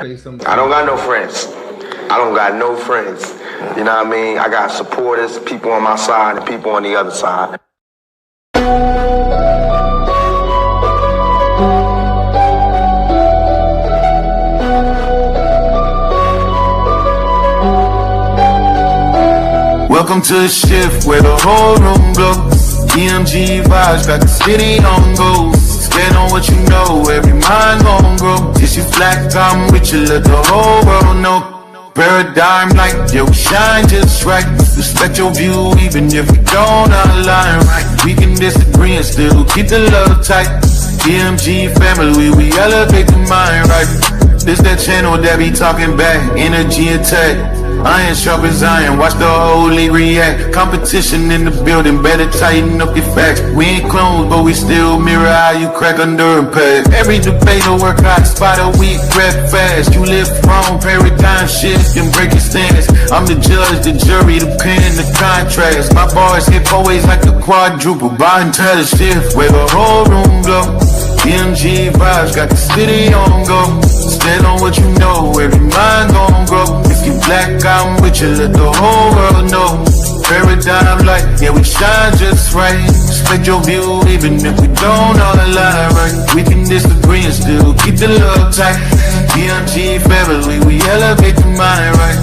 I don't got no friends. I don't got no friends. You know what I mean? I got supporters, people on my side and people on the other side. Welcome to the shift where the whole room glows. DMG vibes got the city on go. Stand on what you know, every mind gon' grow. If you black, I'm with you, let the whole world know. Paradigm like, yo, shine just right. Respect your view even if we don't align right. We can disagree and still keep the love tight. DMG family, we elevate the mind right. This that channel that be talking back, energy attack. Iron sharp as iron, watch the whole league react. Competition in the building, better tighten up your facts. We ain't clones, but we still mirror how you crack under impact. Every debater work hot, spot a weak, rep fast. You live wrong, paradigm shift and break your stance. I'm the judge, the jury, the pen, the contrast. My bars hit always like a quadruple, bottom to the shift where the whole room glow. DMG vibes got the city on go. Stand on what you know, every mind gon' grow. If you black, I'm with you, let the whole world know. Paradigm light, yeah, we shine just right. Respect your view, even if we don't all align right. We can disagree and still keep the love tight. DMG family, we elevate the mind right.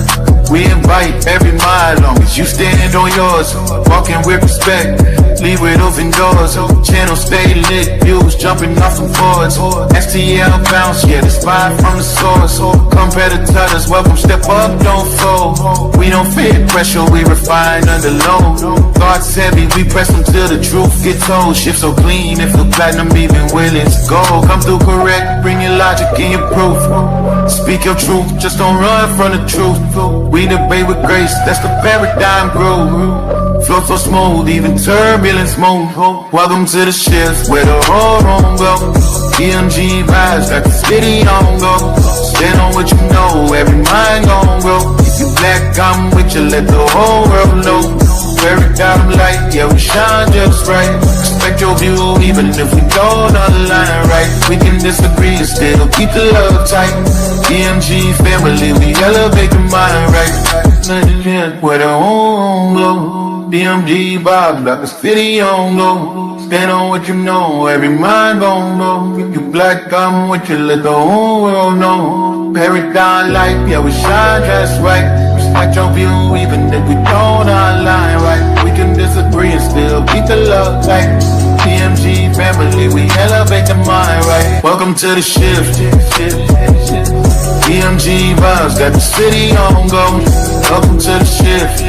We invite every mind, long as you stand on yours. Walking with respect, leave with open doors. Channel stay lit, views jumping off the boards. STL bounce, yeah, the spot from the source. Competitors, welcome, step up, don't fold. We don't fear pressure, we refine under load. Thoughts heavy, we press them till the truth gets told. Shift so clean, if the platinum even willing to go. Come through correct, bring your logic and your proof. Speak your truth, just don't run from the truth. We debate with grace, that's the paradigm groove. Flow so smooth, even turbulence move. Welcome to the shift where the whole room go. DMG vibes got the city on go. Stand on what you know, every mind gon' grow. If you black, I'm with you, let the whole world know. Paradigm light, yeah, we shine just right. Respect your view, even if we don't align right. We can disagree and still keep the love tight. DMG family, we elevate the mind right. Where the home glow. DMG vibes like the city on go. Stand on what you know, every mind gon' know. If you black, I'm with you, let the whole world know. Paradigm light, yeah, we shine just right. Respect your view, even if we don't align right. We can disagree and still keep the love tight. DMG family, we elevate the mind right. Welcome to the shift. DMG vibes got the city on go. Welcome to the shift.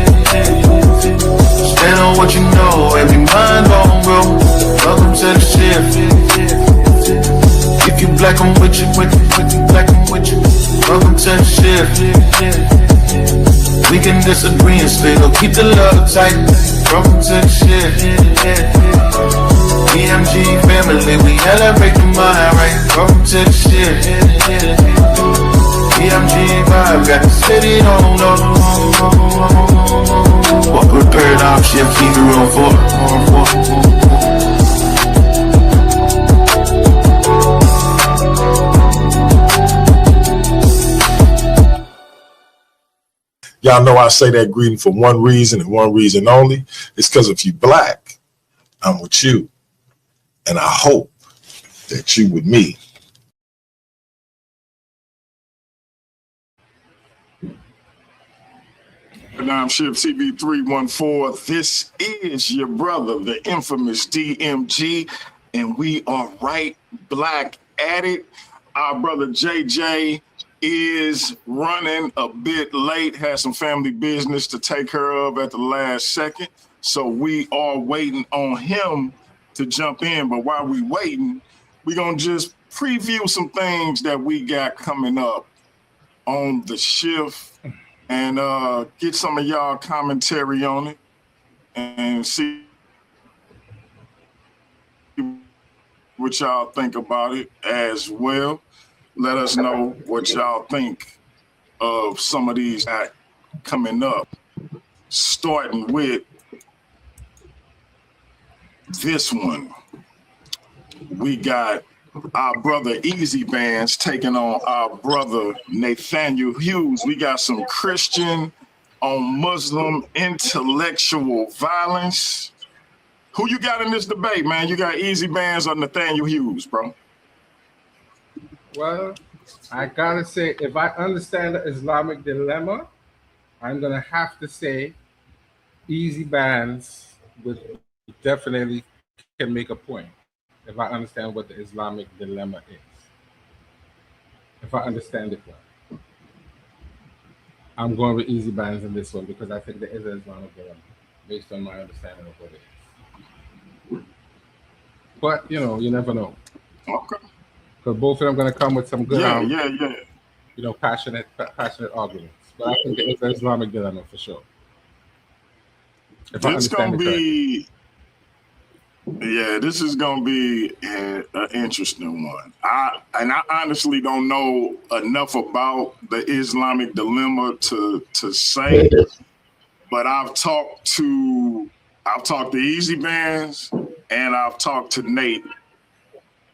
Stand on what you know, every mind gon' grow. Welcome to the shift. If you black, I'm with you, black, I'm with you. Welcome to the shift. We can disagree and still keep the love tight. Welcome to the shift. DMG family, we elevate the mind right. Welcome to the shift. DMG vibe got the city on. Walk with paradigm shift, keep it real for. Y'all know I say that greeting for one reason and one reason only. It's because if you black, I'm with you. And I hope that you with me. I'm Ship TV314. This is your brother, the infamous DMG, and we are right black at it. Our brother JJ is running a bit late, has some family business to take care of at the last second. So we are waiting on him to jump in. But while we waiting, we're going to just preview some things that we got coming up on the shift and get some of y'all commentary on it and see what y'all think about it as well. Let us know what y'all think of some of these coming up, starting with this one. We got our brother Easy Bands taking on our brother Nathaniel Hughes. We got some Christian on Muslim intellectual violence. Who you got in this debate, man? You got Easy Bands or Nathaniel Hughes, bro? Well, I gotta say, if I understand the Islamic dilemma, I'm gonna have to say Easy Bands would definitely can make a point if I understand what the Islamic dilemma is. If I understand it well, I'm going with Easy Bands in this one because I think there is an Islamic dilemma based on my understanding of what it is. But you know, you never know. Okay. Because both of them going to come with some good, yeah. passionate arguments. But I think there is an Islamic dilemma for sure. It's gonna be. Yeah, this is gonna be an interesting one. I honestly don't know enough about the Islamic dilemma to say, but I've talked to Easy Bands and I've talked to Nate,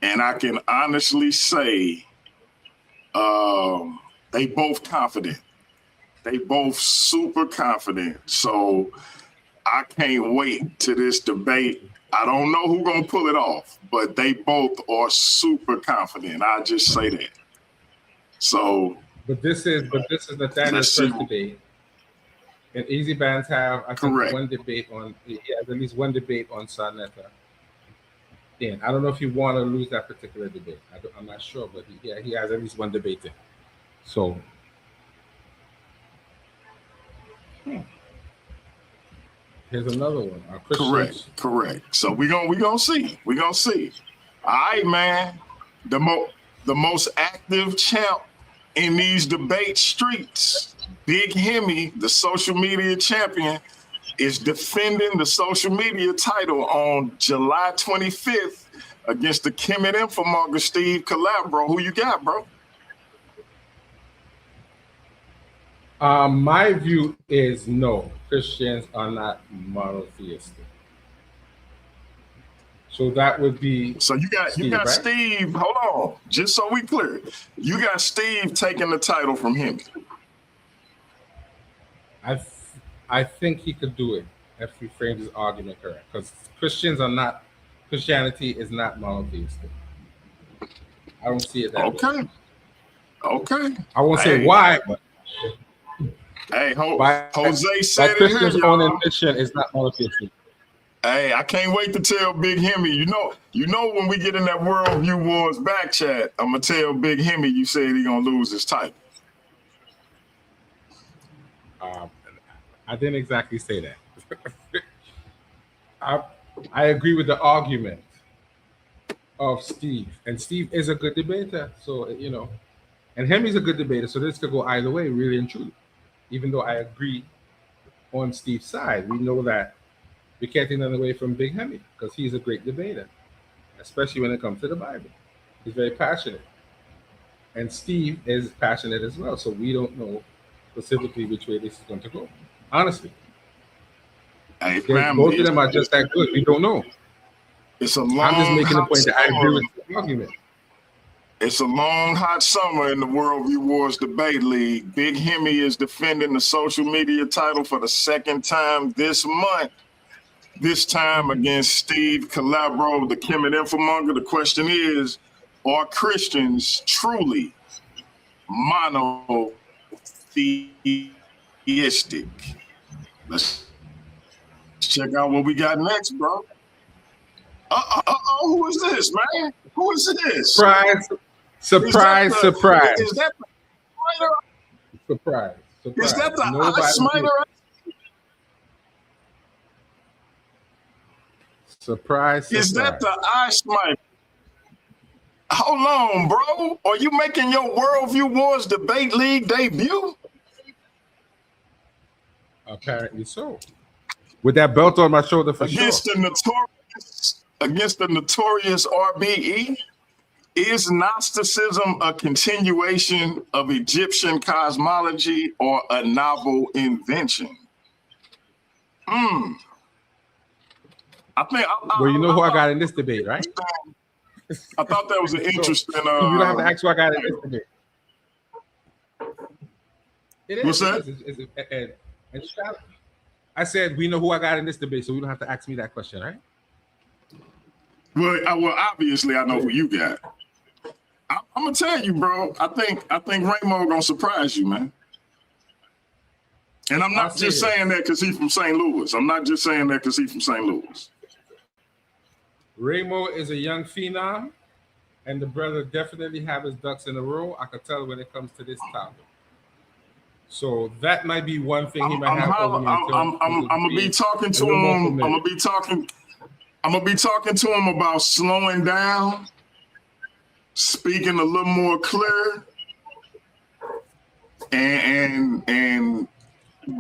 and I can honestly say they both confident. They both super confident. So I can't wait to this debate. I don't know who's gonna pull it off, but they both are super confident. I just say that. So, but this is Nathaniel's first debate, and Easy Bands have I think one debate on. He has at least one debate on Smitter. And I don't know if you want to lose that particular debate. I'm not sure, but he has at least one debate there. So. Here's another one. Correct. So we gonna see. We gonna see. All right, man. The most active champ in these debate streets, Big Hemi, the social media champion, is defending the social media title on July 25th against the Kemetic infomonger Steve Calabro. Who you got, bro? My view is no. Christians are not monotheistic. So that would be. So you got right? Steve. Hold on, just so we clear, you got Steve taking the title from him. I think he could do it if he frames his argument correct, because Christianity is not monotheistic. I don't see it that way. Okay. I won't say why, but. Hey, Jose said Christian's own admission is not monotheistic. Hey, I can't wait to tell Big Hemi. You know when we get in that Worldview Wars back chat, I'm gonna tell Big Hemi you said he gonna lose his title. I didn't exactly say that. I agree with the argument of Steve, and Steve is a good debater. So and Hemi's a good debater. So this could go either way, really and truly. Even though I agree on Steve's side, we know that we can't take nothing away from Big Hemi because he's a great debater, especially when it comes to the Bible. He's very passionate. And Steve is passionate as well. So we don't know specifically which way this is going to go. Honestly. Hey, both of them are just that good. We don't know. I'm just making the point that I agree with the argument. It's a long, hot summer in the Worldview Wars Debate League. Big Hemi is defending the social media title for the second time this month. This time against Steve Calabro, the Kemetic infomonger. The question is, are Christians truly monotheistic? Let's check out what we got next, bro. Who is this, man? Who is this? Surprise. Is that the Smitter? Surprise. Is that the Smitter? Surprise. Is that the Smitter? Hold on, bro. Are you making your Worldview Wars Debate League debut? Apparently so. With that belt on my shoulder for against sure. Against the notorious RBE? Is Gnosticism a continuation of Egyptian cosmology or a novel invention? I think. Well, you know who I got in this debate, right? I thought that was an interesting. You don't have to ask who I got in this debate. It is. What's that? And I said we know who I got in this debate, so we don't have to ask me that question, right? Well, obviously I know who you got. I'm gonna tell you, bro. I think Raymo gonna surprise you, man. And I'm not just saying that because he's from St. Louis. I'm not just saying that because he's from St. Louis. Raymo is a young phenom, and the brother definitely have his ducks in a row. I could tell when it comes to this topic. So that might be one thing he might have over me. I'm gonna be talking to him. I'm gonna be talking to him about slowing down, speaking a little more clear, and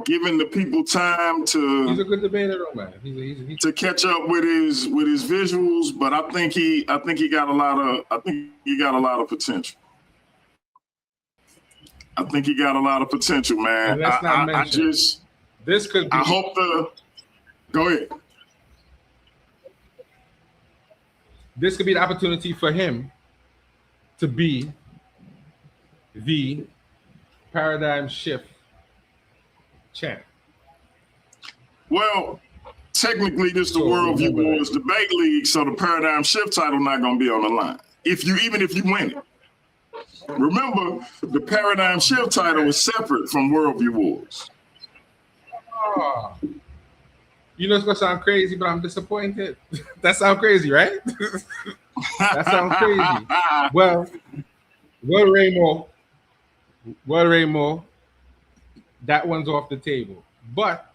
giving the people time to. He's a good debater, though, man. He's to catch up with his visuals, but I think he got a lot of potential. I think he got a lot of potential, man. This could be. I hope go ahead. This could be the opportunity for him to be the paradigm shift champ. Well, technically, this is the Worldview Wars Debate League, so the paradigm shift title not going to be on the line. Even if you win it. Remember, the paradigm shift title is separate from Worldview Wars. Oh. You know it's gonna sound crazy, but I'm disappointed. That sounds crazy, right? That sounds crazy. Well, Raymo, that one's off the table. But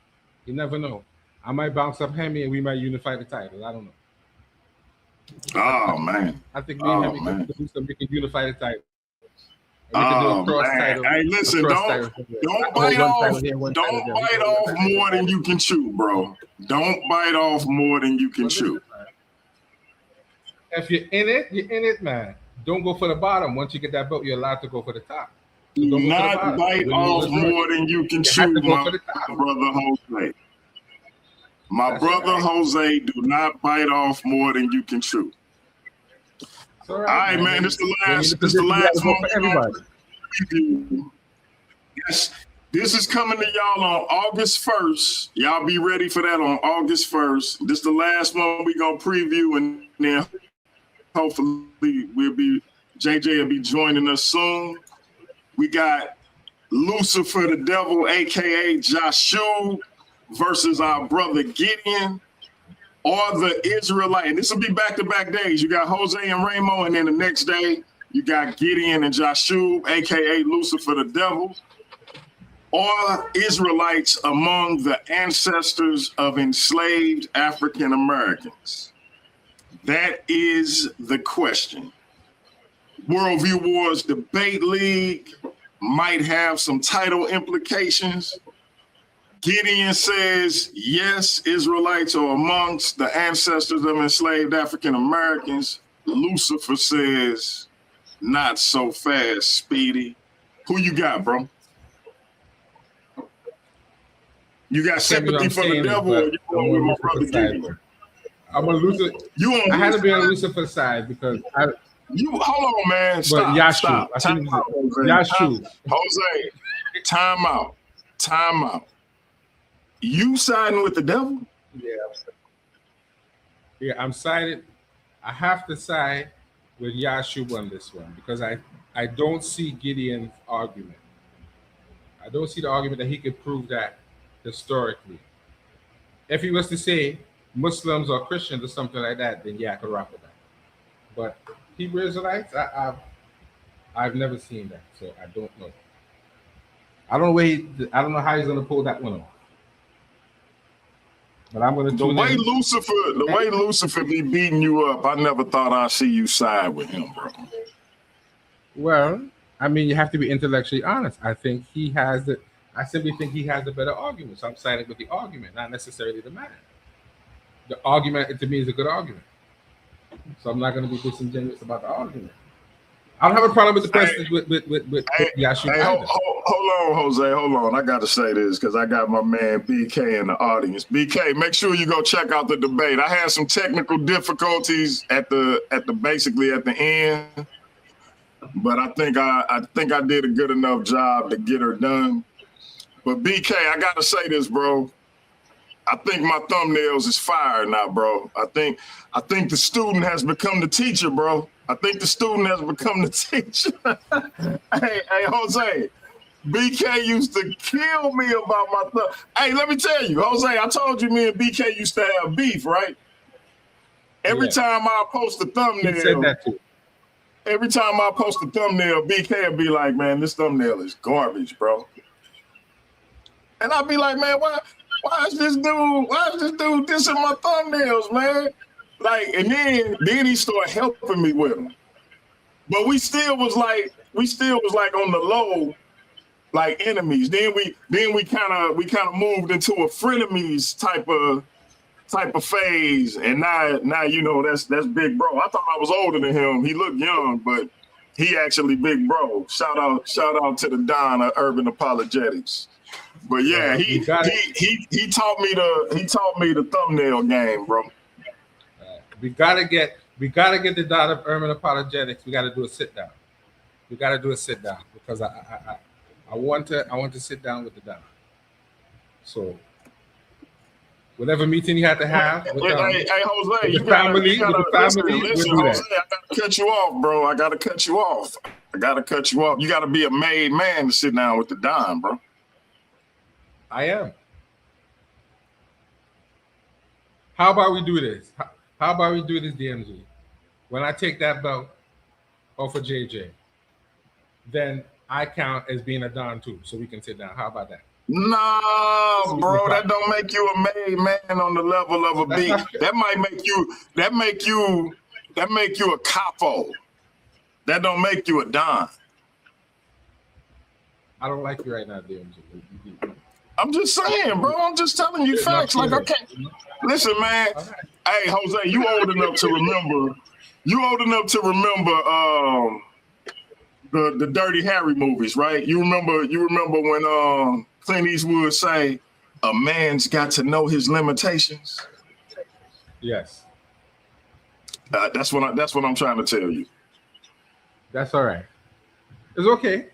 you never know. I might bounce up Hemi and we might unify the title. I don't know. Oh man. I think me and Hemi can do something. We can unify the title. Oh man! Hey, listen! Don't bite off. Don't bite off more than you can chew, bro. Don't bite off more than you can chew. If you're in it, you're in it, man. Don't go for the bottom. Once you get that belt, you're allowed to go for the top. So do not bite off more than you can chew, my brother Jose. My brother Jose, do not bite off more than you can chew. All right, man. This is the last one for everybody. Yes, this is coming to y'all on August 1st. Y'all be ready for that on August 1st. This is the last one we gonna preview, and then hopefully JJ will be joining us soon. We got Lucifer the Devil, aka Joshua, versus our brother Gideon. Or the Israelite, and this will be back-to-back days. You got Jose and Raymo, and then the next day you got Gideon and Joshua, aka Lucifer the Devil, or Israelites among the ancestors of enslaved African Americans. That is the question. Worldview Wars Debate League might have some title implications. Gideon says, yes, Israelites are amongst the ancestors of enslaved African Americans. Lucifer says, not so fast, Speedy. Who you got, bro? You got sympathy for the devil, or you going with my brother Gideon? I'm a Lucifer. I had to be on Lucifer's side because hold on, man. Stop. Stop. Time out, Jose. Jose, time out. Time out. You siding with the devil? Yeah, I'm sided. I have to side with Yahshua on this one because I don't see Gideon's argument. I don't see the argument that he could prove that historically. If he was to say Muslims or Christians or something like that, then yeah, I could rock with that. But Hebrew Israelites, I've never seen that, so I don't know. I don't know how he's gonna pull that one off. But I'm gonna the way Lucifer be beating you up, I never thought I'd see you side with him, bro. Well, I mean, you have to be intellectually honest. I think he has I simply think he has a better argument. So I'm siding with the argument, not necessarily the man. The argument to me is a good argument. So I'm not gonna be disingenuous about the argument. I don't have a problem with the questions with Yashu Hey, either. hold on, Jose. Hold on. I got to say this because I got my man BK in the audience. BK, make sure you go check out the debate. I had some technical difficulties at the basically at the end, but I think I did a good enough job to get her done. But BK, I got to say this, bro. I think my thumbnails is fire now, bro. I think the student has become the teacher, bro. I think the student has become the teacher. hey, Jose, BK used to kill me about my thumb. Hey, let me tell you, Jose, I told you me and BK used to have beef, right? Every time I post a thumbnail, He said that too. Every time I post a thumbnail, BK will be like, man, this thumbnail is garbage, bro. And I'll be like, man, why is this dude dissing my thumbnails, man? Like, and then he started helping me with them. But we still was like on the low, like enemies. Then we kind of moved into a frenemies type of phase. And now you know that's big bro. I thought I was older than him. He looked young, but he actually big bro. Shout out to the Don of Urban Apologetics. But yeah, he taught me the thumbnail game, bro. We gotta get the Don of Urban Apologetics. We gotta do a sit down. We gotta do a sit down because I want to sit down with the Don. So whatever meeting you had to have with hey, Jose, with the family, listen, we'll do Jose, I gotta cut you off, bro. I gotta cut you off. You gotta be a made man to sit down with the Don, bro. I am. How about we do this? How about we do this, DMG? When I take that belt off of JJ, then I count as being a Don too, so we can sit down. How about that? Nah, bro, that don't make you a made man on the level of a beat. That make you a capo. That don't make you a Don. I don't like you right now, DMG. I'm just saying, bro. I'm just telling you facts. Like, I can't. Listen, man. Right. Hey, Jose, you old enough to remember. The Dirty Harry movies, right? You remember when Clint Eastwood say, "A man's got to know his limitations." Yes. That's what I'm trying to tell you. That's all right. It's okay.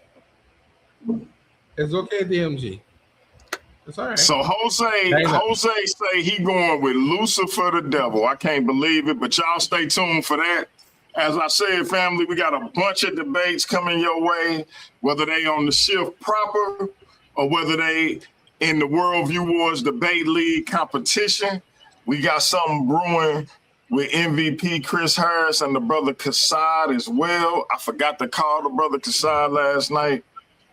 It's okay, DMG. It's all right. So Jose say he going with Lucifer the Devil. I can't believe it, but y'all stay tuned for that. As I said, family, we got a bunch of debates coming your way, whether they on the shift proper or whether they in the Worldview Wars Debate League competition. We got something brewing with MVP Chris Harris and the brother Kassad as well. I forgot to call the brother Kassad last night.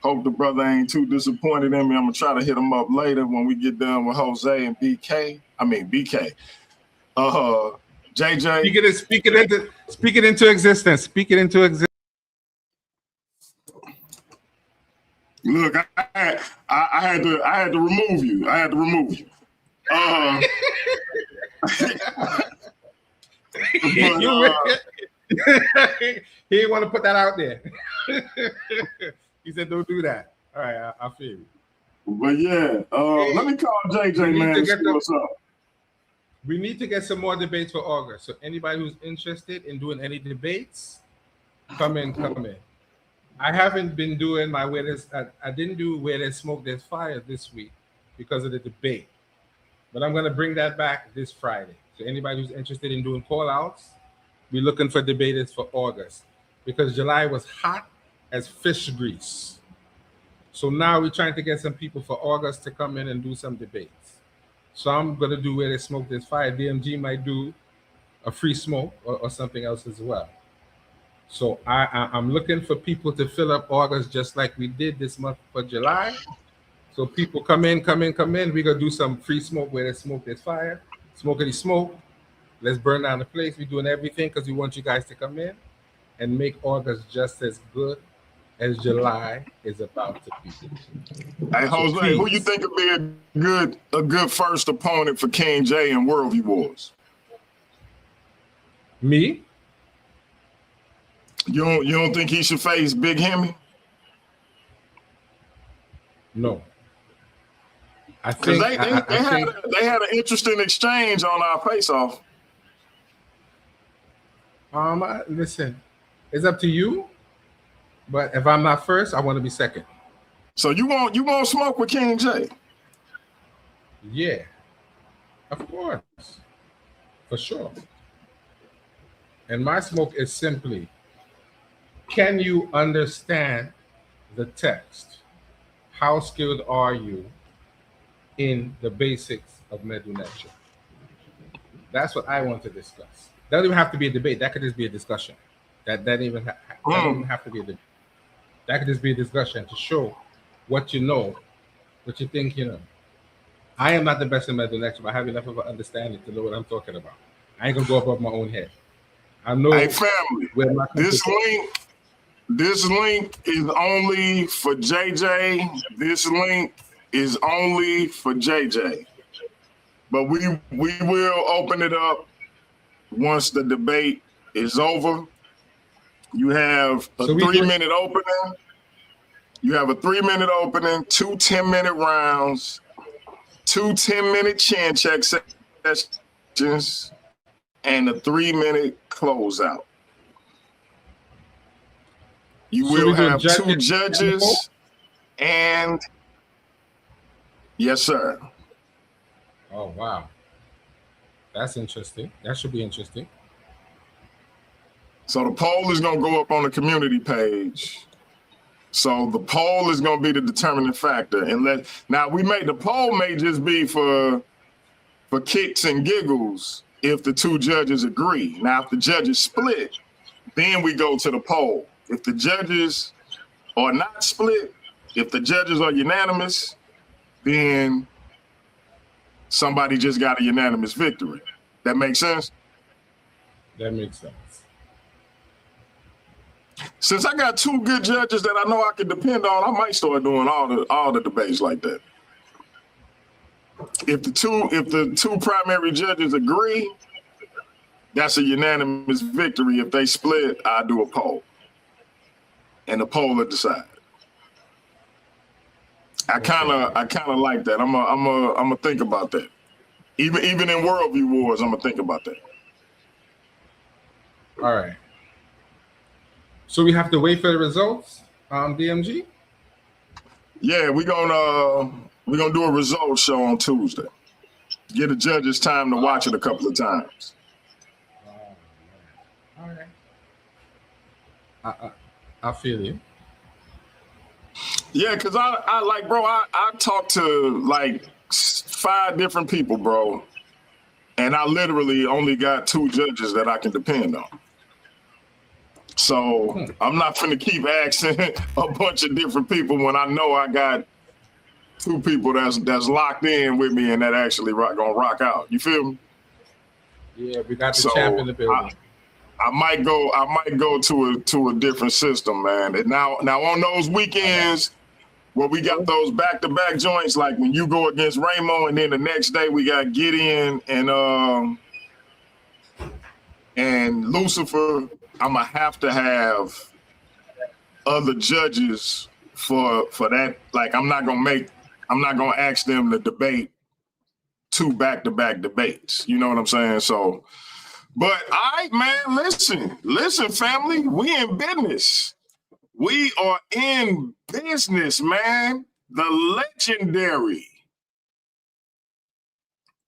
Hope the brother ain't too disappointed in me. I'm gonna try to hit him up later when we get done with Jose and BK. JJ. Speak it into existence. Speak it into existence. Look, I had to remove you. He didn't want to put that out there. He said, "Don't do that." All right, I feel you. But yeah, let me call JJ, man, and see what's up. We need to get some more debates for August. So anybody who's interested in doing any debates, come in. I haven't been doing my I didn't do Where There's Smoke, There's Fire this week because of the debate. But I'm going to bring that back this Friday. So anybody who's interested in doing call-outs, we're looking for debaters for August because July was hot as fish grease. So now we're trying to get some people for August to come in and do some debates. So I'm going to do Where There's Smoke, There's Fire. DMG might do a free smoke or something else as well. So I'm looking for people to fill up August just like we did this month for July. So people come in. We're going to do some free smoke. Where there's smoke, there's fire. Smokity smoke. Let's burn down the place. We're doing everything because we want you guys to come in and make August just as good as July is about to be. Hey, Jose, who you think would be a good first opponent for King J in Worldview Wars? Me? You don't think he should face Big Hemi? No. I Because think they had an interesting exchange on our face-off. Listen, it's up to you. But if I'm not first, I want to be second. So you won't smoke with King J? Yeah, of course, for sure. And my smoke is simply, can you understand the text? How skilled are you in the basics of Medunetia? That's what I want to discuss. That doesn't even have to be a debate. That could just be a discussion. That doesn't even have to be a debate. That could just be a discussion to show what you know, what you think you know. I am not the best in Medunetia, but I have enough of an understanding to know what I'm talking about. I ain't gonna go above my own head. I know. Hey, family, this link is only for JJ. This link is only for JJ. But we will open it up once the debate is over. You have a 3-minute opening. You have a 3-minute opening, 2 10-minute rounds, 2 10-minute chin check sessions, and a 3-minute closeout. You will have 2 judges and yes, sir. Oh, wow. That's interesting. That should be interesting. So the poll is going to go up on the community page. So the poll is going to be the determining factor. And now the poll may just be for kicks and giggles if the 2 judges agree. Now, if the judges split, then we go to the poll. If the judges are not split, if the judges are unanimous, then somebody just got a unanimous victory. That makes sense? That makes sense. Since I got 2 good judges that I know I can depend on, I might start doing all the debates like that. If the two primary judges agree, that's a unanimous victory. If they split, I do a poll, and the poll will decide. I kind of like that. I'm a think about that. Even in worldview wars, I'm gonna think about that. All right. So we have to wait for the results, DMG? Yeah, we're gonna do a results show on Tuesday. Get the judges time to watch it a couple of times. All right. I feel you. Yeah, because I talked to like 5 different people, bro, and I literally only got 2 judges that I can depend on. So I'm not finna keep asking a bunch of different people when I know I got 2 people that's locked in with me and that actually gonna rock out. You feel me? Yeah, we got the champ in the building. I might go to a different system, man. And now on those weekends where we got those back-to-back joints, like when you go against Ramo, and then the next day we got Gideon and Lucifer. I'm gonna have to have other judges for that. Like I'm not gonna ask them to debate 2 back-to-back debates. You know what I'm saying? So, but man, listen, family, we in business. We are in business, man. The legendary,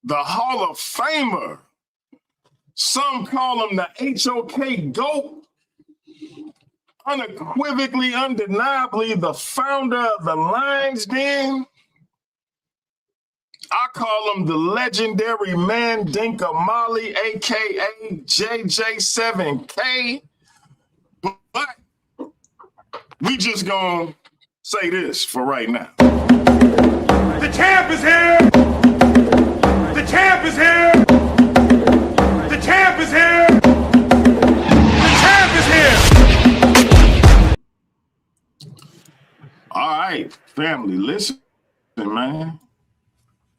the Hall of Famer. Some call him the HOK GOAT. Unequivocally, undeniably, the founder of the Lion's Den. I call him the legendary Mandinka Molly, aka JJ7K. But we just gonna say this for right now. The champ is here! The champ is here! The champ is here! The champ is here! All right, family, listen, man.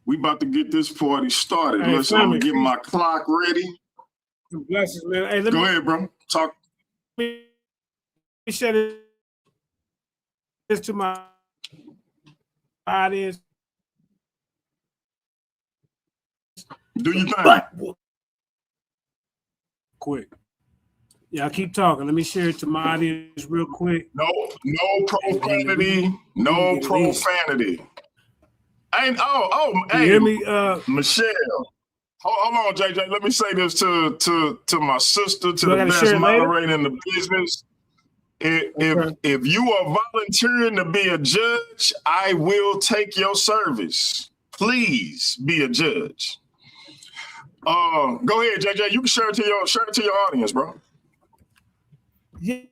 We about to get this party started. Hey, listen, I'm gonna get my clock ready. Blessings, man. Hey, Go ahead, bro. Talk. share this to my audience. Do you think? But quick. Yeah, I keep talking. Let me share it to my audience real quick. No profanity. No profanity. Ain't Can you hear me? Michelle. Hold on, JJ. Let me say this to my sister, to the best moderator in the business. If you are volunteering to be a judge, I will take your service. Please be a judge. Go ahead, JJ. You can share it to your audience, bro. Yeah.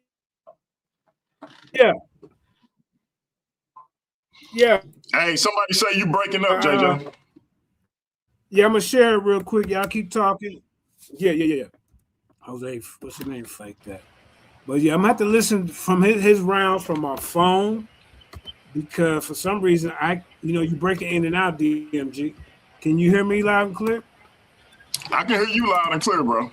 Hey, somebody say you breaking up, JJ. Yeah, I'm gonna share it real quick. Y'all keep talking. Yeah. Jose, what's his name? Fake that. But yeah, I'm gonna have to listen from his rounds from my phone because for some reason you breaking in and out, DMG. Can you hear me loud and clear? I can hear you loud and clear, bro.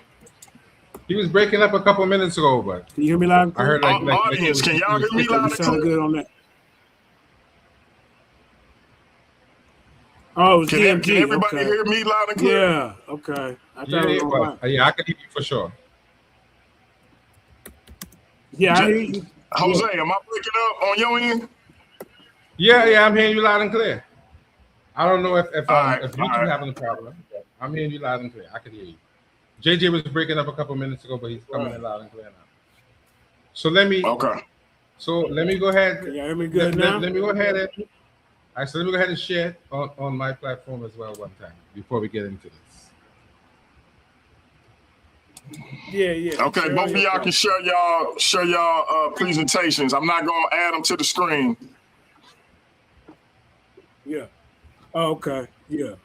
He was breaking up a couple minutes ago, but can you hear me loud and clear? I heard audience, can y'all hear me loud and clear? Good on that. Oh, can everybody hear me loud and clear? Yeah, okay. I can hear you for sure. Yeah, I hear you. Jose, am I breaking up on your end? Yeah, I'm hearing you loud and clear. I don't know if YouTube having a problem. I'm hearing you loud and clear. I can hear you. JJ was breaking up a couple minutes ago, but he's coming in loud and clear now. So let me go ahead. Yeah, hear me good now? Let me go ahead and share it on my platform as well one time before we get into this. Yeah. Okay, both of y'all can share y'all presentations. I'm not gonna add them to the screen. Yeah. Oh, okay. Yeah.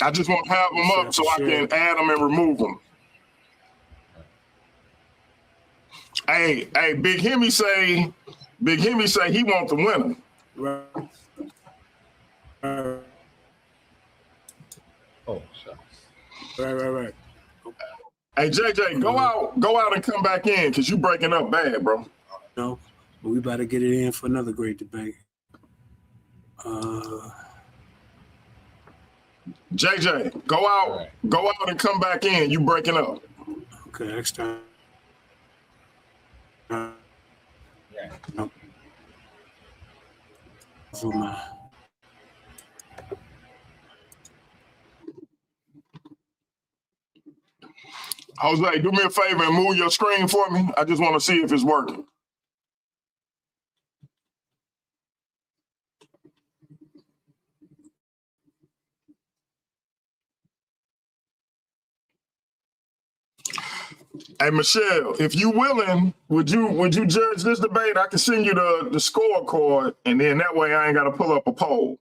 I just want to have them up so I can add them and remove them. Hey, Big Hemi say he want the winner. Right. Oh, shucks. Right. Hey, JJ, go out and come back in because you breaking up bad, bro. No, but we better get it in for another great debate. JJ, go out and come back in. You breaking up. Okay, next time. No. For my. Jose, do me a favor and move your screen for me. I just want to see if it's working. Hey, Michelle, if you willing, would you judge this debate? I can send you the scorecard, and then that way I ain't got to pull up a poll.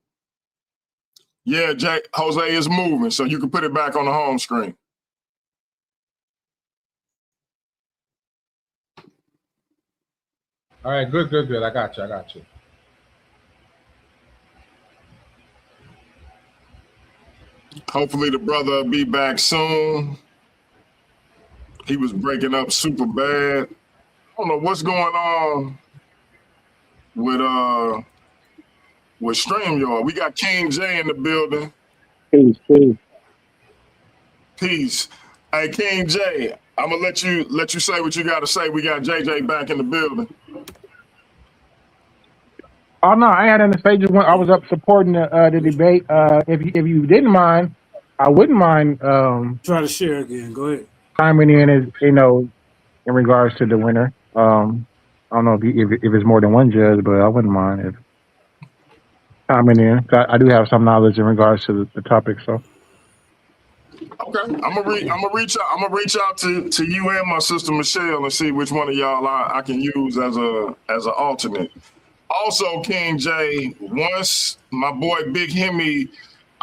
Yeah, Jose is moving, so you can put it back on the home screen. All right, good. I got you. Hopefully the brother will be back soon. He was breaking up super bad. I don't know what's going on with StreamYard. We got King J in the building. Peace. Hey, King J, I'm gonna let you say what you gotta say. We got JJ back in the building. Oh no, I had an stage when I was up supporting the debate. If you didn't mind, I wouldn't mind Try to share again. Go ahead. chiming in as in regards to the winner. I don't know if it's more than one judge, but I wouldn't mind if chiming in. I do have some knowledge in regards to the topic, so. Okay, I'm gonna reach out to you and my sister Michelle and see which one of y'all I can use as an alternate. Also, King J, once my boy Big Hemi,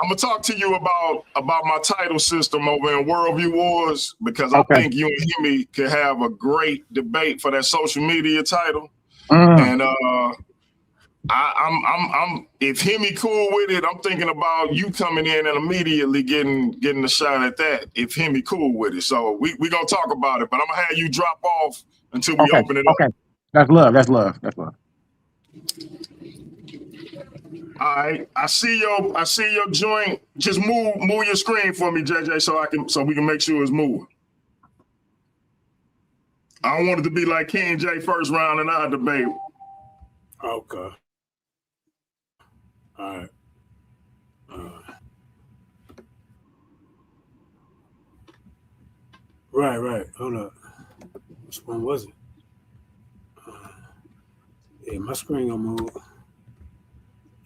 I'm gonna talk to you about my title system over in Worldview Wars because I think you and Hemi could have a great debate for that social media title. And I'm if Hemi cool with it, I'm thinking about you coming in and immediately getting a shot at that. If Hemi cool with it, so we gonna talk about it. But I'm gonna have you drop off until we open it up. That's love. That's love. That's love. All right, I see your joint. Just move your screen for me, JJ, so we can make sure it's moving. I don't want it to be like King J first round in our debate. Okay. All right. Right. Hold up. Which one was it? Yeah, my screen gonna move.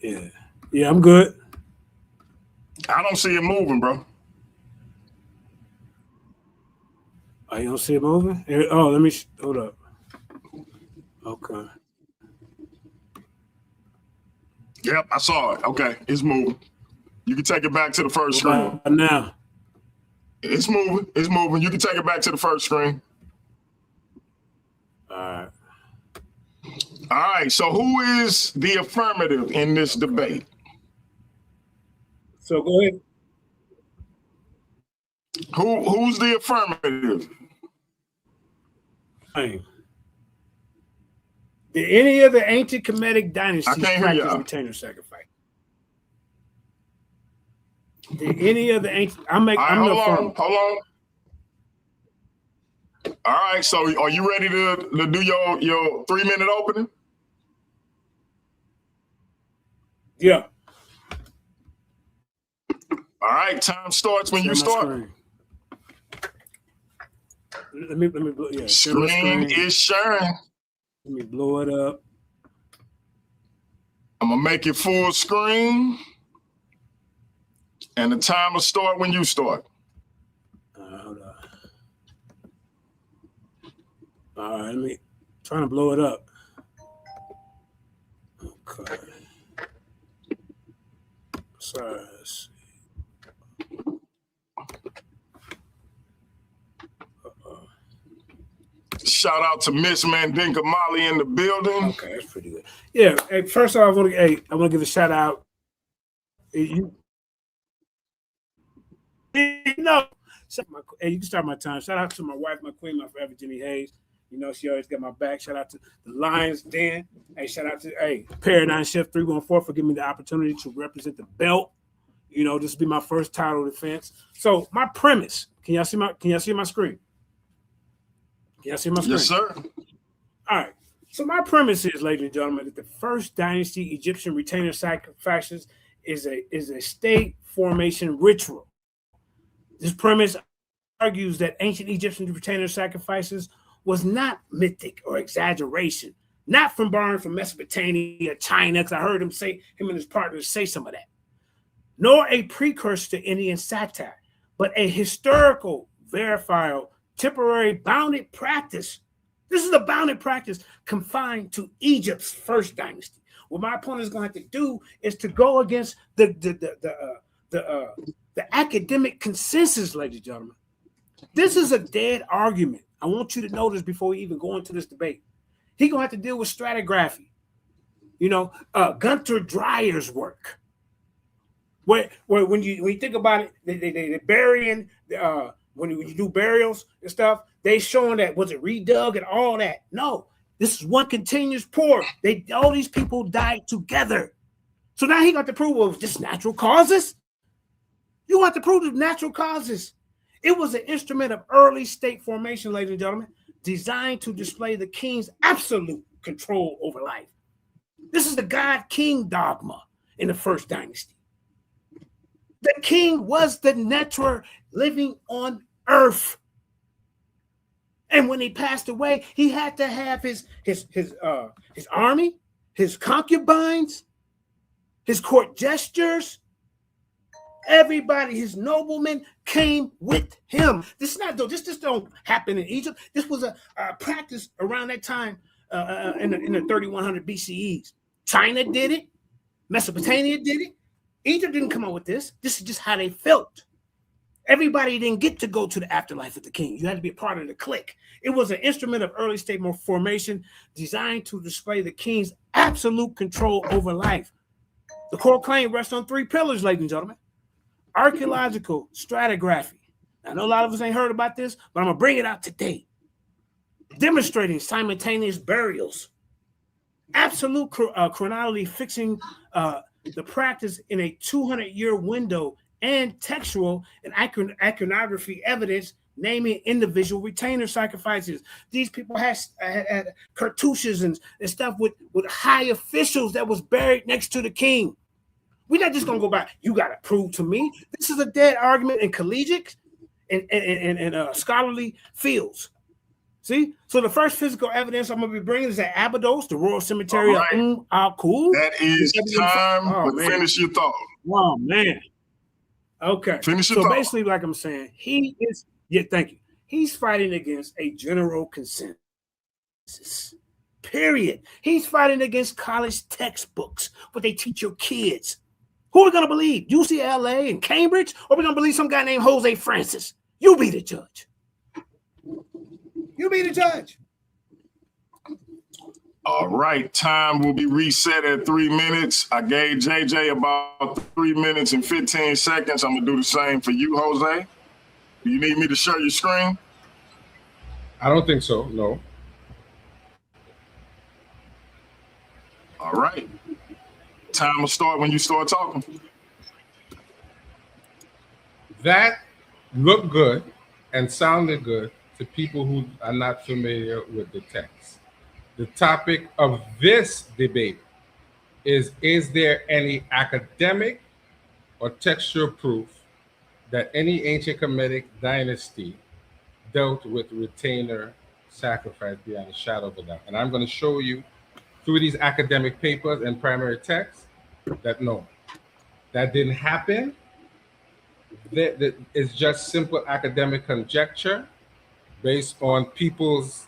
Yeah, I'm good. I don't see it moving, bro. Oh, you don't see it moving? Oh, let me hold up. Okay. Yep, I saw it. Okay, it's moving. You can take it back to the first What screen. about now? It's moving. It's moving. You can take it back to the first screen. All right. All right. So who is the affirmative in this debate? So go ahead. Who's the affirmative? Did any of the ancient Kemetic dynasties practice retainer sacrifice? Did any of the ancient? Hold on. All right. So are you ready to do your 3-minute opening? Yeah. All right. Time starts when you start. Let me blow. Yeah. Screen is sharing. Let me blow it up. I'm gonna make it full screen, and the time will start when you start. Hold on. All right, trying to blow it up. Okay. Sorry. Let's see. Shout out to Miss Mandinka Molly in the building. Okay, that's pretty good. Yeah. Hey, first off, I want to give a shout out. You can start my time. Shout out to my wife, my queen, my forever Jenny Hayes. You know, she always got my back. Shout out to the Lions Den. Hey, shout out to Paradigm Shift 314 for giving me the opportunity to represent the belt. You know, this will be my first title defense. So my premise. Can y'all see my screen? Can y'all see my screen? Yes, sir. All right. So my premise is, ladies and gentlemen, that the first dynasty Egyptian retainer sacrifices is a state formation ritual. This premise argues that ancient Egyptian retainer sacrifices was not mythic or exaggeration, not borrowing from Mesopotamia, China, because I heard him and his partners say some of that, nor a precursor to Indian satire, but a historical, verifiable, temporary bounded practice. This is a bounded practice confined to Egypt's first dynasty. What my opponent is going to have to do is to go against the academic consensus, ladies and gentlemen. This is a dead argument. I want you to know this before we even go into this debate. He's going to have to deal with stratigraphy. You know, Gunter Dreyer's work. Where when you think about it, they burying when you do burials and stuff, they showing that was it redug and all that. No, this is one continuous pour. All these people died together. So now he got to prove, well, just natural causes. You want to prove the natural causes. It was an instrument of early state formation, ladies and gentlemen, designed to display the king's absolute control over life. This is the God-king dogma in the first dynasty. The king was the natural living on earth. And when he passed away, he had to have his army, his concubines, his court gestures, everybody, his noblemen came with him. This don't happen in Egypt. This was a practice around that time in the 3100 BCEs. China did it. Mesopotamia did it. Egypt didn't come up with this. This is just how they felt. Everybody didn't get to go to the afterlife of the king. You had to be a part of the clique. It was an instrument of early state formation designed to display the king's absolute control over life. The core claim rests on 3 pillars, ladies and gentlemen. Archaeological stratigraphy. I know a lot of us ain't heard about this, but I'm going to bring it out today. demonstrating simultaneous burials, absolute chronology fixing the practice in a 200-year window, and textual and iconography evidence naming individual retainer sacrifices. These people had cartouches and stuff with high officials that was buried next to the king. We're not just gonna go back. You gotta prove to me. This is a dead argument in collegiate and scholarly fields. See, so the first physical evidence I'm gonna be bringing is at Abydos, the Royal Cemetery of Al-Qul. That is time, but finish your thought. Oh man. Okay. Finish your so thought. Basically, like I'm saying, he is. Yeah, thank you. He's fighting against a general consensus. Period. He's fighting against college textbooks, what they teach your kids. Who are we gonna believe? UCLA and Cambridge, or are we gonna believe some guy named Jose Francis? You be the judge. You be the judge. All right, time will be reset at 3 minutes. I gave JJ about 3 minutes and 15 seconds. I'm gonna do the same for you, Jose. Do you need me to share your screen? I don't think so, no. All right. Time will start when you start talking. That looked good and sounded good to people who are not familiar with the text. The topic of this debate is there any academic or textual proof that any ancient Kemetic dynasty dealt with retainer sacrifice beyond a shadow of a doubt? And I'm going to show you through these academic papers and primary texts that no, that didn't happen. That is just simple academic conjecture based on people's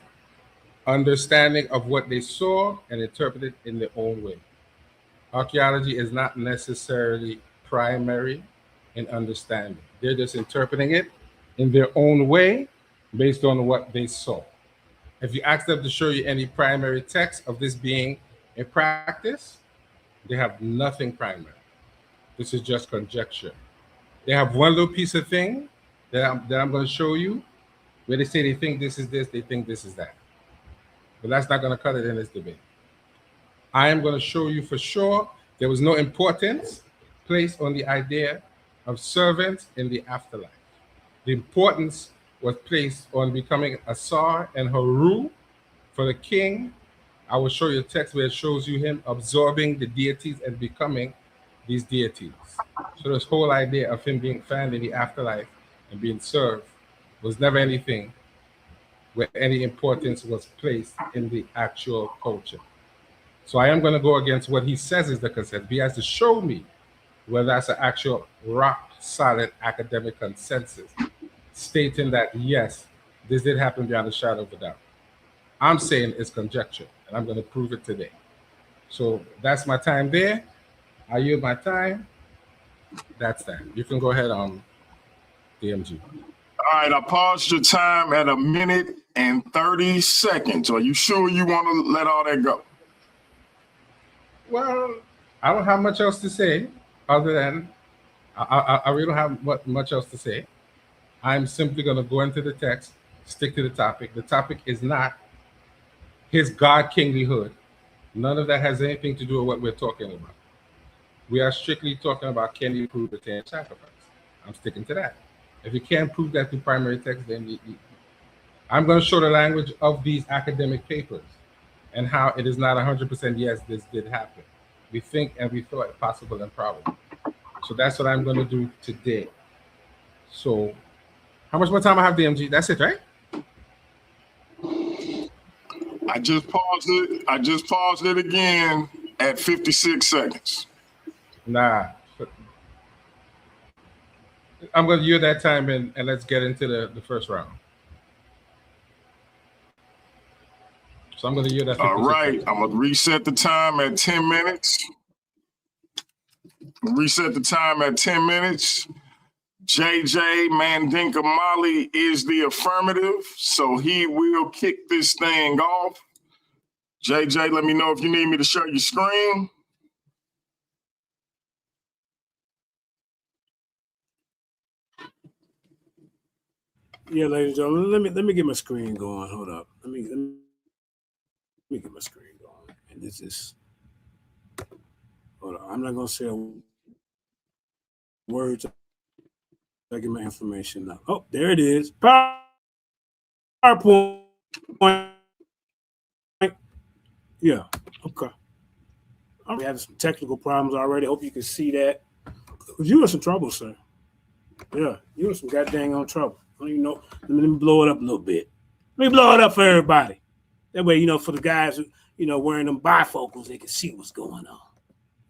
understanding of what they saw and interpreted in their own way. Archaeology is not necessarily primary in understanding. They're just interpreting it in their own way based on what they saw. If you ask them to show you any primary text of this being a practice, they have nothing primary. This is just conjecture. They have one little piece of thing that I'm going to show you where they say they think this is this, they think this is that. But that's not going to cut it in this debate. I am going to show you for sure there was no importance placed on the idea of servants in the afterlife. The importance was placed on becoming Asar and Haru for the king. I will show you a text where it shows you him absorbing the deities and becoming these deities. So this whole idea of him being found in the afterlife and being served was never anything where any importance was placed in the actual culture. So I am going to go against what he says is the consensus. He has to show me whether that's an actual rock solid academic consensus stating that yes, this did happen beyond a shadow of a doubt. I'm saying it's conjecture, and I'm going to prove it today. So that's my time there. I yield my time. That's that. You can go ahead on DMG. All right, I paused your time at 1 minute and 30 seconds. Are you sure you want to let all that go? Well, I don't have much else to say other than I really don't have much else to say. I'm simply going to go into the text, stick to the topic. The topic is not his God kinglyhood. None of that has anything to do with what we're talking about. We are strictly talking about can you prove retained sacrifice. I'm sticking to that. If you can't prove that through primary text, then I'm going to show the language of these academic papers and how it is not 100% yes, this did happen. We think and we thought it possible and probable. So that's what I'm going to do today. So how much more time I have, DMG? That's it, right? I just paused it. I just paused it again at 56 seconds. Nah. I'm going to yield that time and let's get into the first round. So I'm going to yield that. All right. I'm going to reset the time at 10 minutes. Reset the time at 10 minutes. JJ Mandinka Mali is the affirmative, so he will kick this thing off. JJ, let me know if you need me to share your screen. Yeah, ladies and gentlemen, let me get my screen going. Hold up. Let me get my screen going. And this is hold on. I'm not gonna say words. I get my information now. Oh, there it is. PowerPoint. Yeah. Okay. I'm having some technical problems already. Hope you can see that. You in some trouble, sir. Yeah, you in some goddamn on trouble. I don't even know. Let me blow it up a little bit. Let me blow it up for everybody. That way, for the guys who, wearing them bifocals, they can see what's going on.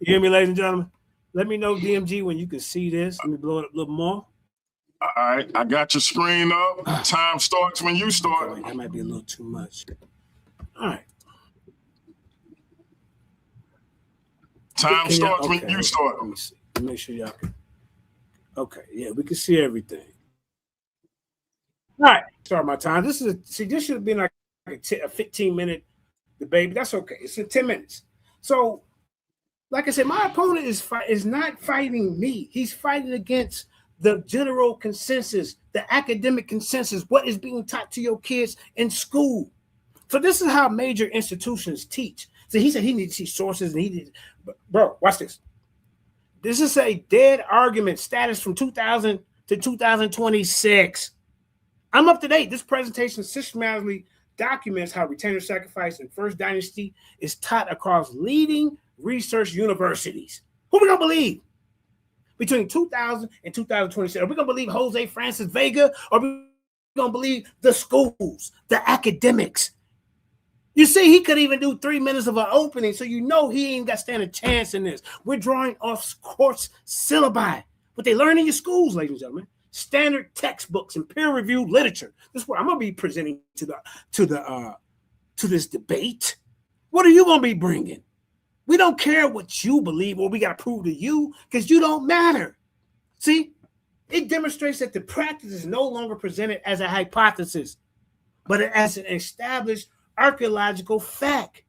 You hear me, ladies and gentlemen? Let me know, DMG, when you can see this. Let me blow it up a little more. All right, I got your screen up. Time starts when you start. Okay, that might be a little too much. All right. Time starts when you start. Let me see. Let me make sure y'all can. Okay, yeah, we can see everything. All right, start my time. This should have been like a 15-minute debate, but that's okay. It's in 10 minutes. So, like I said, my opponent is not fighting me. He's fighting against the general consensus, the academic consensus, what is being taught to your kids in school. So this is how major institutions teach. So he said he needs to see sources, and bro, watch this. This is a dead argument status from 2000 to 2026. I'm up to date. This presentation systematically documents how retainer sacrifice in First Dynasty is taught across leading research universities. Who we gonna believe? Between 2000 and 2026, are we gonna believe Jose Francis Vega, or are we gonna believe the schools, the academics? You see, he could even do 3 minutes of an opening, so he ain't got to stand a chance in this. We're drawing off course syllabi, what they learn in your schools, ladies and gentlemen. Standard textbooks and peer-reviewed literature. This is what I'm gonna be presenting to this debate. What are you gonna be bringing? We don't care what you believe or we got to prove to you, because you don't matter. See, it demonstrates that the practice is no longer presented as a hypothesis, but as an established archaeological fact.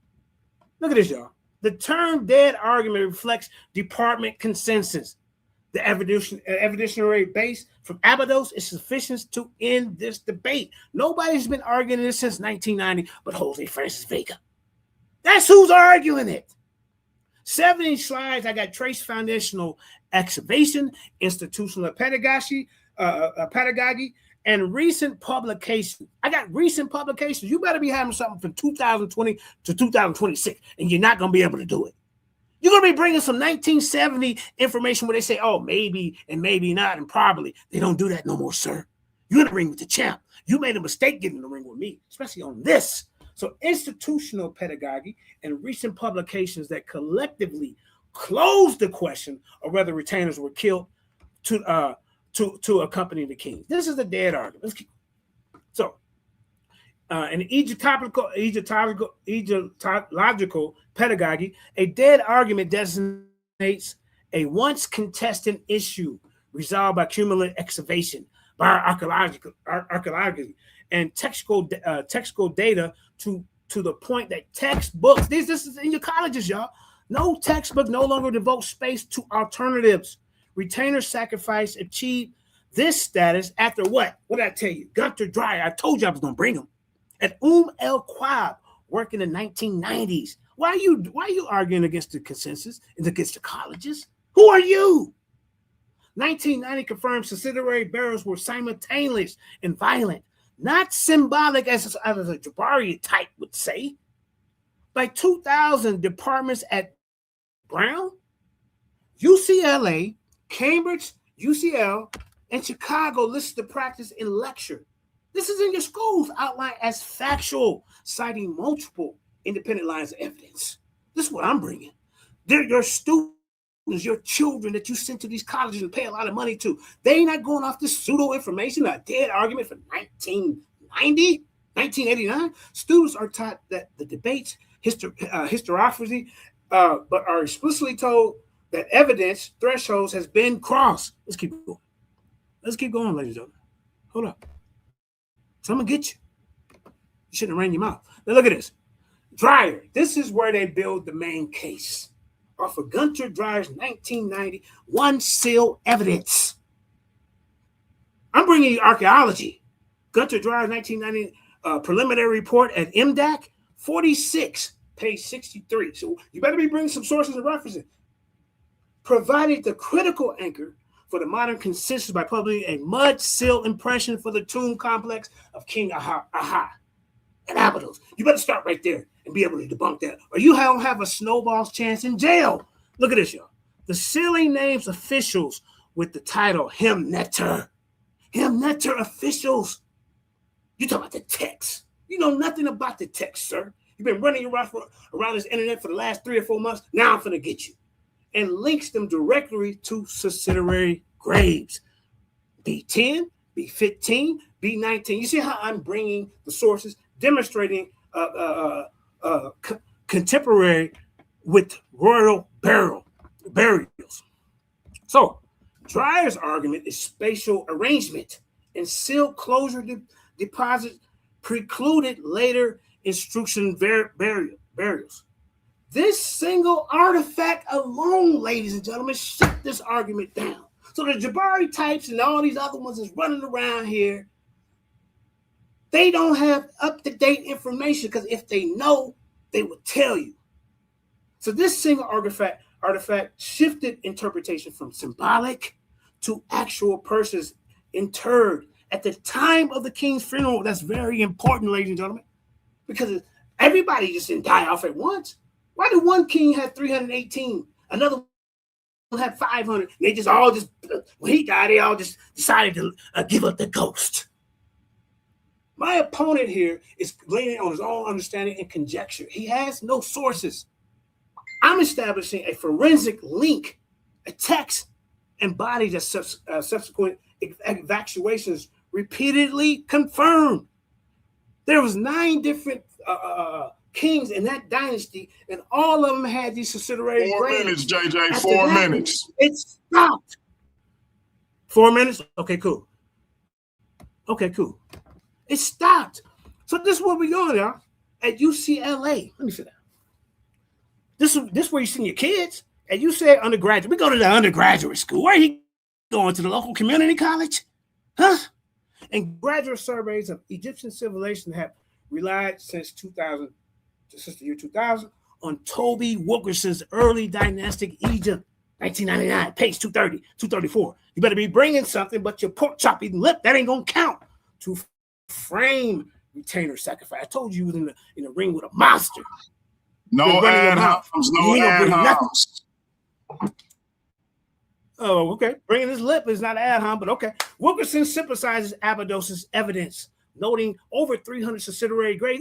Look at this, y'all. The term dead argument reflects department consensus. The evidentiary base from Abydos is sufficient to end this debate. Nobody's been arguing this since 1990 but Jose Francis Vega. That's who's arguing it. 70 slides. I got trace foundational excavation, institutional pedagogy, and recent publication. I got recent publications. You better be having something from 2020 to 2026, and you're not going to be able to do it. You're going to be bringing some 1970 information where they say, oh, maybe and maybe not and probably. They don't do that no more, sir. You're in the ring with the champ. You made a mistake getting in the ring with me, especially on this. So institutional pedagogy and recent publications that collectively close the question of whether retainers were killed to accompany the king. This is a dead argument. Let's keep. So, in Egyptological pedagogy, a dead argument designates a once contested issue resolved by cumulative excavation, by archaeology, and textual data to the point that textbooks, this is in your colleges, y'all. No textbook no longer devotes space to alternatives. Retainer sacrifice achieved this status after what? What did I tell you? Gunter Dreyer. I told you I was going to bring him. At El Quab, working in the 1990s. Why are you arguing against the consensus and against the colleges? Who are you? 1990 confirmed subsidiary burials were simultaneous and violent, not symbolic as a Jabari type would say. By 2000, departments at Brown, UCLA, Cambridge, UCL, and Chicago listed the practice in lecture. This is in your schools outlined as factual, citing multiple independent lines of evidence. This is what I'm bringing. They're your students, your children that you send to these colleges and pay a lot of money to. They ain't not going off this pseudo information, a dead argument from 1990, 1989. Students are taught that the debates, historiography, but are explicitly told that evidence thresholds has been crossed. Let's keep going. Let's keep going, ladies and gentlemen. Hold up. So I'm going to get you. You shouldn't have ran your mouth. Now look at this. Dreyer. This is where they build the main case. Off of Gunter Dreyer's 1990 one seal evidence. I'm bringing you archaeology. Gunter Dreyer's 1990 preliminary report at MDAC 46, page 63. So you better be bringing some sources and references. Provided the critical anchor for the modern consensus by publishing a mud-sealed impression for the tomb complex of King Aha and Abydos. You better start right there and be able to debunk that, or you don't have a snowball's chance in jail. Look at this, y'all. The sealing names officials with the title Himneter. Himneter officials. You talk about the text. You know nothing about the text, sir. You've been running around this internet for the last 3 or 4 months. Now I'm finna get you. And links them directly to subsidiary graves. B10, B15, B19. You see how I'm bringing the sources, demonstrating contemporary with royal burials. So Dreyer's argument is spatial arrangement and sealed closure deposits precluded later instruction burials. This single artifact alone, ladies and gentlemen, shut this argument down. So the Jabari types and all these other ones is running around here. They don't have up-to-date information, because if they know, they would tell you. So this single artifact shifted interpretation from symbolic to actual persons interred at the time of the king's funeral. That's very important, ladies and gentlemen, because everybody just didn't die off at once. Why did one king have 318, another one had 500? They just when he died, they all just decided to give up the ghost. My opponent here is leaning on his own understanding and conjecture. He has no sources. I'm establishing a forensic link, a text, and body that subsequent evacuations repeatedly confirmed. There was 9 different kings in that dynasty, and all of them had these subsidiary 4 minutes, JJ. After 4 that, minutes. It stopped. 4 minutes? Okay, cool. Okay, cool. It stopped. So this is where we're going, y'all. At UCLA. Let me sit down. This is where you send your kids. At UCLA undergraduate. We go to the undergraduate school. Where are you going? To the local community college? Huh? And graduate surveys of Egyptian civilization have relied since the year 2000 on Toby Wilkerson's early dynastic Egypt, 1999, page 230, 234. You better be bringing something, but your pork chop eating lip, that ain't gonna count to frame retainer sacrifice. I told you in the ring with a monster. No ad homs. No ad homs. Oh, okay. Bringing his lip is not ad hom, but okay. Wilkerson synthesizes Abydos' evidence, noting over 300 subsidiary graves.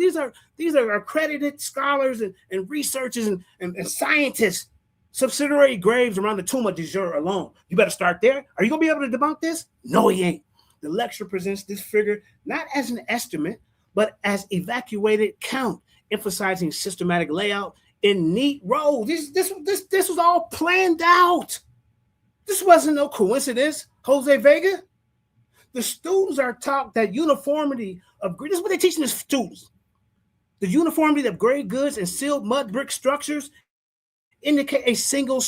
These are accredited scholars and researchers and scientists. Subsidiary graves around the tomb of Djour alone. You better start there. Are you gonna be able to debunk this? No, he ain't. The lecture presents this figure not as an estimate, but as evacuated count, emphasizing systematic layout in neat rows. This was all planned out. This wasn't no coincidence, Jose Vega. The students are taught that uniformity of this is what they're teaching the students. The uniformity of gray goods and sealed mud brick structures indicate a single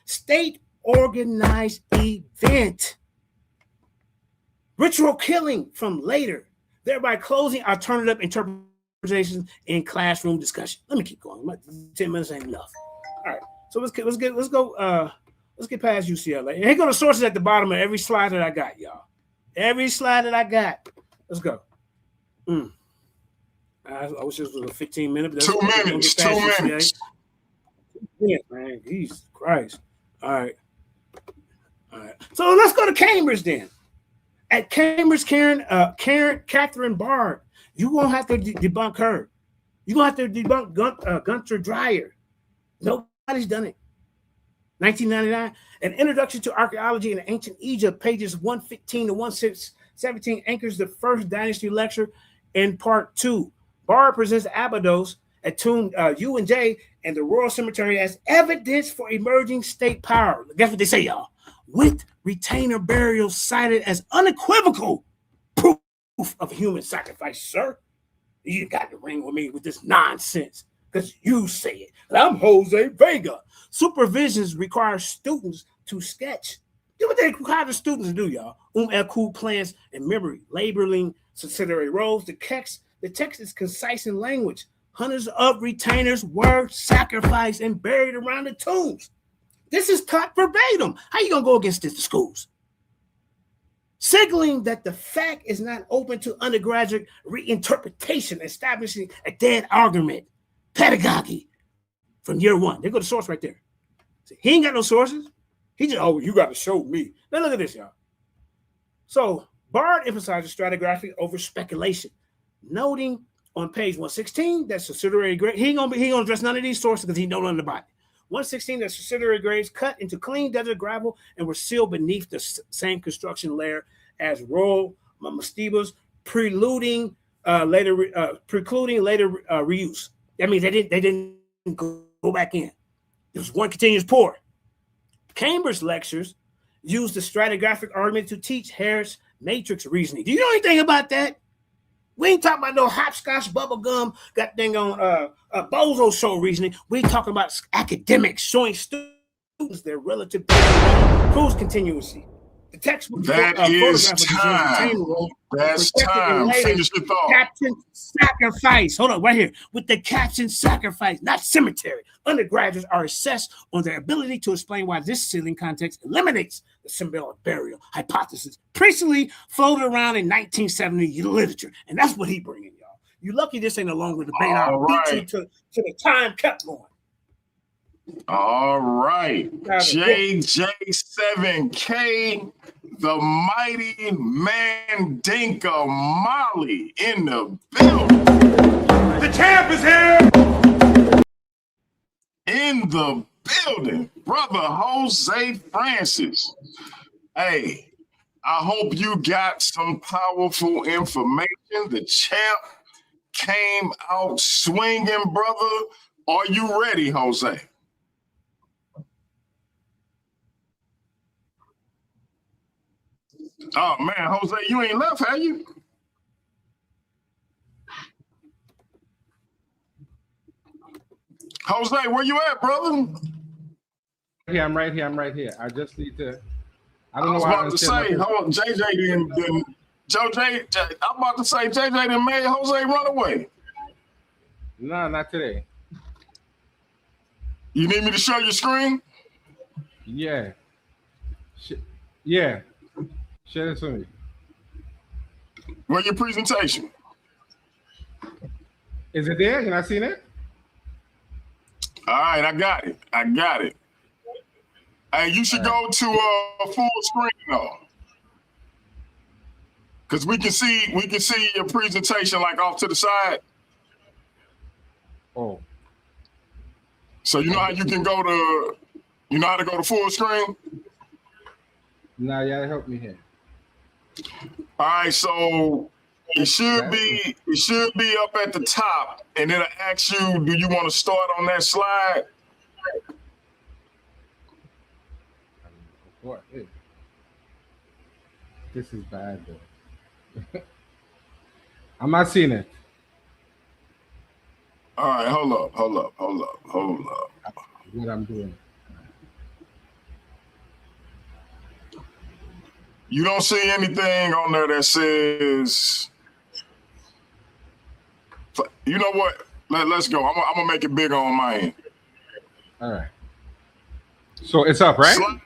state organized event. Ritual killing from later, thereby closing alternative interpretations in classroom discussion. Let me keep going. 10 minutes ain't enough. All right. So let's get past UCLA. And here go the sources at the bottom of every slide that I got, y'all. Every slide that I got. Let's go. I wish this was a 15-minute. 2 minutes. 2 minutes. Yeah, man. Jesus Christ. All right. So let's go to Cambridge then. At Cambridge, Catherine Bard, you won't have to debunk her. You're going to have to debunk Gunter Dreyer. Nobody's done it. 1999, An Introduction to Archaeology in Ancient Egypt, pages 115 to 117, anchors the first dynasty lecture in part 2. Bard presents Abydos at tomb U and J and the Royal Cemetery as evidence for emerging state power. Guess what they say, y'all? With retainer burials cited as unequivocal proof of human sacrifice, sir. You got to ring with me with this nonsense because you say it. I'm Jose Vega. Supervisions require students to sketch. Do what they require the students to do, y'all. Elku plans and memory, labeling subsidiary roles. The text is concise in language. Hundreds of retainers were sacrificed and buried around the tombs. This is taught verbatim. How you gonna go against this to schools? Signaling that the fact is not open to undergraduate reinterpretation, establishing a dead argument, pedagogy from year one. They go to source right there. See, he ain't got no sources. He just, oh, you got to show me. Now look at this, y'all. So Bard emphasizes stratigraphy over speculation, noting on page 116 that subsidiary grade, he ain't gonna address none of these sources because he know none about it. 116 that subsidiary grades cut into clean desert gravel and were sealed beneath the same construction layer as royal mastabas, precluding later reuse. That means they didn't go back in. It was one continuous pour. Cambridge lectures used the stratigraphic argument to teach Harris matrix reasoning. Do you know anything about that? We ain't talking about no hopscotch bubblegum, got dang on bozo show reasoning. We talking about academics showing students their relative proves continuously. The textbook that is time. That's time. Finish the thought. Caption sacrifice. Hold on, right here. With the caption sacrifice, not cemetery. Undergraduates are assessed on their ability to explain why this sealing context eliminates the symbolic burial hypothesis previously floated around in 1970 literature. And that's what he bringing, y'all. You lucky this ain't a longer debate. I'll beat you to the time kept going. All right. JJ7K, the mighty Mandinka Molly in the building. The champ is here. In the building, brother Jose Francis. Hey, I hope you got some powerful information. The champ came out swinging, brother. Are you ready, Jose? Oh, man, Jose, you ain't left, have you? Jose, where you at, brother? Yeah, I'm right here. I just need to. I was about to say, hold on, JJ didn't I'm about to say, JJ didn't make Jose run away. No, not today. You need me to show your screen? Yeah. Yeah. Share this with me. Where your presentation? Is it there? Can I see it? All right, I got it. Hey, you should go to a full screen though, because we can see your presentation like off to the side. Oh. So you know how you can go to, you know how to go to full screen? Nah, you gotta help me here. All right, so it should be up at the top, and it'll ask you, do you want to start on that slide? This is bad though. I'm not seeing it. All right, hold up. What I'm doing. You don't see anything on there that says, you know what? Let's go. I'm gonna make it bigger on my end. All right. So it's up, right? You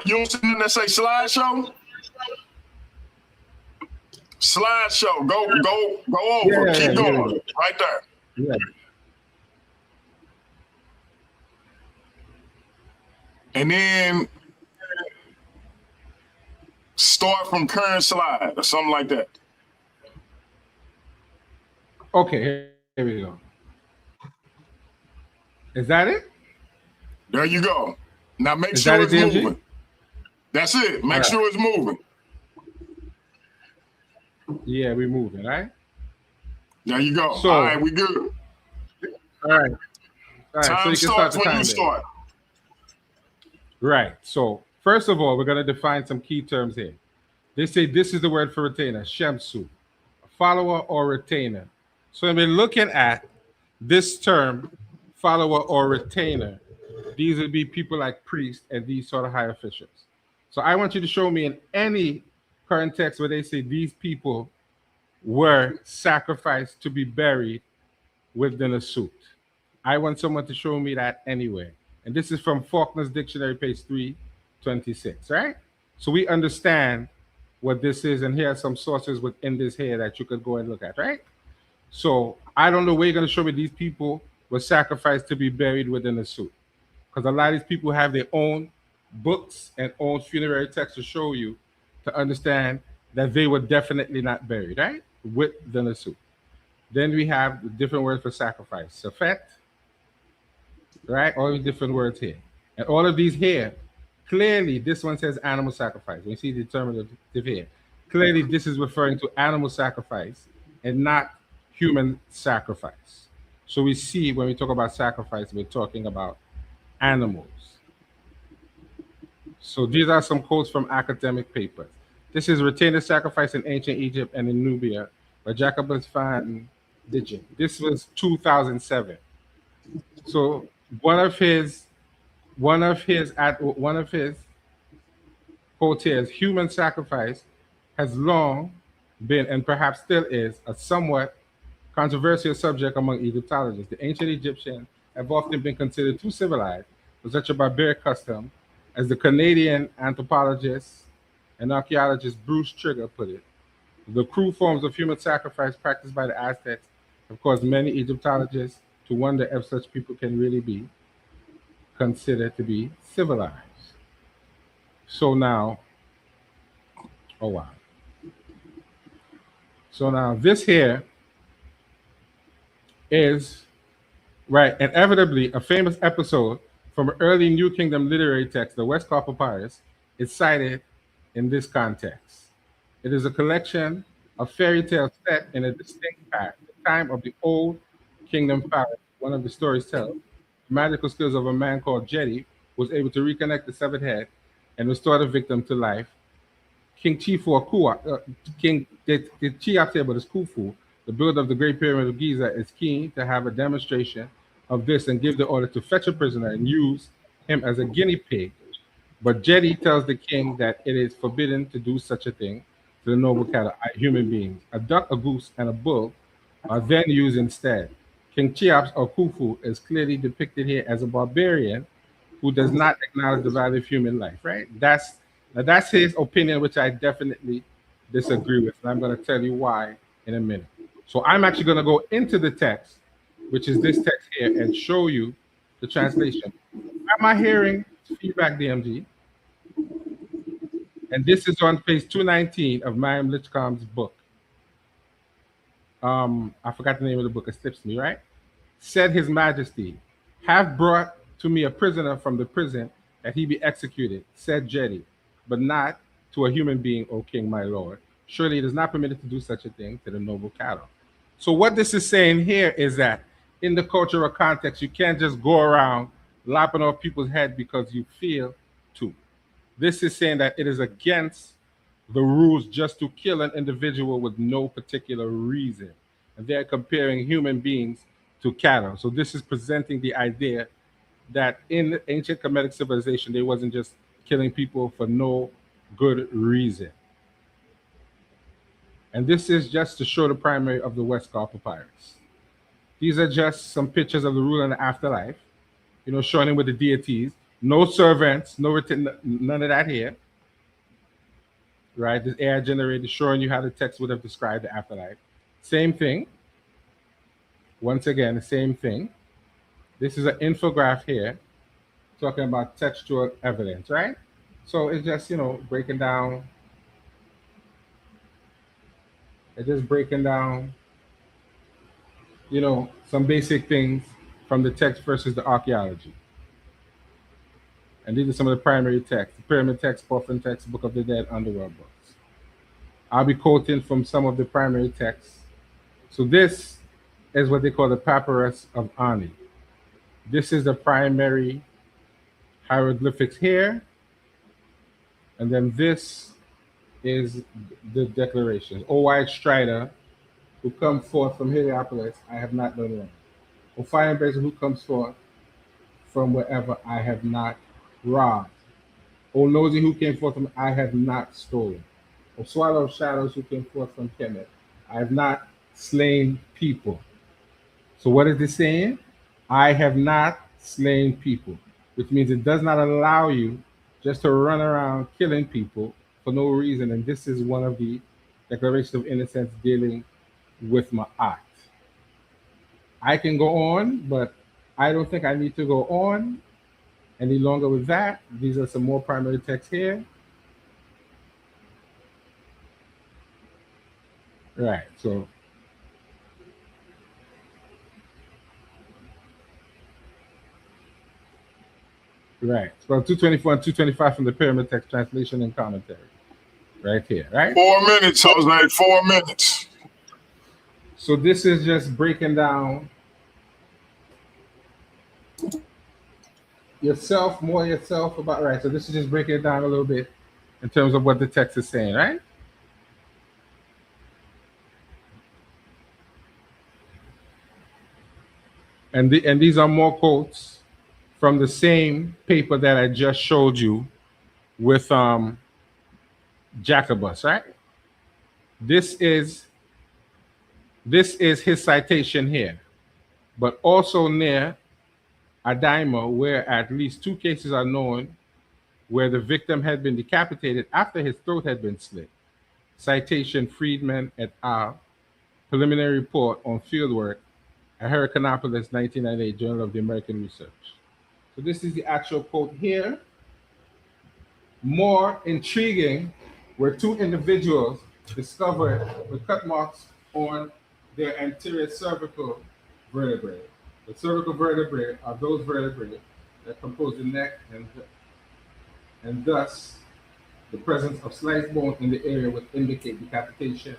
don't see anything that say slideshow? Slideshow. Go over. Yeah, Keep going. Right there. Yeah. And then start from current slide or something like that. Okay, here we go. Is that it? There you go. Now make sure it's moving. That's it. Make sure it's moving. Yeah, we're moving, right? There you go. So, all right, we good. All right. Time so you can start the when time you start. Right. So first of all, we're going to define some key terms here. They say this is the word for retainer, shemsu, a follower or retainer. So when we're looking at this term, follower or retainer, these would be people like priests and these sort of high officials. So I want you to show me in any current text where they say these people were sacrificed to be buried within a suit. I want someone to show me that anywhere. And this is from Faulkner's Dictionary, page 326, right? So we understand what this is, and here are some sources within this here that you could go and look at, right? So I don't know where you're going to show me these people were sacrificed to be buried within a suit. Because a lot of these people have their own books and own funerary texts to show you to understand that they were definitely not buried, right? Within a suit. Then we have the different words for sacrifice. Safet, right? All these different words here. And all of these here, clearly this one says animal sacrifice. When you see the determinative here, clearly this is referring to animal sacrifice and not human sacrifice. So we see when we talk about sacrifice, we're talking about animals. So these are some quotes from academic papers. This is Retainer Sacrifice in Ancient Egypt and in Nubia by Jacobus van Dijk. This was 2007. So one of his quotes here is, human sacrifice has long been and perhaps still is a somewhat controversial subject among Egyptologists. The ancient Egyptians have often been considered too civilized for such a barbaric custom, as the Canadian anthropologist and archaeologist Bruce Trigger put it. The cruel forms of human sacrifice practiced by the Aztecs have caused many Egyptologists to wonder if such people can really be considered to be civilized. So now, oh wow. So now this here is, right, inevitably a famous episode from an early New Kingdom literary text, the Westcott Papyrus, is cited in this context. It is a collection of fairy tales set in a distinct past, the time of the Old Kingdom pharaoh. One of the stories tells the magical skills of a man called Jedi, who was able to reconnect the severed head and restore the victim to life. King Chifu or King Cheops, but it's Khufu, the builder of the Great Pyramid of Giza, is keen to have a demonstration of this and give the order to fetch a prisoner and use him as a guinea pig. But Jedi tells the king that it is forbidden to do such a thing to the noble cattle, human beings. A duck, a goose, and a bull are then used instead. King Cheops or Khufu is clearly depicted here as a barbarian who does not acknowledge the value of human life, right? That's his opinion, which I definitely disagree with. And I'm going to tell you why in a minute. So I'm actually going to go into the text, which is this text here, and show you the translation. Am I hearing feedback, DMG? And this is on page 219 of Mariam Lichcom's book. I forgot the name of the book. It slips me, right? Said His Majesty, have brought to me a prisoner from the prison that he be executed, said Jedi, but not to a human being, O king, my lord. Surely it is not permitted to do such a thing to the noble cattle. So what this is saying here is that in the cultural context, you can't just go around lopping off people's head because you feel to. This is saying that it is against the rules just to kill an individual with no particular reason. And they're comparing human beings to cattle. So this is presenting the idea that in the ancient Kemetic civilization, they wasn't just killing people for no good reason. And this is just to show the primary of the Westcott Papyrus. These are just some pictures of the ruler in the afterlife, you know, showing him with the deities. No servants, no written, none of that here. Right? This AI generated showing you how the text would have described the afterlife. Same thing. Once again, the same thing. This is an infograph here talking about textual evidence, right? So it's just, you know, breaking down. It's just breaking down, you know, some basic things from the text versus the archaeology. And these are some of the primary texts: the pyramid text, coffin text, Book of the Dead, underworld books. I'll be quoting from some of the primary texts. So this is what they call the Papyrus of Ani. This is the primary hieroglyphics here. And then this is the declaration. O white strider, who come forth from Heliopolis, I have not done wrong. O fire embracer, who comes forth from wherever, I have not robbed. O nosy, who came forth from, I have not stolen. O swallow of shadows, who came forth from Kemet, I have not slain people. So what is this saying? I have not slain people, which means it does not allow you just to run around killing people for no reason. And this is one of the declarations of innocence dealing with my act. I can go on, but I don't think I need to go on any longer with that. These are some more primary text here. Right, so right. It's about 224 and 225 from the Pyramid Text Translation and Commentary. Right here, right? 4 minutes, Jose, 4 minutes. So this is just breaking down yourself about, right? So this is just breaking it down a little bit in terms of what the text is saying, right? And these are more quotes from the same paper that I just showed you with Jacobus, right? This is his citation here, but also near Adaima, where at least 2 cases are known where the victim had been decapitated after his throat had been slit. Citation Friedman et al. Preliminary report on fieldwork at Hyrcanopolis, 1998, Journal of the American Research. So this is the actual quote here. More intriguing were 2 individuals discovered with cut marks on their anterior cervical vertebrae. The cervical vertebrae are those vertebrae that compose the neck, and thus the presence of sliced bone in the area would indicate decapitation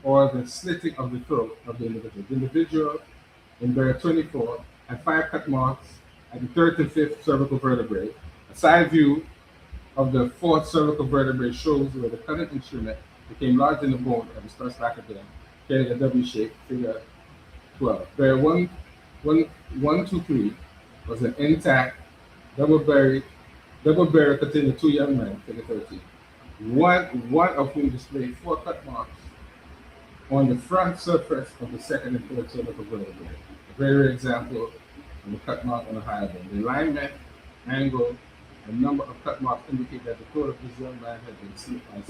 or the slitting of the throat of the individual. The individual in Bear 24 had 5 cut marks at the 3rd and 5th cervical vertebrae. A side view of the 4th cervical vertebrae shows where the cutting instrument became lodged in the bone of the stress back again, creating a W shape, figure 12. Bear 123 was an intact double burial containing 2 young men, figure 13. One of whom displayed 4 cut marks on the front surface of the 2nd and 3rd cervical vertebrae. A greater example of the cut mark on the higher bone. The alignment, angle, and number of cut marks indicate that the throat of this young man had been slit by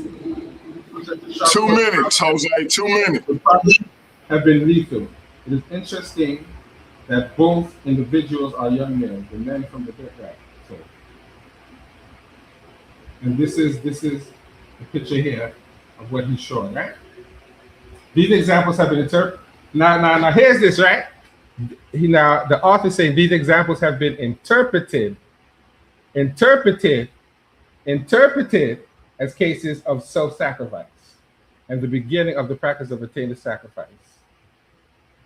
6. 2 minutes, Jose, 2 minutes. Have been lethal. It is interesting that both individuals are young men, the men from the death rack. So, and this is a picture here of what he's showing, right? These examples have been interpreted. Now, here's this, right? Now, the author saying these examples have been interpreted as cases of self-sacrifice and the beginning of the practice of attaining sacrifice.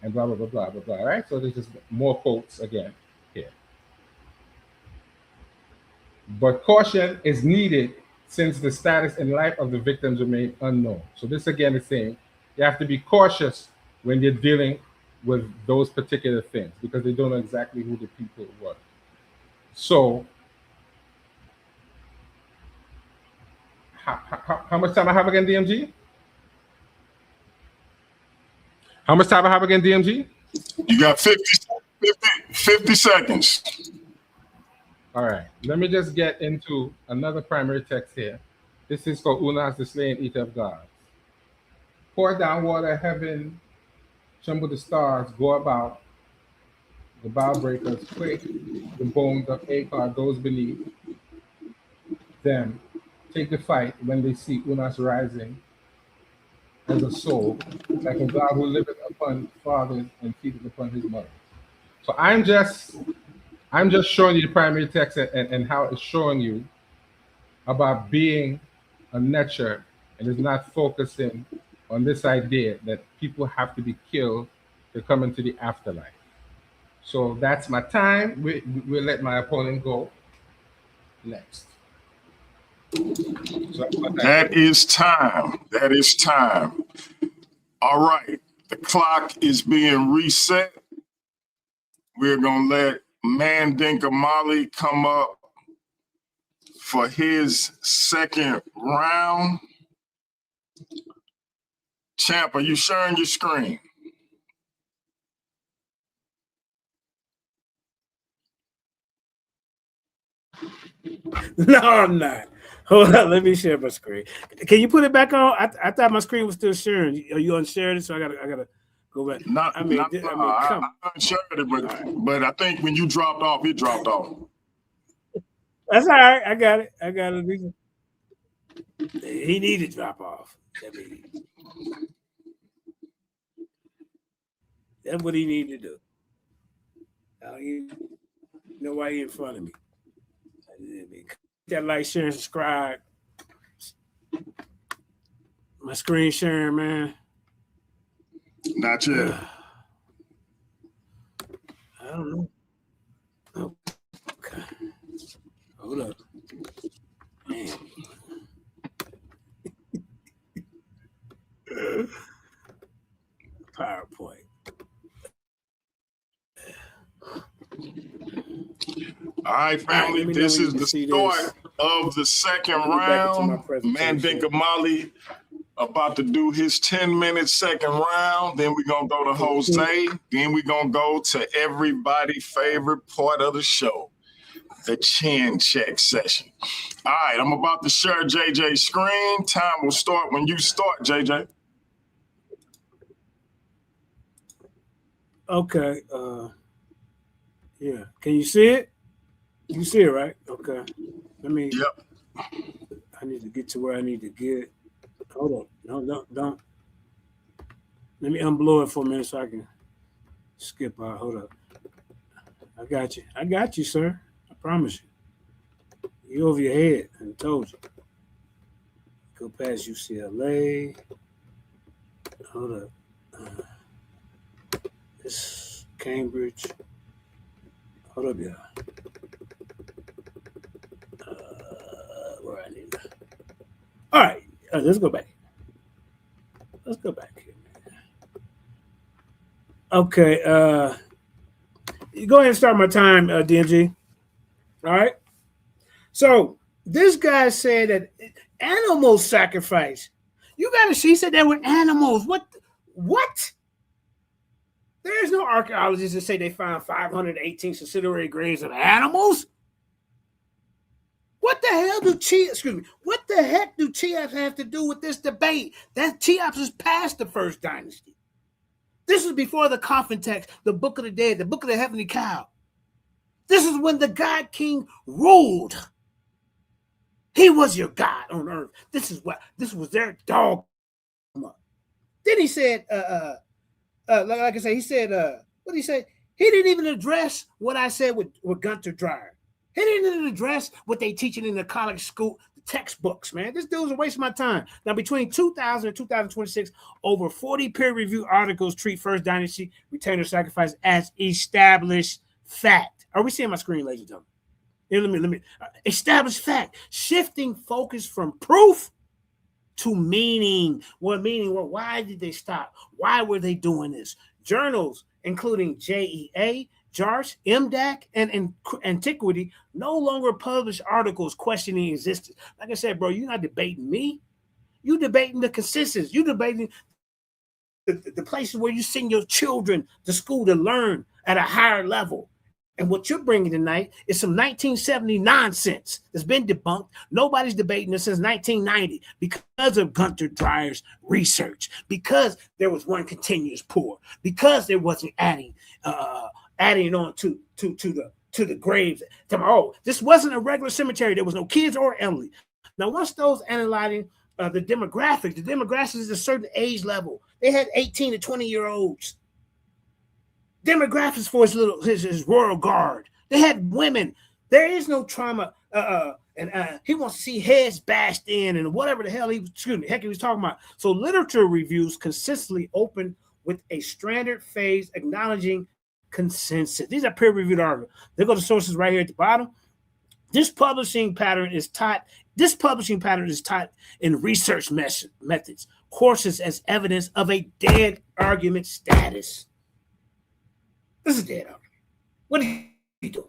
And blah, blah, blah, blah, blah, blah, right? So there's just more quotes again here. But caution is needed since the status and life of the victims remain unknown. So this again is saying you have to be cautious when you're dealing with those particular things because they don't know exactly who the people were. So how much time I have again, DMG? How much time I have again, DMG? You got 50 seconds. All right. Let me just get into another primary text here. This is for Unas, the slain eater of gods. Pour down water, heaven, tremble the stars, go about. The bow breakers quake, the bones of Akar, those beneath them take the fight when they see Unas rising as a soul, like a God who liveth upon fathers and feedeth upon his mother. So I'm just showing you the primary text and how it's showing you about being a netcher and is not focusing on this idea that people have to be killed to come into the afterlife. So that's my time. We'll let my opponent go next. So that is time. That is time. All right. The clock is being reset. We're going to let Mandinka Mali come up for his second round. Champ, are you sharing your screen? No, I'm not. Hold on, let me share my screen. Can you put it back on? I thought my screen was still sharing. Are you unshared it? So I gotta go back. I unshared it, but I think when you dropped off, it dropped off. That's all right. I got it. He needed to drop off. That's what he needed to do. You know why he in front of me? That like, share, and subscribe. My screen sharing, man. Not yet. I don't know. Oh, okay. Hold up. Man. PowerPoint. All right, family. Right, this is the start of the second round. Mandinka Molly about to do his 10-minute second round. Then we're going to go to Jose. Then we're going to go to everybody's favorite part of the show, the chin check session. All right, I'm about to share JJ's screen. Time will start when you start, JJ. Okay. Yeah. Can you see it? You see it, right? Okay. Let me. Yep. I need to get to where I need to get. Hold on. No, don't. Let me unblow it for a minute so I can skip out. Hold up. I got you, sir. I promise you. You over your head. I told you. Go past UCLA. Hold up. This Cambridge. Hold up, y'all. Where I need to. All right. Let's go back. Let's go back here, man. Okay. You go ahead and start my time, DMG. All right. So this guy said that animal sacrifice. You got to see. He said there were animals. What? There is no archaeologists that say they found 518 subsidiary graves of animals. What the hell what the heck do Cheops have to do with this debate? That Cheops is past the first dynasty. This is before the coffin text, the Book of the Dead, the Book of the Heavenly Cow. This is when the God King ruled. He was your God on earth. This was their dog. Then he said, like I said, he said, what did he say? He didn't even address what I said with Gunter Dreyer. He didn't even address what they teaching in the college school textbooks, man. This dude's a waste of my time. Now, between 2000 and 2026, over 40 peer-reviewed articles treat First Dynasty retainer sacrifice as established fact. Are we seeing my screen, ladies and gentlemen? Let me. Established fact. Shifting focus from proof to meaning. What meaning? Well, why did they stop? Why were they doing this? Journals, including JEA, JARS, MDAC, and Antiquity, no longer publish articles questioning existence. Like I said, bro, you're not debating me. You're debating the consensus. You're debating the places where you send your children to school to learn at a higher level. And what you're bringing tonight is some 1970 nonsense that's been debunked. Nobody's debating this since 1990 because of Gunter Dreyer's research, because there was one continuous pour, because there wasn't adding on to the graves. Oh, this wasn't a regular cemetery. There was no kids or elderly. Now, once those analyzing the demographics is a certain age level. They had 18 to 20-year-olds. Demographics for his royal guard. They had women. There is no trauma. And he wants to see heads bashed in and whatever the hell he was talking about. So literature reviews consistently open with a standard phase acknowledging consensus. These are peer-reviewed articles. They go to sources right here at the bottom. This publishing pattern is taught in research methods, courses as evidence of a dead argument status. This is dead argument. What are you doing?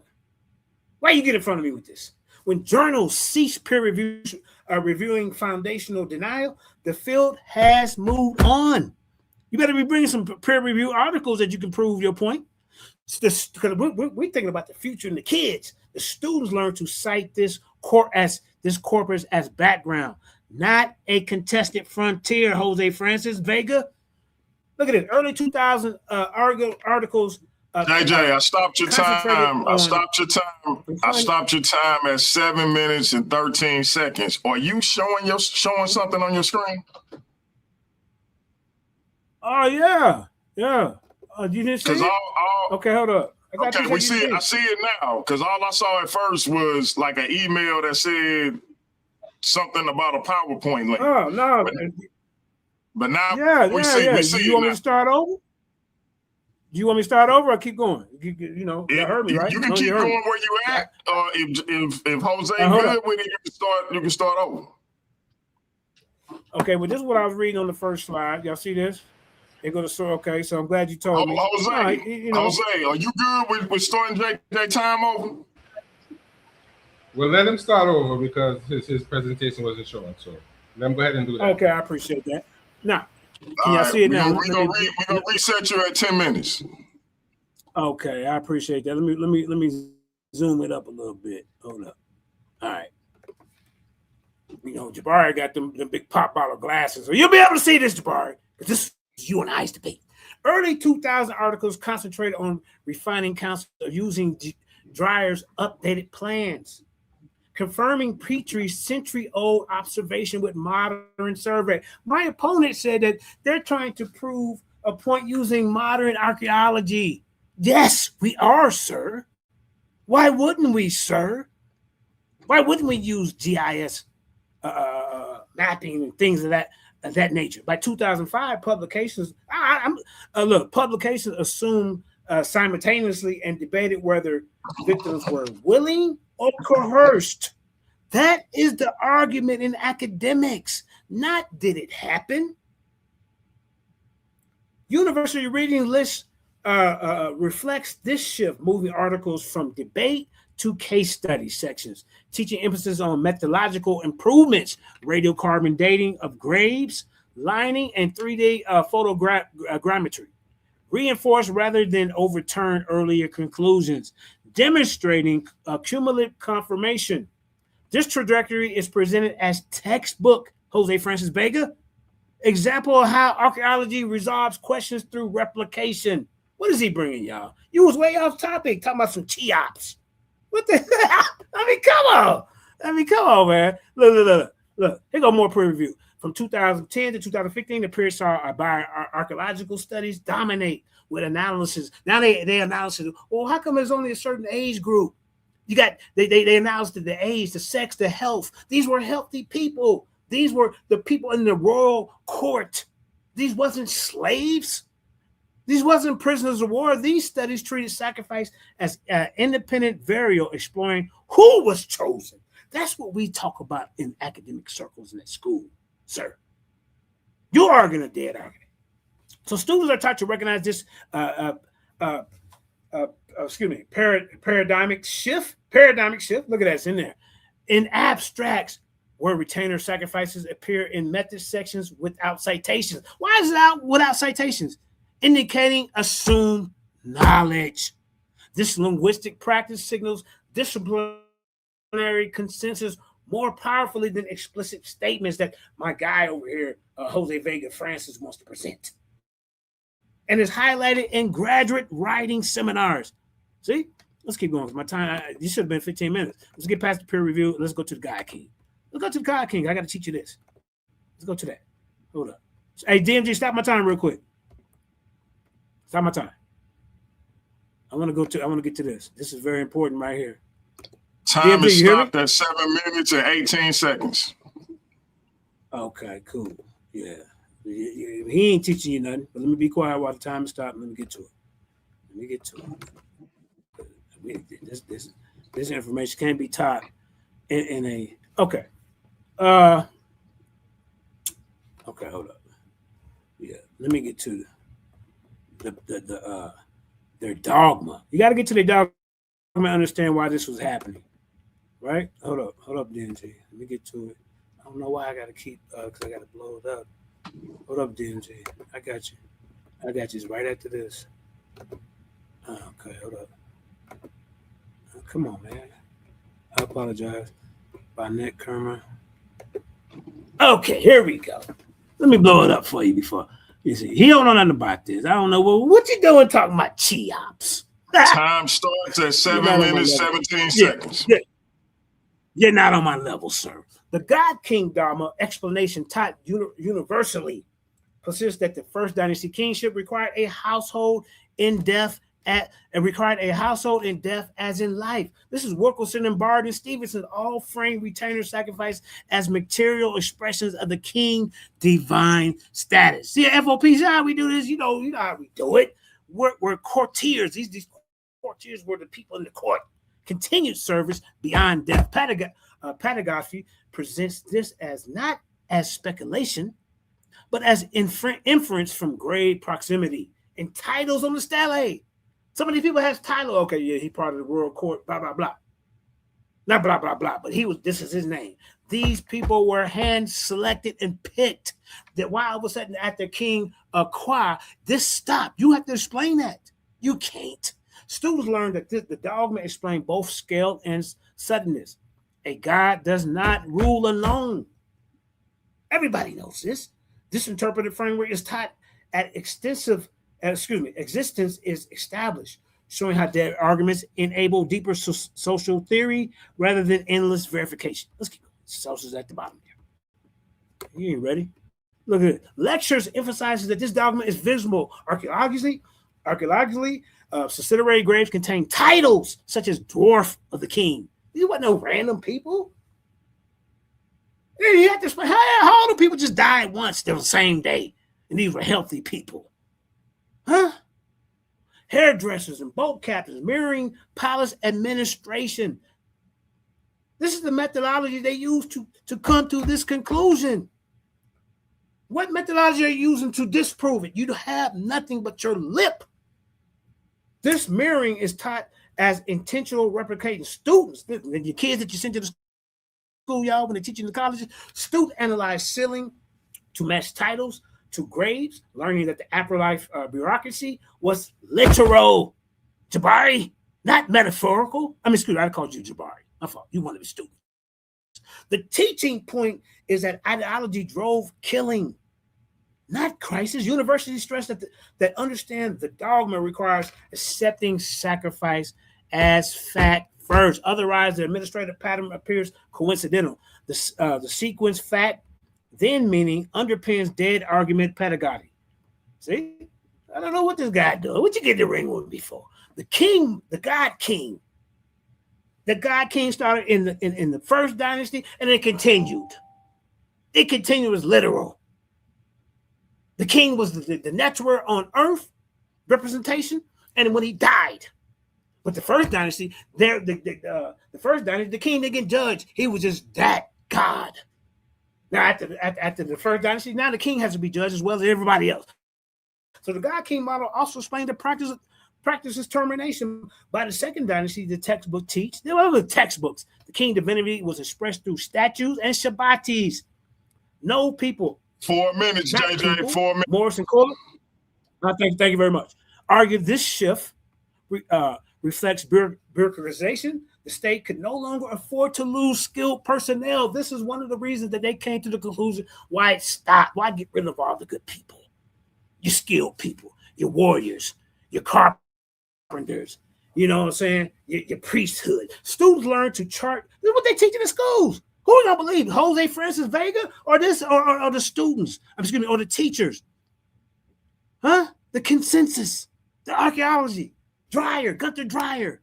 Why you get in front of me with this? When journals cease peer review, reviewing foundational denial, the field has moved on. You better be bringing some peer review articles that you can prove your point. Because we're thinking about the future and the kids. The students learn to cite this corpus as background, not a contested frontier. Jose Francis Vega. Look at it. Early 2000 articles. JJ, I stopped your time. I stopped your time at 7 minutes and 13 seconds. Are you showing something on your screen? Oh yeah. You didn't see it? Okay, hold up. Okay, we see it. I see it now. Because all I saw at first was like an email that said something about a PowerPoint link. Oh no. But now we see. You want me to start over? Do you want me to start over or keep going? You heard me, right? You can keep going where you at. If Jose good with it, you can start over. Okay, well, this is what I was reading on the first slide. Y'all see this? They go to okay, so I'm glad you told me. Jose, are you good with starting JJ time over? Well, let him start over because his presentation wasn't showing. So let him go ahead and do that. Okay, I appreciate that. Now, can y'all see it now? We're gonna reset you at 10 minutes. Okay, I appreciate that. Let me zoom it up a little bit. Hold up. All right. Jabari got them big pop bottle glasses, so you'll be able to see this, Jabari. Because this is you and I's debate. Early 2000 articles concentrated on refining counsel using Dreyer's updated plans, confirming Petrie's century-old observation with modern survey. My opponent said that they're trying to prove a point using modern archaeology. Yes, we are, sir. Why wouldn't we, sir? Why wouldn't we use GIS mapping and things of that nature? By 2005, publications assumed simultaneously and debated whether victims were willing or coerced. That is the argument in academics, not did it happen. University reading list reflects this shift, moving articles from debate to case study sections, teaching emphasis on methodological improvements, radiocarbon dating of graves, lining, and 3D photogrammetry, reinforce rather than overturn earlier conclusions, demonstrating cumulative confirmation. This trajectory is presented as textbook, Jose Francis Vega, example of how archaeology resolves questions through replication. What is he bringing, y'all? You was way off topic, talking about some Cheops. What the hell? Come on, man. Look. Here go more peer review. From 2010 to 2015, the period saw archaeological studies dominate with analysis. Now they analysis. Well, how come there's only a certain age group? You got they announced the age, the sex, the health. These were healthy people. These were the people in the royal court. These wasn't slaves. These wasn't prisoners of war. These studies treated sacrifice as independent variable, exploring who was chosen. That's what we talk about in academic circles and at school, sir. You're arguing a dead argument. So students are taught to recognize this paradigmic shift. Look at that, it's in there. In abstracts, where retainer sacrifices appear in method sections without citations. Why is it out without citations? Indicating assumed knowledge. This linguistic practice signals disciplinary consensus more powerfully than explicit statements that my guy over here, Jose Vega Francis, wants to present. And is highlighted in graduate writing seminars. See? Let's keep going. My time, you should have been 15 minutes. Let's get past the peer review. Let's go to the Guy King. Let's go to the Guy King. I got to teach you this. Let's go to that. Hold up. Hey, DMG, stop my time real quick. Stop my time. I want to get to this. This is very important right here. Time is stopped at 7 minutes and 18 seconds. Okay, cool. Yeah. He ain't teaching you nothing, but let me be quiet while the time is stopped. Let me get to it. This information can't be taught in a okay. Okay, hold up. Yeah, let me get to their dogma. You got to get to their dogma and understand why this was happening, right? Hold up, DNG. Let me get to it. I don't know why I gotta keep because I gotta blow it up. Hold up, DNG. I got you. It's right after this. Okay, hold up. Come on, man. I apologize. Bonnet Kermer. Okay, here we go. Let me blow it up for you before you see. He don't know nothing about this. I don't know what you doing talking about Cheops. Time starts at 7 minutes, 17 seconds. You're not on my level, sir. The God King Dharma explanation taught universally persists that the first dynasty kingship required a household in death as in life. This is Wilkerson and Bard and Stevenson all frame retainer sacrifice as material expressions of the king divine status. See, FOP, see how we do this? You know how we do it. We're courtiers. These courtiers were the people in the court. Continued service beyond death. Pedagogy presents this as not as speculation, but as inference from grade proximity and titles on the stele. Some of these people has title. Okay, yeah, he part of the royal court, blah, blah, blah. Not blah, blah, blah, but this is his name. These people were hand-selected and picked. That why all of a sudden at the king acquire, this stopped. You have to explain that. You can't. Students learn that the dogma explain both scale and suddenness. A God does not rule alone. Everybody knows this. This interpretive framework is taught at existence is established, showing how dead arguments enable deeper social theory rather than endless verification. Let's keep going. Sources at the bottom here. You ain't ready? Look at it. Lectures emphasizes that this dogma is visible archaeologically. Subsidiary graves contain titles such as dwarf of the king. These weren't no random people. You have to explain how do people just die once the same day, and these were healthy people, huh? Hairdressers and boat captains mirroring palace administration. This is the methodology they use to come to this conclusion. What methodology are you using to disprove it? You have nothing but your lip. This mirroring is taught as intentional replicating. Students, your kids that you send to the school, y'all, when they teach in the colleges, students analyze ceiling to match titles to grades, learning that the afterlife bureaucracy was literal. Jabari, not metaphorical. I called you Jabari. My fault. You one of the students. The teaching point is that ideology drove killing, not crisis. Universities stress that understand the dogma requires accepting sacrifice as fact first. Otherwise, the administrative pattern appears coincidental. The sequence fact, then meaning, underpins dead argument pedagogy. See? I don't know what this guy doing. What you get the ring with before? The king, the God King. The God King started in the first dynasty, and it continued. It continued as literal. The king was the natural on earth representation, and when he died, but the first dynasty, the king didn't get judged. He was just that God. Now after the first dynasty, now the king has to be judged as well as everybody else. So the God King model also explained the practices termination. By the second dynasty, the textbook teach. There were other textbooks. The king divinity was expressed through statues and Shabbatis. No people. 4 minutes, JJ. People, 4 minutes. Morrison Kohler. Thank you very much. Argued this shift reflects bureaucratization. The state could no longer afford to lose skilled personnel. This is one of the reasons that they came to the conclusion why it stopped. Why get rid of all the good people? Your skilled people, your warriors, your carpenters, you know what I'm saying? Your priesthood. Students learn to chart. This is what they teach in the schools. Who are you gonna believe? Jose Francis Vega or this or the students? Or the teachers? Huh? The consensus, the archaeology, Gunther Dreyer.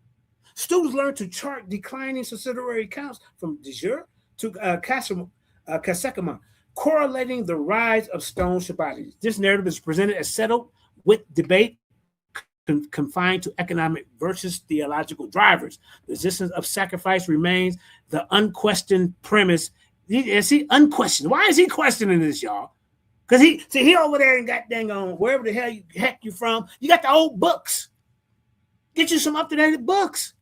Students learn to chart declining subsidiary counts from de jure to Kasekama, correlating the rise of stone Shabbatis. This narrative is presented as settled with debate confined to economic versus theological drivers. The resistance of sacrifice remains the unquestioned premise. Is he unquestioned? Why is he questioning this, y'all? Because he over there and got dang on wherever the heck you from. You got the old books. Get you some up-to-date books.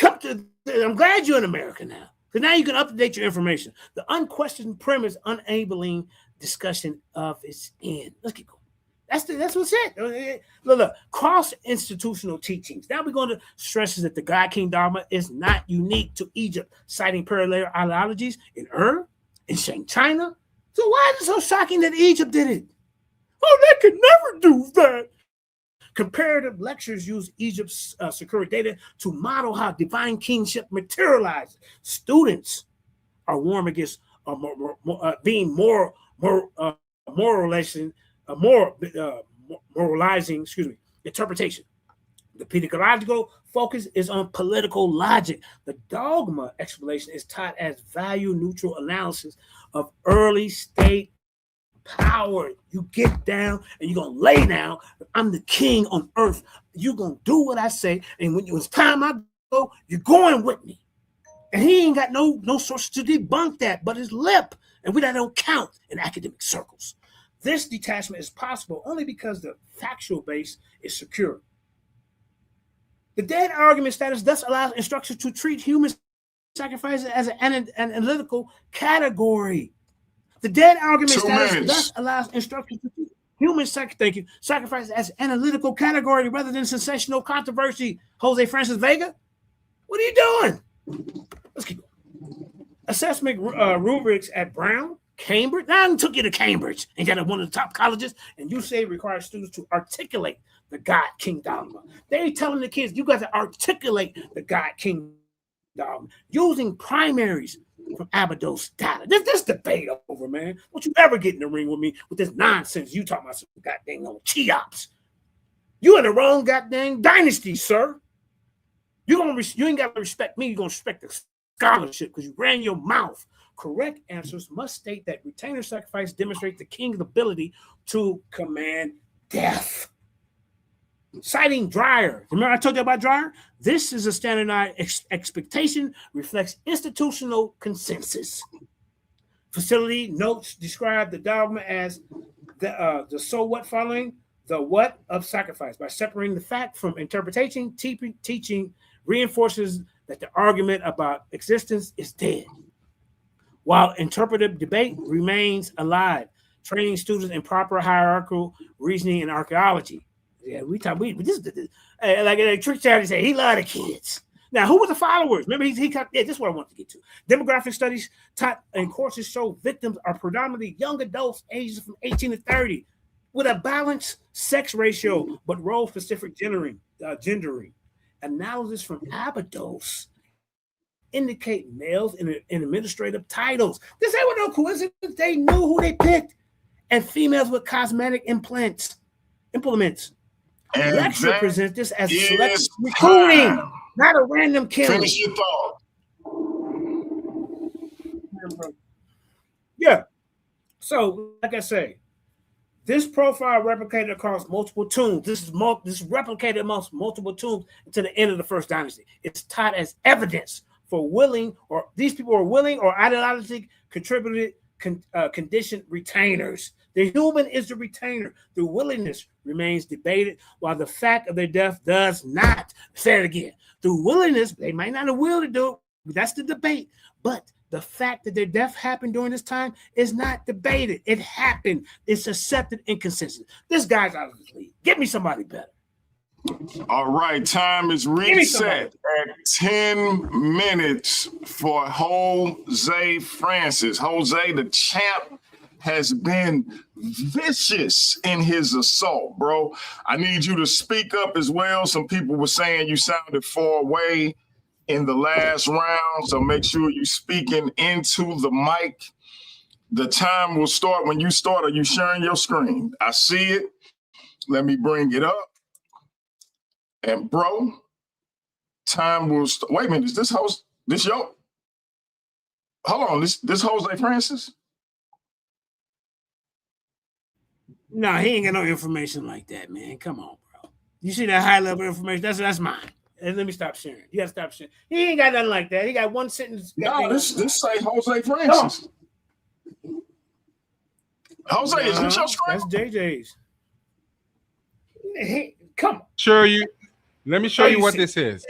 I'm glad you're in America now, because now you can update your information. The unquestioned premise enabling discussion of its end. Let's keep going. That's what's it. Look, cross-institutional teachings. Now we're going to stress that the God King dogma is not unique to Egypt, citing parallel ideologies in in China. So why is it so shocking that Egypt did it? Oh, they could never do that. Comparative lectures use Egypt's secure data to model how divine kingship materializes. Students are warned against being moralizing interpretation. The pedagogical focus is on political logic. The dogma explanation is taught as value-neutral analysis of early state power. You get down and you're gonna lay down. I'm the king on earth. You're gonna do what I say, and when it's time I go, you're going with me. And he ain't got no source to debunk that but his lip, and that don't count in academic circles. This detachment is possible only because the factual base is secure. The dead argument status thus allows instructors to treat human sacrifices as an analytical category. The dead argument status thus allows instructors to treat human sacrifices as analytical category rather than sensational controversy. Jose Francis Vega, what are you doing? Let's keep going. Assessment rubrics at Brown, Cambridge. Now I took you to Cambridge and got one of the top colleges, and you say it requires students to articulate the God King dogma. They telling the kids you got to articulate the God King dogma using primaries from Abydos data. This debate over, man. Don't you ever get in the ring with me with this nonsense. You talking about some goddamn Cheops. You in the wrong goddamn dynasty, sir. You ain't got to respect me. You're gonna respect the scholarship because you ran your mouth. Correct answers must state that retainer sacrifice demonstrates the king's ability to command death. Citing Dreyer. Remember I told you about Dreyer? This is a standardized expectation, reflects institutional consensus. Facility notes describe the dogma as the so what following the what of sacrifice. By separating the fact from interpretation, teaching reinforces that the argument about existence is dead, while interpretive debate remains alive, training students in proper hierarchical reasoning and archaeology. Yeah, like Trick Charity said, he loved the kids. Now, who were the followers? Remember, this is what I want to get to. Demographic studies taught and courses show victims are predominantly young adults ages from 18 to 30 with a balanced sex ratio, but role-specific gendering. Analysis from Abydos indicate males in administrative titles. This ain't no coincidence. They knew who they picked. And females with cosmetic implements. And lecture presents this as selective recruiting, not a random killing. Finish your thought. Yeah. So, like I say, this profile replicated across multiple tombs. This is replicated amongst multiple tombs until the end of the First Dynasty. It's taught as evidence for these people are willing or ideologically contributed conditioned retainers. The human is the retainer. The willingness remains debated, while the fact of their death does not. Say it again. Through willingness, they might not have will to do it. That's the debate. But the fact that their death happened during this time is not debated. It happened. It's accepted in consensus. This guy's out of his league. Get me somebody better. All right, time is reset at 10 minutes for Jose Francis. Jose, the champ, has been vicious in his assault, bro. I need you to speak up as well. Some people were saying you sounded far away in the last round, so make sure you're speaking into the mic. The time will start when you start. Are you sharing your screen? I see it. Let me bring it up. And bro, time will start. Wait a minute, is this host? This yo? Hold on, this Jose Francis? No, he ain't got no information like that, man. Come on, bro. You see that high level information? That's mine. And let me stop sharing. You gotta stop sharing. He ain't got nothing like that. He got one sentence. No, this say Jose Francis. Jose, is this your screen? That's JJ's. Hey, come on. Let me show you what this is.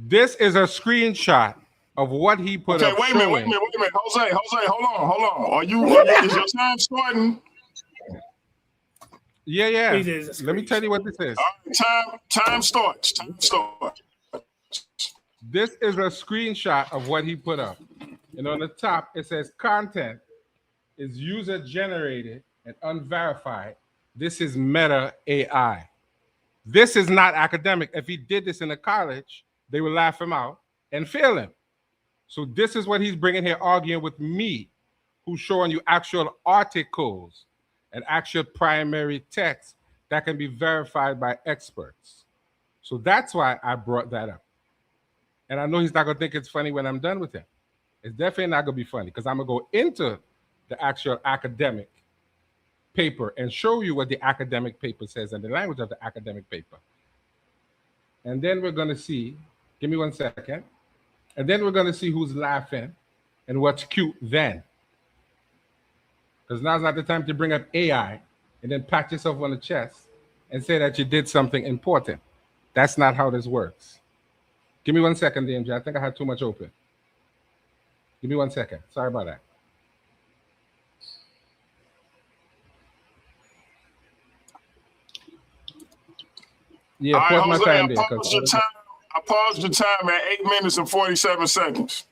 This is a screenshot of what he put Okay, up. wait a minute. Jose, hold on. Are you is your time starting? Yeah. Let me tell you what this is. All right, time starts. This is a screenshot of what he put up. And on the top, it says content is user generated and unverified. This is Meta AI. This is not academic. If he did this in a college, they would laugh him out and fail him. So this is what he's bringing here, arguing with me, who's showing you actual articles and actual primary text that can be verified by experts. So that's why I brought that up. And I know he's not going to think it's funny when I'm done with him. It's definitely not going to be funny because I'm going to go into the actual academic paper and show you what the academic paper says and the language of the academic paper. And then we're going to see, give me 1 second. And then we're going to see who's laughing and what's cute then. Because now's not the time to bring up AI and then pat yourself on the chest and say that you did something important. That's not how this works. Give me 1 second, DMJ. I think I had too much open. Give me 1 second. Sorry about that. Yeah, all pause right, my Jose, time there. I paused your time at 8 minutes and 47 seconds.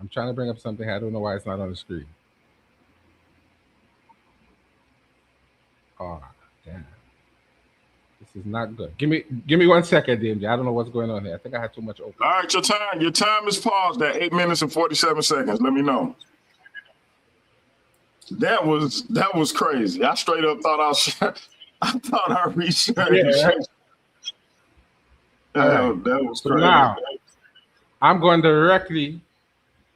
I'm trying to bring up something. I don't know why it's not on the screen. Oh, damn. This is not good. Give me 1 second, DMJ. I don't know what's going on here. I think I had too much open. All right, your time is paused at 8 minutes and 47 seconds. Let me know. That was crazy. I straight up thought I researched. Yeah, right? That was crazy. Now, I'm going directly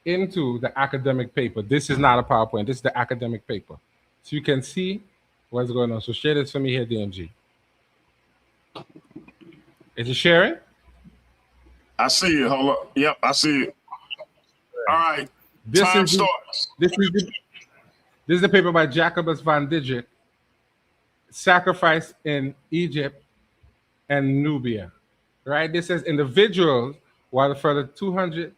into the academic paper. This is not a PowerPoint. This is the academic paper. So you can see what's going on. So share this for me here, DMG. Is it sharing? I see it. Hold up. Yep, I see it. All right. Time starts. This is the paper by Jacobus van Dijk, Sacrifice in Egypt and Nubia. Right? This says individuals, while a further 200,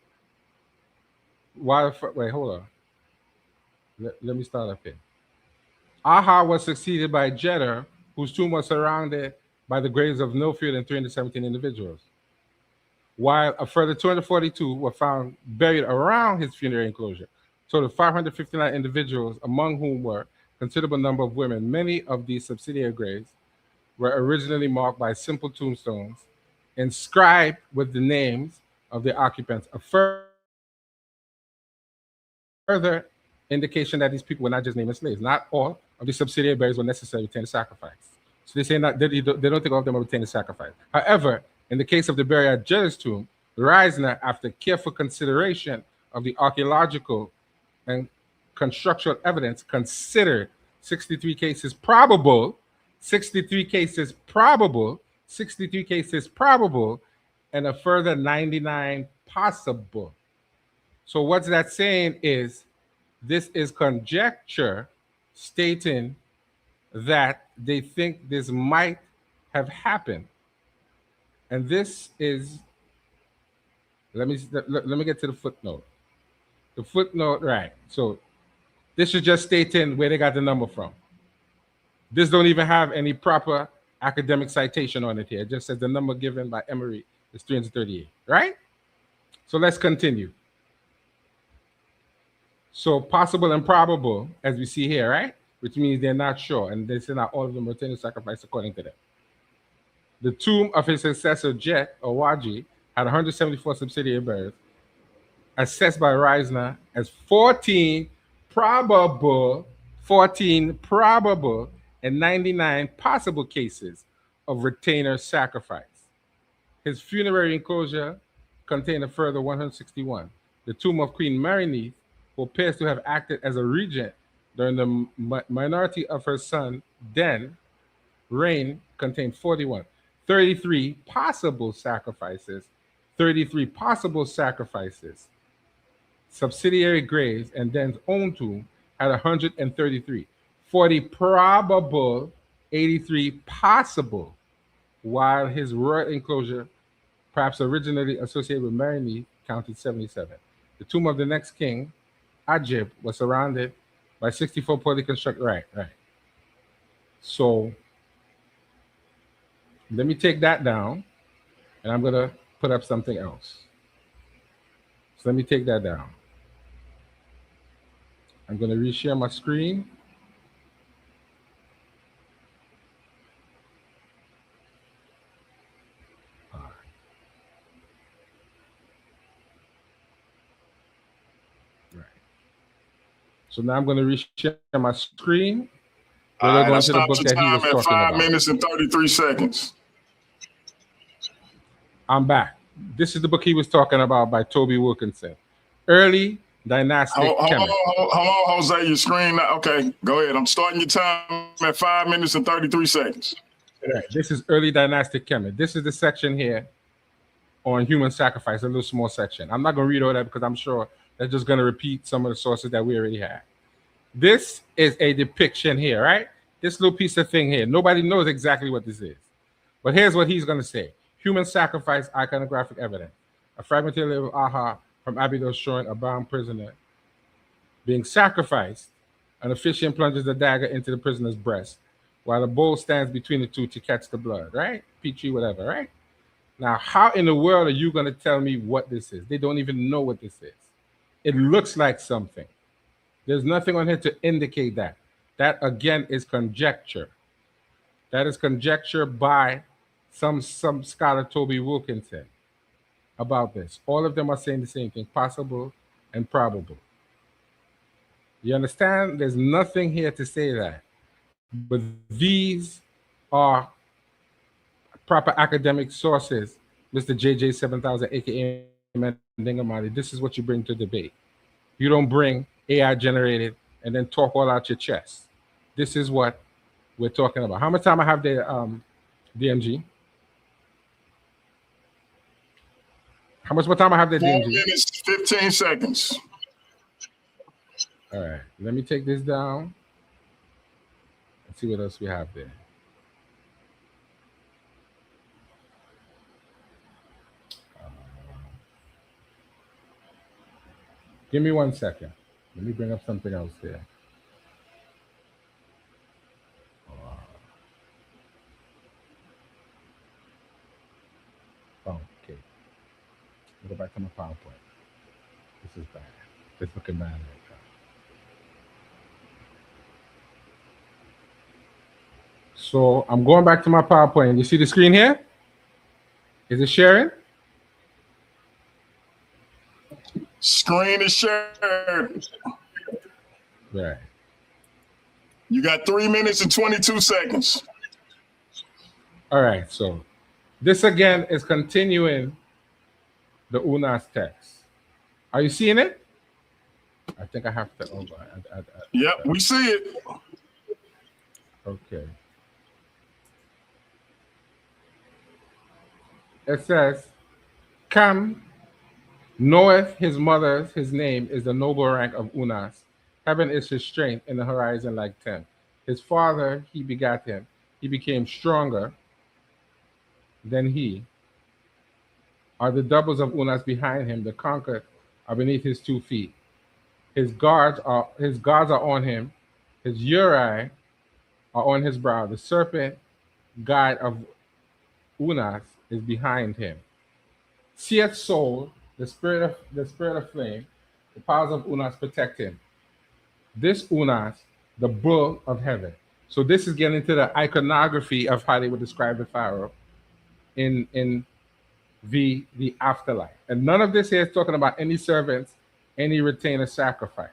wait, hold on. Let me start up here. Aha was succeeded by Jeter, whose tomb was surrounded by the graves of Nilfield and 317 individuals, while a further 242 were found buried around his funerary enclosure. So the 559 individuals, among whom were a considerable number of women. Many of these subsidiary graves were originally marked by simple tombstones inscribed with the names of the occupants. A further indication that these people were not just named as slaves. Not all of the subsidiary burials were necessary to obtain the sacrifice. So they say not, they don't think all of them obtained the sacrifice. However, in the case of the burial at Jed's tomb, Reisner, after careful consideration of the archaeological and constructural evidence, considered 63 cases probable, 63 cases probable, 63 cases probable, and a further 99 possible. So what's that saying is, this is conjecture stating that they think this might have happened. And this is, let me get to the footnote. The footnote, right. So this is just stating where they got the number from. This don't even have any proper academic citation on it here. It just says the number given by Emery is 338, right? So let's continue. So possible and probable, as we see here, right? Which means they're not sure, and they say not all of them obtained the sacrifice according to them. The tomb of his successor, Jet, or Waji, had 174 subsidiary burials, assessed by Reisner as 14 probable, and 99 possible cases of retainer sacrifice. His funerary enclosure contained a further 161. The tomb of Queen Maryneath, who appears to have acted as a regent during the minority of her son, Den, reign, contained 41. 33 possible sacrifices. 33 possible sacrifices. Subsidiary graves and Den's own tomb had 133. 40 probable, 83 possible, while his royal enclosure perhaps originally associated with Merenid, counted 77. The tomb of the next king, Ajib, was surrounded by 64 poorly constructed. Right, right. So let me take that down, and I'm gonna put up something else. So let me take that down. I'm gonna reshare my screen. Right. So now I'm gonna reshare my screen. All We're right, I going to the stopped book your that he was time at talking 5 about. minutes and 33 seconds. I'm back. This is the book he was talking about by Toby Wilkinson. Early Dynastic Hold Kemet. on, Jose, your screen. Okay, go ahead. I'm starting your time at 5 minutes and 33 seconds. Right. This is Early Dynastic Kemet. This is the section here on human sacrifice, a little small section. I'm not going to read all that because I'm sure they're just going to repeat some of the sources that we already have. This is a depiction here, right? This little piece of thing here. Nobody knows exactly what this is. But here's what he's going to say. Human sacrifice, iconographic evidence. A fragmentary of Aha from Abydos showing a bound prisoner being sacrificed. An officiant plunges the dagger into the prisoner's breast while the bowl stands between the two to catch the blood, right? Petri, whatever, right? Now, how in the world are you going to tell me what this is? They don't even know what this is. It looks like something. There's nothing on here to indicate that. That, again, is conjecture. That is conjecture by some scholar, Toby Wilkinson, about this. All of them are saying the same thing, possible and probable. You understand? There's nothing here to say that. But these are proper academic sources, Mr. JJ 7000, aka MANDINKA. This is what you bring to debate. You don't bring AI generated and then talk all out your chest. This is what we're talking about. How much time I have there, DMG? How much more time I have there, 4 DMG? minutes, 15 seconds. All right, let me take this down and see what else we have there. Give me 1 second. Let me bring up something else there. Oh, okay. Go back to my PowerPoint. This is bad. It's looking bad right now. So I'm going back to my PowerPoint. You see the screen here? Is it sharing? Screen is shared. Right. You got 3 minutes and 22 seconds. All right. So this again is continuing the Unas text. Are you seeing it? I think I have to. Yep, we see it. Okay. It says, Cam knoweth his mother's, his name is the noble rank of Unas. Heaven is his strength in the horizon like 10. His father, he begat him. He became stronger than he. Are the doubles of Unas behind him, the conquered are beneath his 2 feet. His guards are on him, his uri are on his brow. The serpent guide of Unas is behind him. Seeth soul, the spirit of flame, the powers of Unas protect him. This Unas, the bull of heaven. So this is getting into the iconography of how they would describe the pharaoh in the afterlife. And none of this here is talking about any servants, any retainer sacrifice.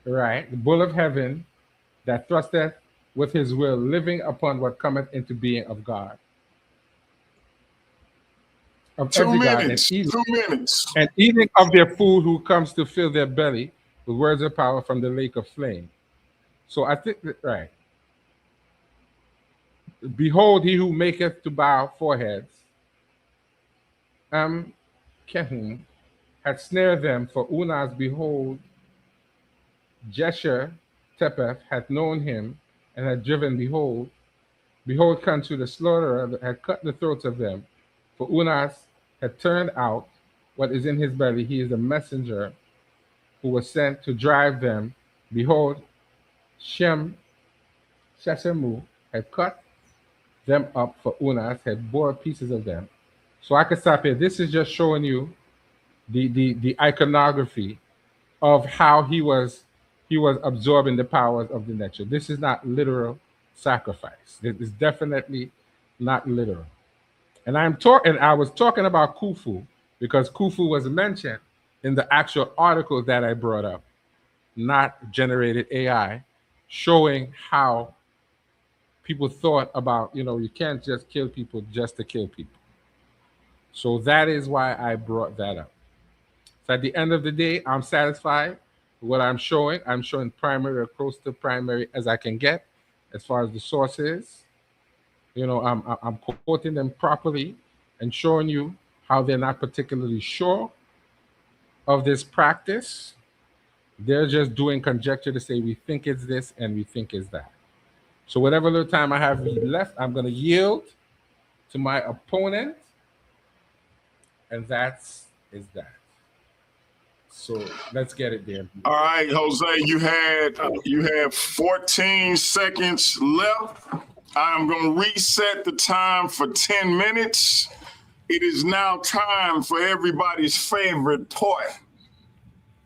Right? The bull of heaven that thrusteth with his will, living upon what cometh into being of God. Of 2 every minutes. God, and 2 minutes. and eating of their food who comes to fill their belly with words of power from the lake of flame. So I think that, right. Behold, he who maketh to bow foreheads, Kehum, had snared them for Unas. Behold, Jesher Tepeth hath known him and had driven. Behold, come to the slaughterer that had cut the throats of them. for Unas had turned out what is in his belly. He is the messenger who was sent to drive them. Behold, Sheshemu had cut them up for Unas, had bore pieces of them. So I could stop here. This is just showing you the iconography of how he was absorbing the powers of the nature. This is not literal sacrifice. It is definitely not literal. And I was talking about Khufu because Khufu was mentioned in the actual article that I brought up, not generated AI, showing how people thought about, you can't just kill people just to kill people. So that is why I brought that up. So at the end of the day, I'm satisfied with what I'm showing. I'm showing primary or close to primary as I can get as far as the source is. I'm quoting them properly and showing you how they're not particularly sure of this practice. They're just doing conjecture to say we think it's this and we think it's that. So whatever little time I have left, I'm going to yield to my opponent, and that is that. So let's get it there. All right, Jose, you have 14 seconds left. I'm going to reset the time for 10 minutes. It is now time for everybody's favorite part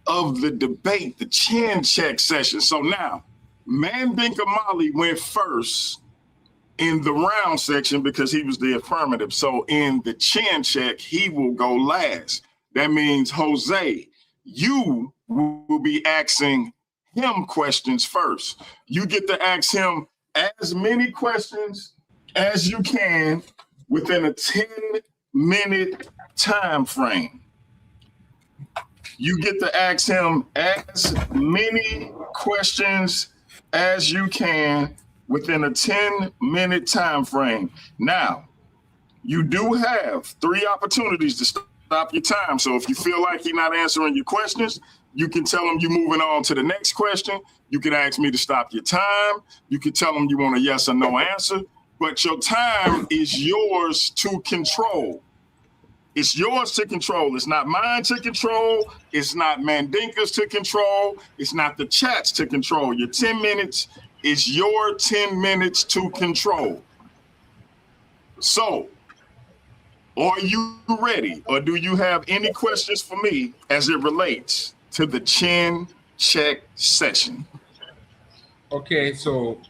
of the debate, the chin check session. So now, Mandinka Mali went first in the round section because he was the affirmative. So in the chin check, he will go last. That means, Jose, you will be asking him questions first. You get to ask him as many questions as you can within a 10-minute time frame. You get to ask him as many questions as you can within a 10-minute time frame. Now, you do have 3 opportunities to stop your time. So if you feel like he's not answering your questions, you can tell him you're moving on to the next question. You can ask me to stop your time. You can tell him you want a yes or no answer, but your time is yours to control. It's yours to control. It's not mine to control. It's not Mandinka's to control. It's not the chat's to control. Your 10 minutes is your 10 minutes to control. So, are you ready, or do you have any questions for me as it relates to the chin check session? Okay, so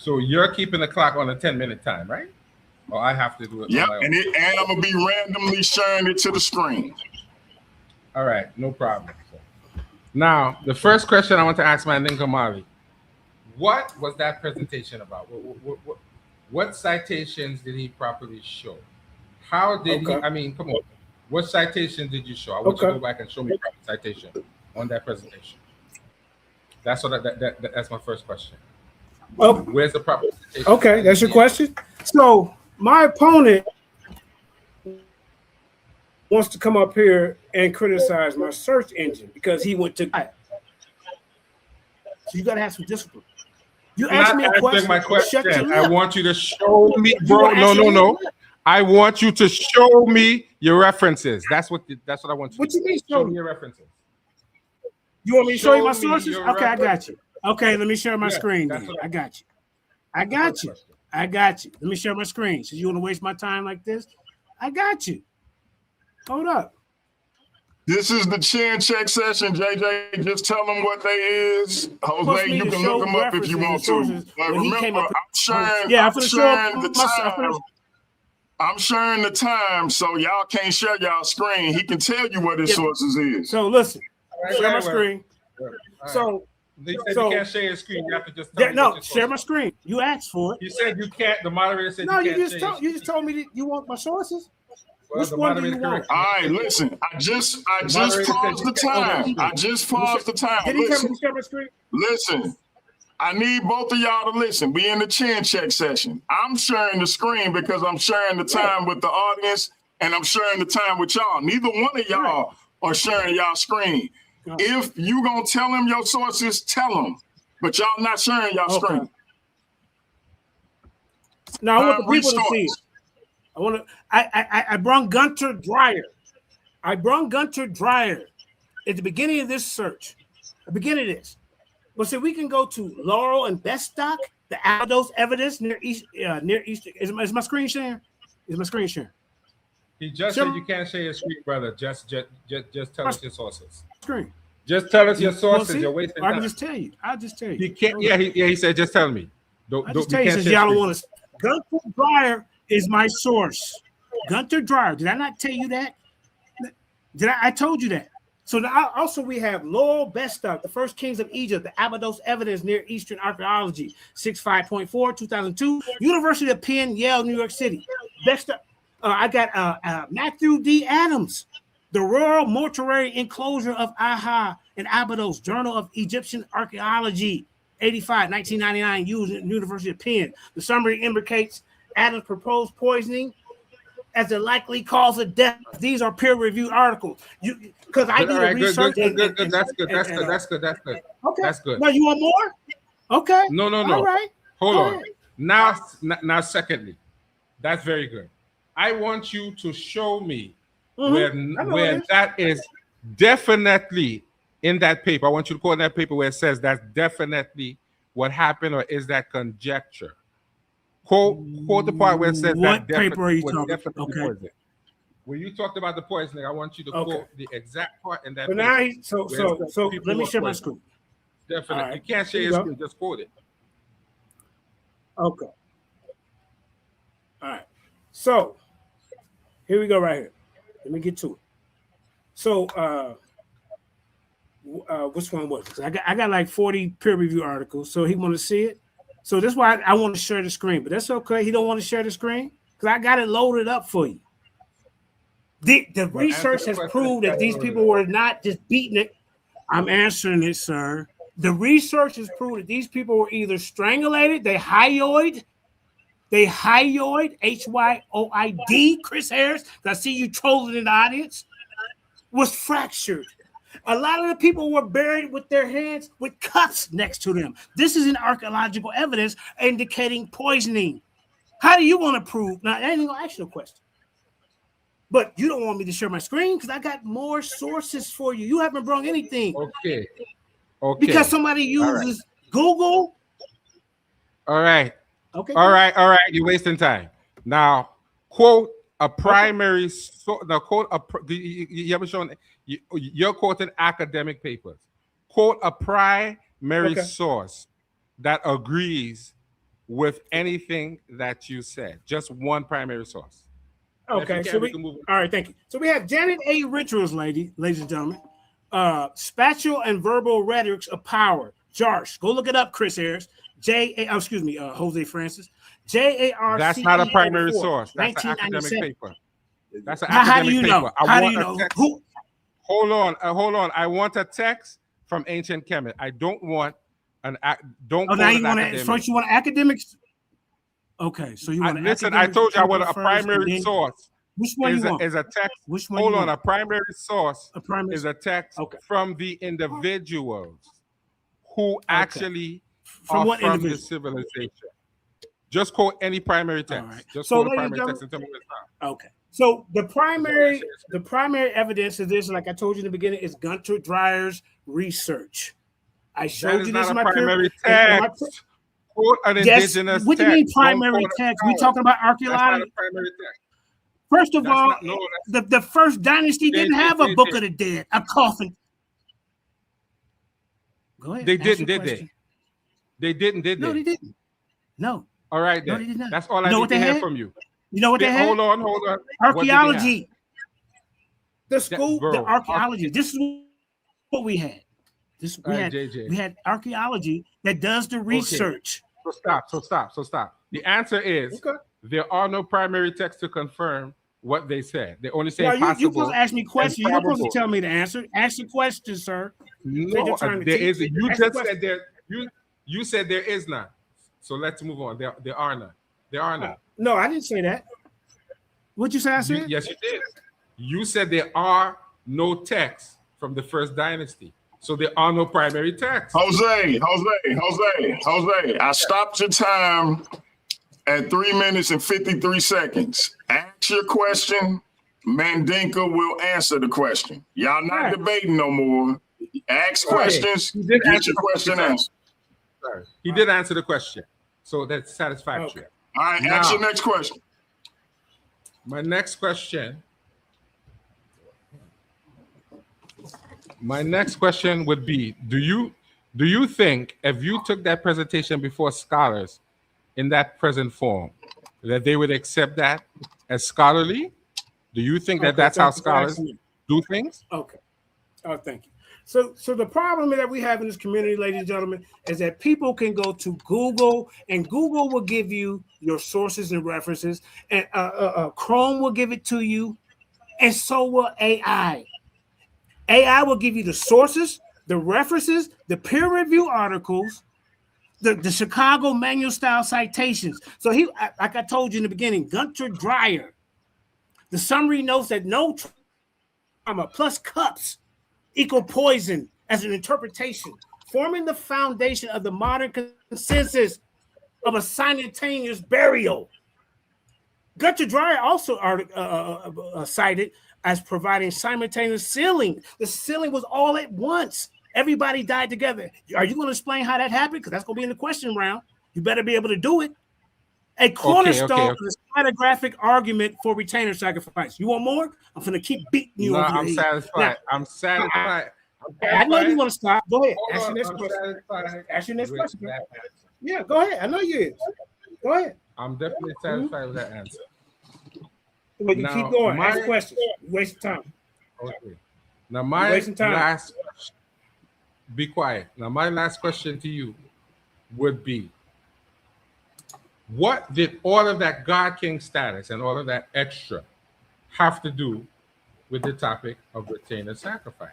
you're keeping the clock on a 10-minute time, right? Or I have to do it. Yep, and I'm gonna be randomly sharing it to the screen. All right, no problem. Now, the first question I want to ask Mandinka Mali, what was that presentation about? What citations did he properly show? How did he? I mean, come on. What citation did you show? I want you to go back and show me the citation on that presentation. That's what that's my first question. Oh, where's the proper citation? Okay, that's your question. So my opponent wants to come up here and criticize my search engine because he went to. So you got to have some discipline. You asked me a question. My question. I want you to show me, bro. No. I want you to show me your references. That's what I want you to do. What you mean? Show me your references. You want me to show you my sources? Okay, I got you. Okay, let me share my screen. I got you. Let me share my screen. So you want to waste my time like this? I got you. Hold up. This is the chin check session, JJ. Just tell them what they is. Jose, you can look them up if you want to. But remember, I'm sharing the time. I'm sharing the time, so y'all can't share y'all screen. He can tell you what his sources is. So listen, share my screen. So they said you can't share your screen. You have to just tell me share my screen. You asked for it. You said you can't. The moderator said you just told me that you want my sources. Well, which one do you want? All right, listen. I just paused the time. I just paused the time. Did he tell me to share my screen? Listen. I need both of y'all to listen. We in the chin check session. I'm sharing the screen because I'm sharing the time with the audience and I'm sharing the time with y'all. Neither one of y'all are sharing y'all screen. If you gonna tell them your sources, tell them. But y'all not sharing y'all screen. Now I want the people to see it. I brung Gunter Dreyer. I brung Gunter Dreyer at the beginning of this search. The beginning of this. Well, so we can go to Laurel and Bestock, the Aldos evidence near East. Is my screen sharing? Is my screen sharing? He just said you can't share your screen, brother. Just tell us your sources. Screen. Just tell us your sources. You're wasting time. I'll just tell you. He can't. Yeah, he said just tell me. I'll just tell you since y'all don't want to. Gunter Dreyer is my source. Gunter Dreyer. Did I not tell you that? I told you that. So now also we have Laurel Bestock, the first kings of Egypt, the Abydos evidence near Eastern archaeology, 65.4, 2002, University of Penn, Yale, New York City. Bestock. I got Matthew D. Adams, the Royal Mortuary Enclosure of Aha and Abydos, Journal of Egyptian Archaeology, 85, 1999, University of Penn. The summary indicates Adams proposed poisoning as the likely cause of death. These are peer-reviewed articles. Because I do the research. Good. That's good. Okay. That's good. Now you want more? Okay. No. All right. Hold on. Now, secondly, that's very good. I want you to show me where that is definitely in that paper. I want you to quote that paper where it says that's definitely what happened, or is that conjecture? Quote the part where it says what paper are you talking about? Okay. Poison. When you talked about the poisoning, I want you to quote the exact part in that. But now, so let me share my screen. Definitely, right. You can't share your screen. Just quote it. Okay. All right. So here we go. Right here. Let me get to it. So which one was it? I got like 40 peer review articles. So he want to see it. So that's why I want to share the screen, but that's okay. He don't want to share the screen because I got it loaded up for you. The research has proved that these people were not just beating it. I'm answering it, sir. The research has proved that these people were either strangulated, they hyoid, HYOID, Chris Harris, I see you trolling in the audience, was fractured. A lot of the people were buried with their hands with cups next to them. This is an archaeological evidence indicating poisoning. How do you want to prove? Now, I ain't gonna ask you a question. But you don't want me to share my screen because I got more sources for you. You haven't brought anything. Okay. Because somebody uses Google. All right. Okay. All right. You're wasting time. Now, quote a primary source. Now, you haven't shown. You're quoting academic papers. Quote a primary source that agrees with anything that you said. Just one primary source. Okay, so all right, thank you. So we have Janet A. Rituals, ladies and gentlemen. Spatial and verbal rhetorics of power. JARS. Go look it up, Chris Harris. Jose Francis. JARC. That's not a primary source. That's an academic paper. That's an academic paper. How do you know? How do you know? Who? Hold on. I want a text from ancient Kemet. I don't want an. Now you want to. First, you want academics. Okay, so you want to listen. I told you I want a primary source. Which one you want? Is a text. Which one? Hold on. A primary source is a text okay. from the individuals who actually from what from the civilization. Just quote any primary text. Right. Just quote a primary text and tell me what it's not. Okay. So the primary evidence of this, like I told you in the beginning, is Gunter Dreyer's research. I showed you this in my primary text. Quote an indigenous what do you mean primary text? We talking about archaeology. First of all, the first dynasty didn't have a Book of the Dead, a coffin. Go ahead. They didn't, did they? They didn't, did they? No, they didn't. No. All right, then. No, they did not. That's all I need to hear from you. You know what they had? Hold on. Archaeology. The school, the archaeology. This is what we had. We had archaeology that does the research. Okay. So stop. The answer is there are no primary texts to confirm what they said. They only say possible. You're supposed to ask me questions. You're supposed to tell me the answer. Ask the question, sir. No, there is. You just said there. You said there is none. So let's move on. There are none. There are none. No, I didn't say that. What'd you say I said? Yes, you did. You said there are no texts from the first dynasty. So there are no primary texts. Jose, I stopped your time at 3 minutes and 53 seconds. Ask your question. Mandinka will answer the question. Y'all not debating no more. Ask questions. Get your question answered. Sorry. He did answer the question. So that's satisfactory. Okay. All right, ask your next question. My next question would be, do you think if you took that presentation before scholars in that present form, that they would accept that as scholarly? Do you think that that's how scholars do things? Okay. Oh, thank you. So the problem that we have in this community, ladies and gentlemen, is that people can go to Google, and Google will give you your sources and references, and Chrome will give it to you, and so will AI. AI will give you the sources, the references, the peer review articles, the Chicago manual style citations. So like I told you in the beginning, Gunter Dreyer, the summary notes that no trauma plus cups equal poison as an interpretation, forming the foundation of the modern consensus of a simultaneous burial. Gunter Dreyer also cited as providing simultaneous sealing. The sealing was all at once. Everybody died together. Are you going to explain how that happened? Because that's going to be in the question round. You better be able to do it. A cornerstone of the stratigraphic argument for retainer sacrifice. You want more? I'm going to keep beating you. No, I'm satisfied. I'm satisfied. I know you want to stop. Go ahead. Ask your next question. Ask your next question. Yeah, go ahead. I know you is. Go ahead. I'm definitely satisfied with that answer. But you keep going. Ask questions. You waste time. Okay. Now my last question. Be quiet. Now my last question to you would be, what did all of that God King status and all of that extra have to do with the topic of retainer sacrifice?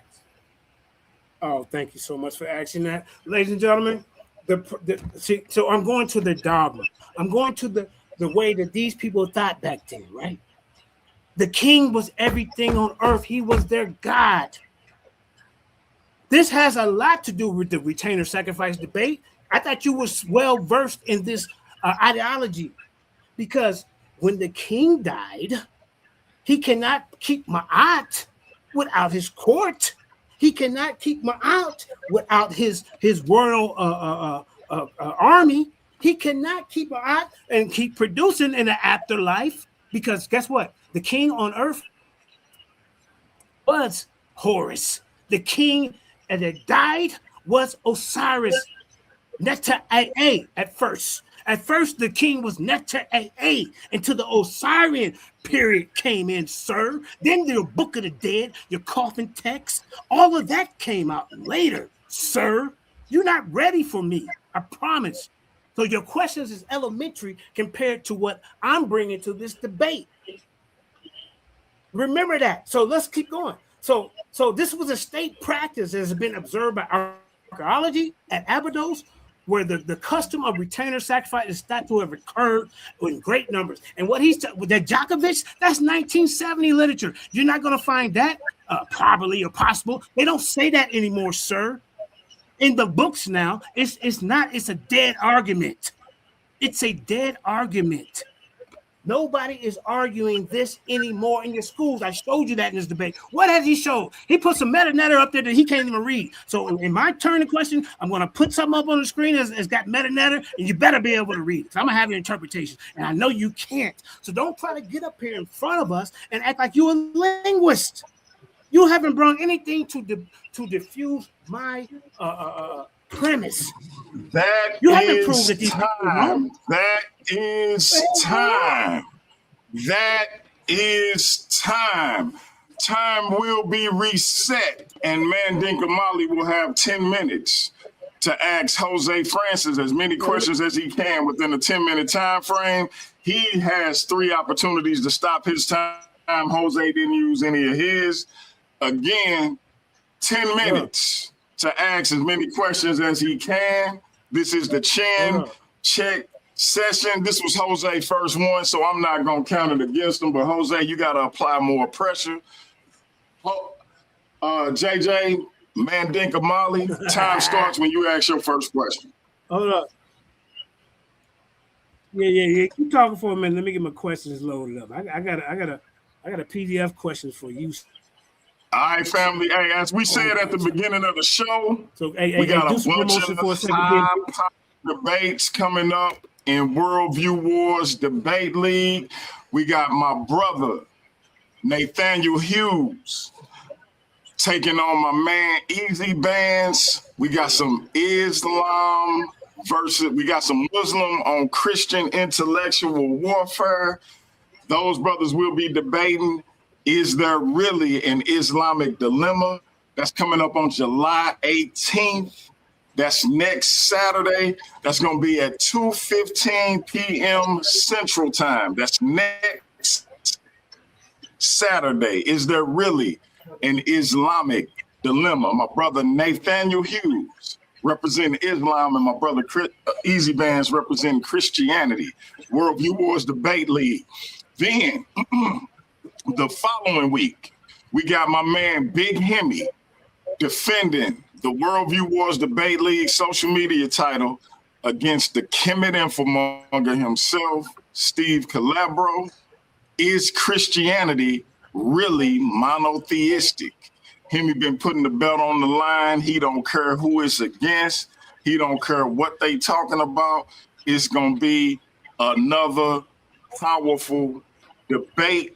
Oh, thank you so much for asking that. Ladies and gentlemen, so I'm going to the dogma. I'm going to the way that these people thought back then, right? The king was everything on earth. He was their God. This has a lot to do with the retainer sacrifice debate. I thought you was well versed in this ideology, because when the king died, he cannot keep Ma'at without his court. He cannot keep Ma'at without his royal army. He cannot keep Ma'at and keep producing in the afterlife, because guess what? The king on earth was Horus. The king that died was Osiris. Neta-AA at first. At first, the king was Neta-AA until the Osirian period came in, sir. Then the Book of the Dead, your coffin text, all of that came out later, sir. You're not ready for me, I promise. So your questions is elementary compared to what I'm bringing to this debate. Remember that. So let's keep going. So this was a state practice that has been observed by archaeology at Abydos, where the custom of retainer sacrifice is thought to have occurred in great numbers. And what he's with that Djokovic, that's 1970 literature. You're not going to find that probably or possible. They don't say that anymore, sir. In the books now, it's not. It's a dead argument. It's a dead argument. Nobody is arguing this anymore in your schools. I showed you that in this debate. What has he showed? He put some meta-netter up there that he can't even read. So in my turn to question, I'm going to put something up on the screen that's got meta-netter, and you better be able to read it. So I'm going to have an interpretation, and I know you can't. So don't try to get up here in front of us and act like you're a linguist. You haven't brought anything to diffuse my premise. That you haven't proved that these time. That is time. That is time. Time will be reset, and Mandinka Molly will have 10 minutes to ask Jose Francis as many questions as he can within a 10-minute time frame. He has 3 opportunities to stop his time. Jose didn't use any of his. Again, 10 minutes to ask as many questions as he can. This is the chin check session. This was Jose's first one, so I'm not going to count it against him. But, Jose, you got to apply more pressure. JJ, Mandinka Molly, time starts when you ask your first question. Hold up. Yeah. Keep talking for a minute. Let me get my questions loaded up. I got a PDF questions for you. All right, family. Hey, as we said at the beginning of the show, So we got do a some bunch promotion of for a second. high debates coming up in Worldview Wars Debate League. We got my brother Nathaniel Hughes taking on my man Easy Bands. We got some Islam versus, we got some Muslim on Christian intellectual warfare. Those brothers will be debating, is there really an Islamic dilemma? That's coming up on July 18th. That's next Saturday. That's going to be at 2:15 p.m. Central Time. That's next Saturday. Is there really an Islamic dilemma? My brother Nathaniel Hughes representing Islam, and my brother Easy Bands representing Christianity. Worldview Wars Debate League. Then the following week, we got my man Big Hemi defending the Worldview Wars Debate League social media title against the Kemetic infomonger himself, Steve Calabro. Is Christianity really monotheistic? Hemi been putting the belt on the line. He don't care who it's against. He don't care what they talking about. It's going to be another powerful debate,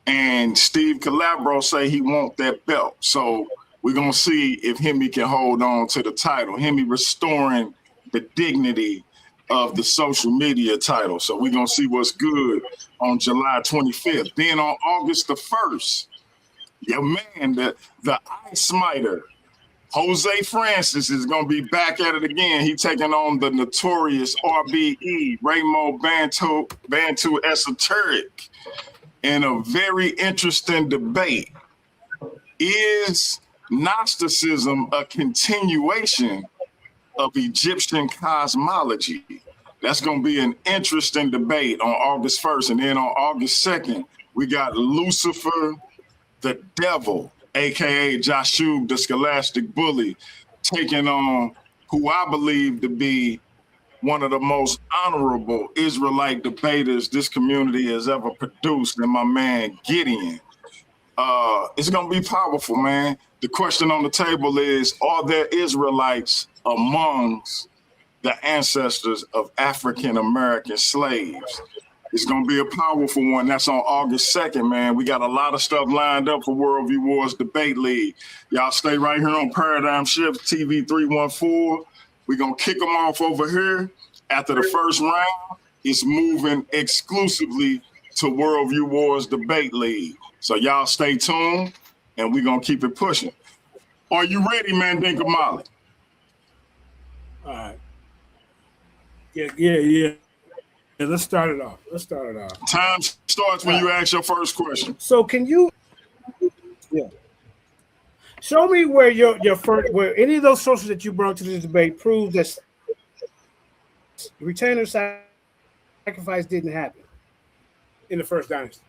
and Steve Calabro say he want that belt. So we're going to see if Hemi can hold on to the title. Hemi restoring the dignity of the social media title. So we're going to see what's good on July 25th. Then on August the 1st, your man, the Smitter, Jose Francis, is going to be back at it again. He taking on the notorious RBE, Ramo Bantu Esoteric, in a very interesting debate. Is Gnosticism a continuation of Egyptian cosmology? That's going to be an interesting debate on August 1st. And then on August 2nd, we got Lucifer, the devil, aka Jashub, the scholastic bully, taking on who I believe to be one of the most honorable Israelite debaters this community has ever produced, and my man Gideon. It's going to be powerful, man. The question on the table is, are there Israelites amongst the ancestors of African-American slaves? It's going to be a powerful one. That's on August 2nd, man. We got a lot of stuff lined up for Worldview Wars Debate League. Y'all stay right here on Paradigm Shift TV 314. We're going to kick them off over here. After the first round, it's moving exclusively to Worldview Wars Debate League. So y'all stay tuned, and we're going to keep it pushing. Are you ready, Mandinka Molly? All right. Yeah. Let's start it off. Time starts when you ask your first question. So can you show me where your first, where any of those sources that you brought to this debate prove that the retainer sacrifice didn't happen in the first dynasty?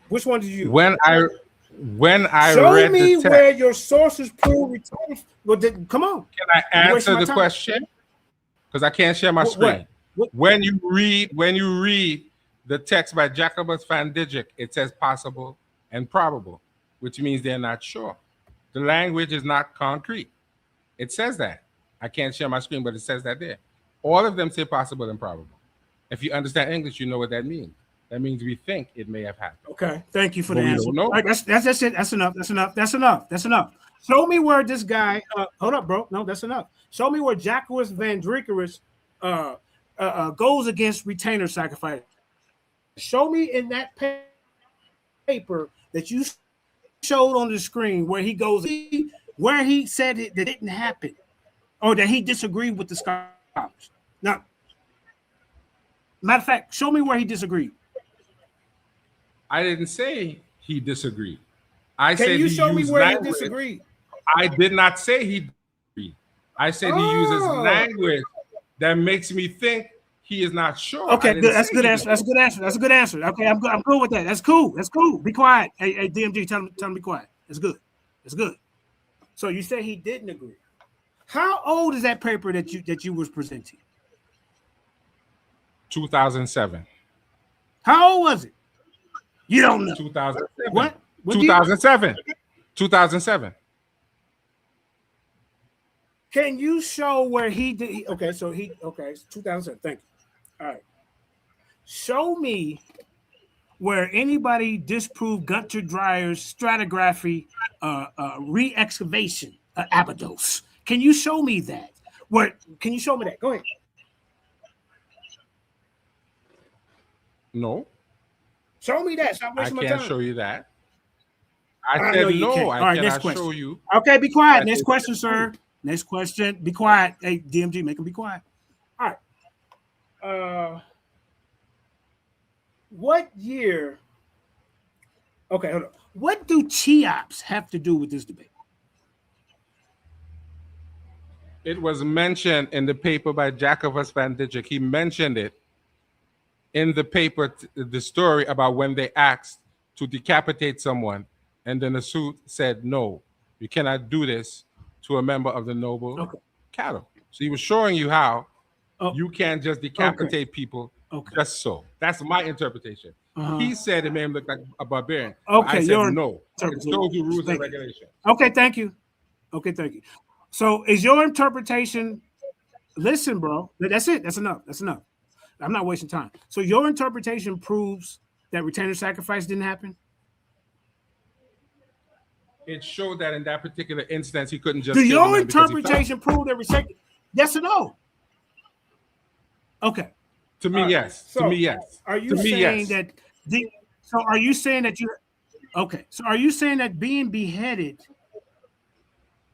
Which one did you? When I show read me the text, where your sources prove retainer. Well, come on. can I answer the question? Because I can't share my screen. When you read the text by Jacobus van Dijk, it says possible and probable, which means they're not sure. The language is not concrete. It says that. I can't share my screen, but it says that there. All of them say possible and probable. If you understand English, you know what that means. That means we think it may have happened. Okay, thank you for the answer. All right, that's it. That's enough. Show me where this guy. Hold up, bro. No, that's enough. Show me where Jacobus van Dijk goes against retainer sacrifice. Show me in that paper that you showed on the screen where he goes, where he said it that didn't happen, or that he disagreed with the scholars. Now, matter of fact, show me where he disagreed. I didn't say he disagreed. I Can said you he show me used where language. he disagreed? I did not say he disagreed. I said he uses language that makes me think he is not sure. Okay, good. That's a good answer. That's a good answer. Okay, I'm good with that. That's cool. Be quiet. Hey, DMG, tell him to be quiet. That's good. So you say he didn't agree. How old is that paper that you was presenting? 2007. How old was it? You don't know. 2007. What? 2007. 2007. Can you show where he did? Okay, so it's 2007. Thank you. All right. Show me where anybody disproved Gunter Dreyer's stratigraphy re-excavation of Abydos. Can you show me that? Can you show me that? Go ahead. No. Show me that. Stop I wasting my time. can't show you that. I said no. I cannot show you. Okay, be quiet. Next question, sir. Next question. Be quiet. Hey, DMG, make him be quiet. All right. What year? Okay, hold on. What do Cheops have to do with this debate? It was mentioned in the paper by Jacobus Van Dijk. He mentioned it in the paper, the story about when they asked to decapitate someone, and then the suit said, no, you cannot do this to a member of the noble cattle. So he was showing you how you can't just decapitate people just so. That's my interpretation. He said it made him look like a barbarian. Okay, I said no. It shows you rules and regulations. Okay, thank you. Okay, thank you. So is your interpretation, listen, bro, that's it. That's enough. That's enough. I'm not wasting time. So your interpretation proves that retainer sacrifice didn't happen? It showed that in that particular instance, he couldn't just. Do your interpretation prove that retainer? Yes or no? Okay. To me, yes. So to me, yes. Are you saying that? So are you saying that you? Okay. So are you saying that being beheaded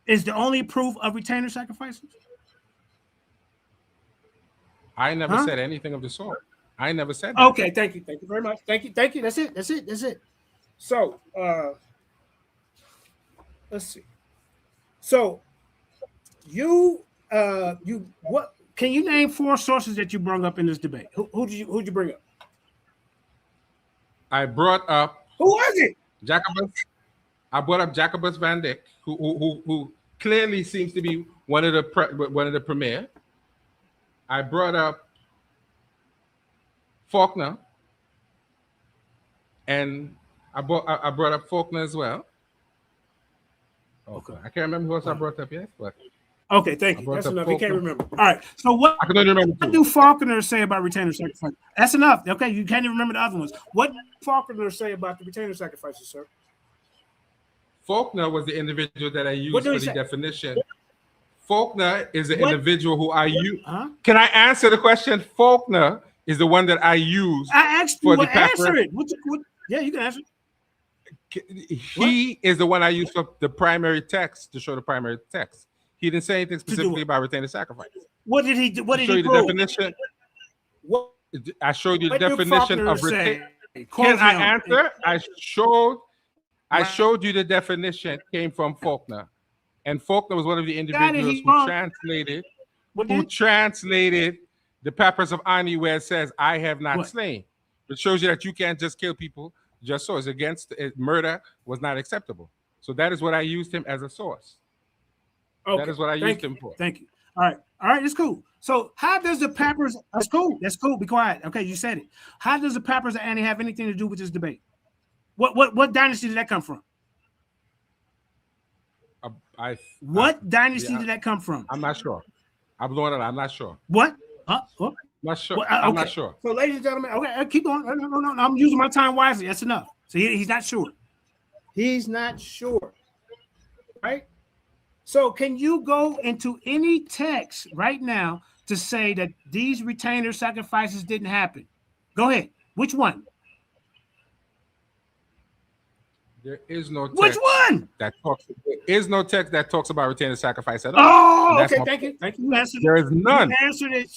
is the only proof of retainer sacrifices? I never said anything of the sort. I never said that. Okay, thank you. Thank you very much. Thank you. Thank you. That's it. That's it. That's it. So let's see. So you what can you name 4 sources that you brought up in this debate? Who'd you bring up? I brought up who was it? Jacobus. I brought up Jacobus Van Dijk, who clearly seems to be one of the premier. I brought up Faulkner, and I brought up Faulkner as well. Okay, I can't remember who else I brought up yet, but okay, thank you. That's enough. You can't remember. All right. So what? I can only remember. What do Faulkner say about retainer sacrifice? That's enough. Okay, you can't even remember the other ones. What did Faulkner say about the retainer sacrifices, sir? Faulkner was the individual that I used for the definition. Faulkner is the individual who I use. Can I answer the question? Faulkner is the one that I use. I asked you to answer it. Yeah, you can answer it. He is the one I use for the primary text to show the primary text. He didn't say anything specifically about retainer sacrifice. What did he do? What did he prove? The definition. What? I showed you the definition of retainer. Can I answer? I showed you the definition came from Faulkner. And Faulkner was one of the individuals who translated the Papyrus of Ani, where it says, I have not slain. It shows you that you can't just kill people just so. It's against murder was not acceptable. So that is what I used him as a source. Okay. That is what I used him for. Thank you. All right, it's cool. So how does the Papyrus, that's cool, be quiet. Okay, you said it. How does the Papyrus of Ani have anything to do with this debate? What dynasty did that come from? What dynasty did that come from? I'm not sure. I'm not sure. What? Not sure. I'm not sure. So, ladies and gentlemen, okay, keep going. No, I'm using my time wisely. That's enough. So he's not sure. He's not sure. Right? So can you go into any text right now to say that these retainer sacrifices didn't happen? Go ahead. Which one? There is no text. Which one? There is no text that talks about retainer sacrifice at all. Oh, okay. Thank you. You answered it. There is none.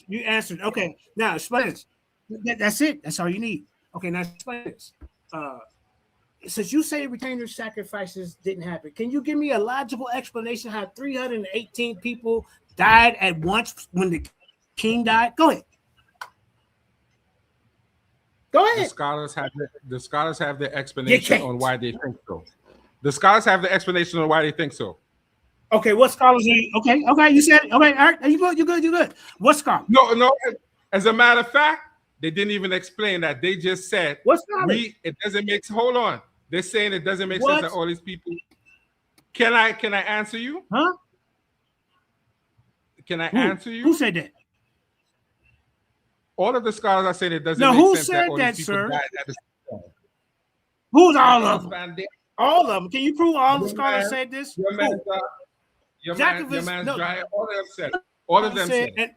You answered. Okay. Now explain this. That's it. That's all you need. Okay. Now explain this. Since you say retainer sacrifices didn't happen, can you give me a logical explanation how 318 people died at once when the king died? Go ahead. The scholars have the explanation on why they think so. The scholars have the explanation on why they think so. Okay, what scholars are you? Okay, you said it. Okay, all right, you good. What scholar? No. As a matter of fact, They didn't even explain that. They just said, What's solid? it doesn't make, hold on. They're saying it doesn't make sense that all these people. Can I answer you? Huh? Can I answer you? Who said that? All of the scholars are saying it doesn't Now, make who sense said that all that, these people sir? died at the same time. Who's all of them? All of them. Can you prove all the scholars said this? Your man's dry. All of them said it. All of them said it.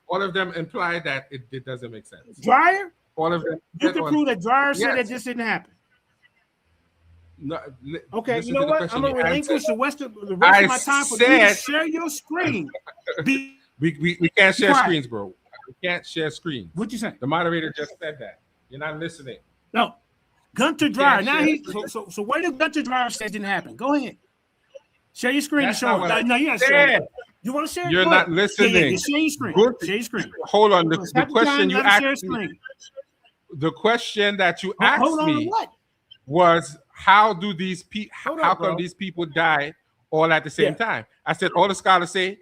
All of them imply that it doesn't make sense. Dryer? All of them. You can prove that Dryer said that this didn't happen. No, okay, you know what? I'm gonna relinquish the rest of my time for you to share your screen. We can't share screens, bro. We can't share screens. What'd you say? The moderator just said that. You're not listening. No. Gunter Dryer. Now so where did Gunter Dryer say it didn't happen? Go ahead. Share your screen and show it. No, you gotta share it. You want to share it? You're not listening. Yeah, share your screen. Share your screen. Hold on. The question you asked me. The question that you asked me was, how do these people? How come these people die all at the same time? I said all the scholars say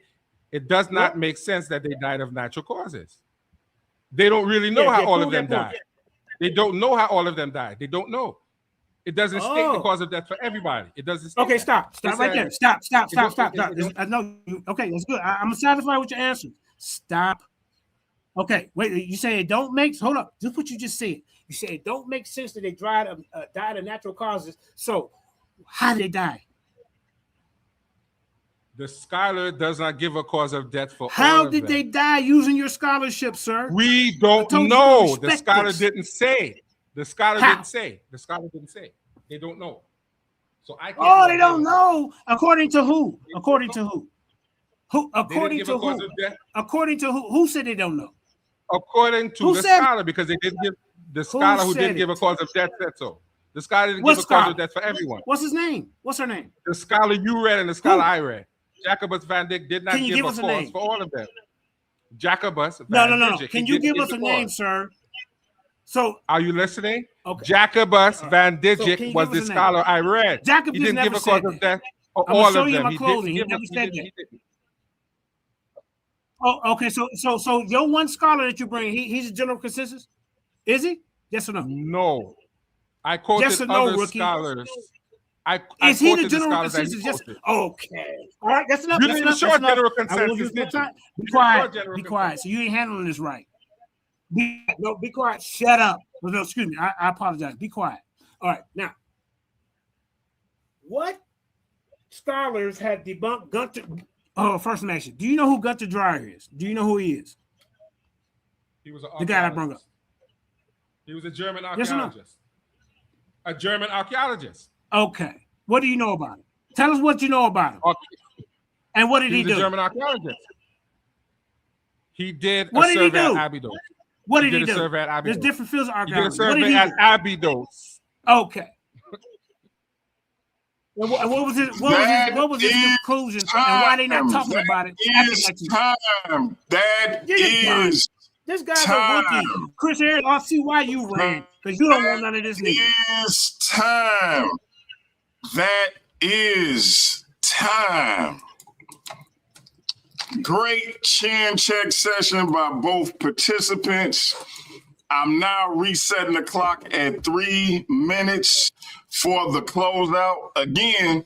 it does not make sense that they died of natural causes. They don't really know how all of them died. They don't know how all of them died. They don't know. It doesn't state the cause of death for everybody. It doesn't state stop right there. Stop. No, okay, that's good. I'm satisfied with your answer. Stop. Okay, wait. You say it don't make. Hold up. Just what you just said. You say it don't make sense that they died of natural causes. So, how did they die? The scholar does not give a cause of death for all of them. How did they die using your scholarship, sir? We don't know. The scholar didn't say. The scholar didn't say. The scholar didn't say. They don't know. So I can't. They don't know. According to who? According to who? According to who? According to who? Who said they don't know? According to the scholar, because they didn't give the scholar who didn't give a cause of death said so. The scholar didn't give a cause of death for everyone. What's his name? What's her name? The scholar you read and the scholar I read. Jacobus Van Dyck did not give a cause for all of them. Jacobus. No. Can you give us a name, sir? So are you listening? Okay. Jacobus Van Dyck was the scholar I read. Jacobus he didn't give a cause of death for all of them. He never said that. Oh, okay. So your one scholar that you bring, he's a general consensus, is he? Yes or no? No, I quoted other scholars. Is he the general consensus? Yes. Okay. All right. That's enough. You didn't show general consensus. Be quiet. Be quiet. So you ain't handling this right. Be quiet. Shut up. No, excuse me. I apologize. Be quiet. All right. Now, what scholars have debunked Gunter? Oh, first mention. Do you know who Gunter Dryer is? Do you know who he is? He was the guy I brought up. He was a German archaeologist. Yes a German archaeologist. Okay. What do you know about him? Tell us what you know about him. Okay. And what did he do? He was a German archaeologist. He did a survey at Abydos. What did he do? He did a survey at Abydos. There's different fields of archaeology. He did a survey at Abydos. Okay. What was his conclusion, and why they not talking about it? Time. That is this guy's a rookie. Chris Harris, I see why you ran, because you don't want none of this nigga. It's time. That is time. Great chin check session by both participants. I'm now resetting the clock at 3 minutes for the closeout. Again,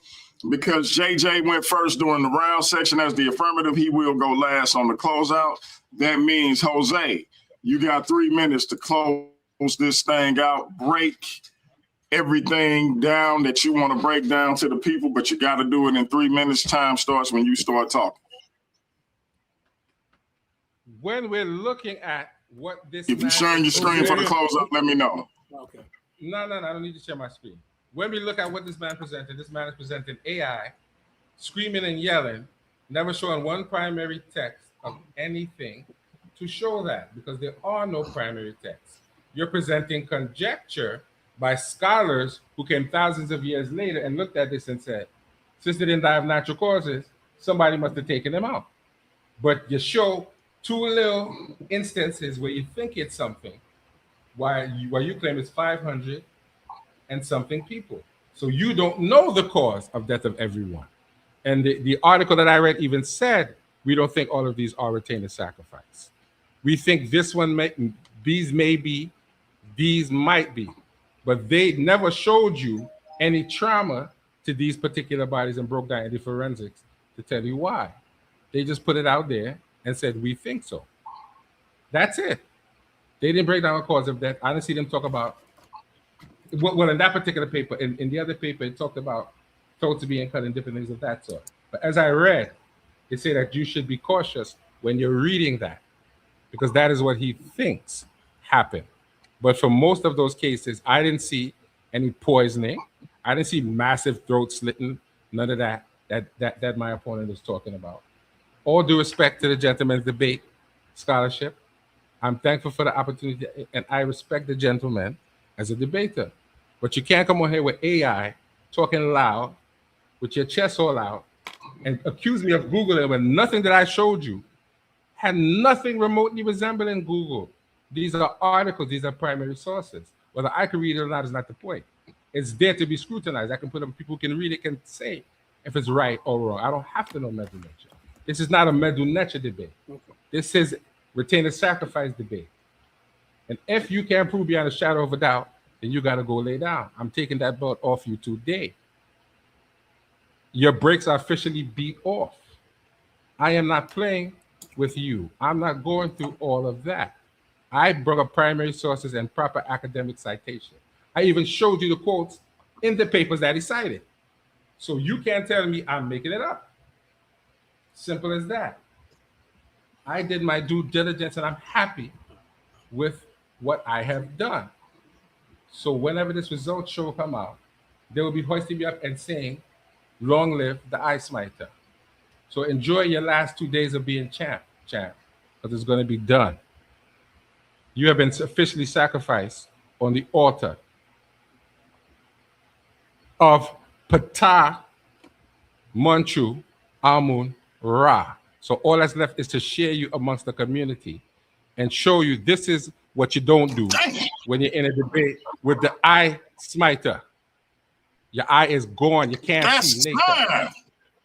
because JJ went first during the round section as the affirmative, he will go last on the closeout. That means, Jose, you got 3 minutes to close this thing out. Break everything down that you want to break down to the people, but you got to do it in 3 minutes. Time starts when you start talking. When we're looking at what this... If you're sharing your screen for the closeout, let me know. Okay. No, I don't need to share my screen. When we look at what this man is presenting AI, screaming and yelling, never showing one primary text of anything to show that, because there are no primary texts. You're presenting conjecture by scholars who came thousands of years later and looked at this and said, since they didn't die of natural causes, somebody must have taken them out. But you show two little instances where you think it's something, while you claim it's 500 and something people. So you don't know the cause of death of everyone. And the article that I read even said, we don't think all of these are retained as sacrifice. We think this one these may be, these might be, but they never showed you any trauma to these particular bodies and broke down into forensics to tell you why. They just put it out there and said, we think so. That's it. They didn't break down the cause of death. I didn't see them talk about, well, in that particular paper, in the other paper, it talked about throats being cut and different things of that sort. But as I read, it said that you should be cautious when you're reading that, because that is what he thinks happened. But for most of those cases, I didn't see any poisoning. I didn't see massive throat slitting, none of that my opponent is talking about. All due respect to the gentleman's debate scholarship, I'm thankful for the opportunity, and I respect the gentleman as a debater. But you can't come on here with AI, talking loud, with your chest all out, and accuse me of Googling when nothing that I showed you had nothing remotely resembling Google. These are articles, these are primary sources. Whether I can read it or not is not the point. It's there to be scrutinized. I can put them, people who can read it can say if it's right or wrong. I don't have to know Medu Neter. This is not a Medu Neter debate. This is retainer sacrifice debate. And if you can't prove beyond a shadow of a doubt, then you got to go lay down. I'm taking that belt off you today. Your brakes are officially beat off. I am not playing with you. I'm not going through all of that. I brought up primary sources and proper academic citation. I even showed you the quotes in the papers that he cited. So you can't tell me I'm making it up. Simple as that. I did my due diligence and I'm happy with what I have done. So whenever this results show come out, they will be hoisting me up and saying, long live the eye smiter. So enjoy your last 2 days of being champ, because it's going to be done. You have been officially sacrificed on the altar of Ptah, Manchu, Amun, Ra. So all that's left is to share you amongst the community and show you this is what you don't do when you're in a debate with the eye smiter. Your eye is gone. You can't see. Time.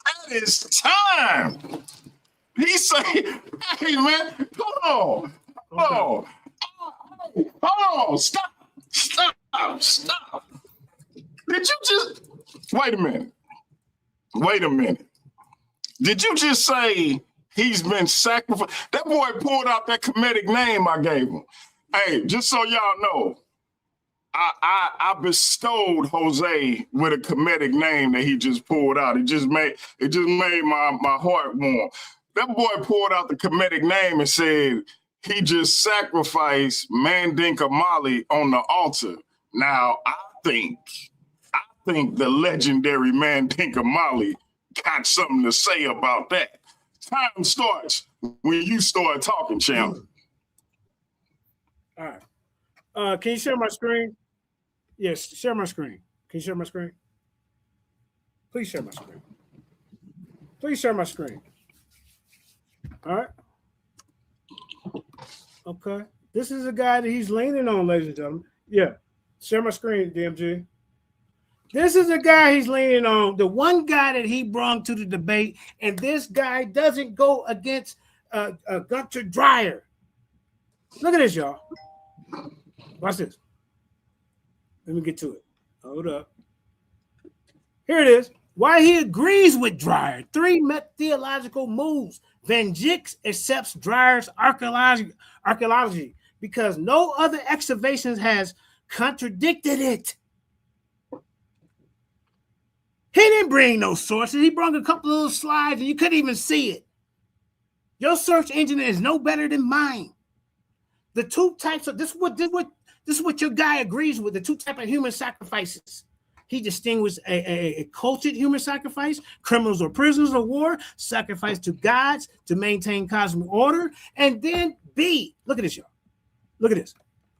That is time. He say, hey, man, hold on. Stop. Did you just, wait a minute. Did you just say he's been sacrificed? That boy pulled out that Kemetic name I gave him. Hey, just so y'all know, I bestowed Jose with a Kemetic name that he just pulled out. It just made my heart warm. That boy pulled out the Kemetic name and said he just sacrificed Mandinka Mali on the altar. Now I think the legendary Mandinka Mali got something to say about that. Time starts when you start talking, champ. All right. Can you share my screen? Yes, share my screen. Can you share my screen? Please share my screen. Please share my screen. All right. Okay. This is a guy that he's leaning on, ladies and gentlemen. Yeah. Share my screen, DMG. This is a guy he's leaning on, the one guy that he brought to the debate, and this guy doesn't go against Gunter Dreyer. Look at this, y'all. Watch this. Let me get to it. Hold up. Here it is. Why he agrees with Dreyer. 3 theological moves. Van Dijk accepts Dreyer's archaeology because no other excavations has contradicted it. He didn't bring no sources. He brought a couple of little slides and you couldn't even see it. Your search engine is no better than mine. The two types of this is what your guy agrees with. The 2 types of human sacrifices. He distinguished a cultured human sacrifice, criminals or prisoners of war, sacrifice to gods to maintain cosmic order, and then B. Look at this, y'all. Look at this.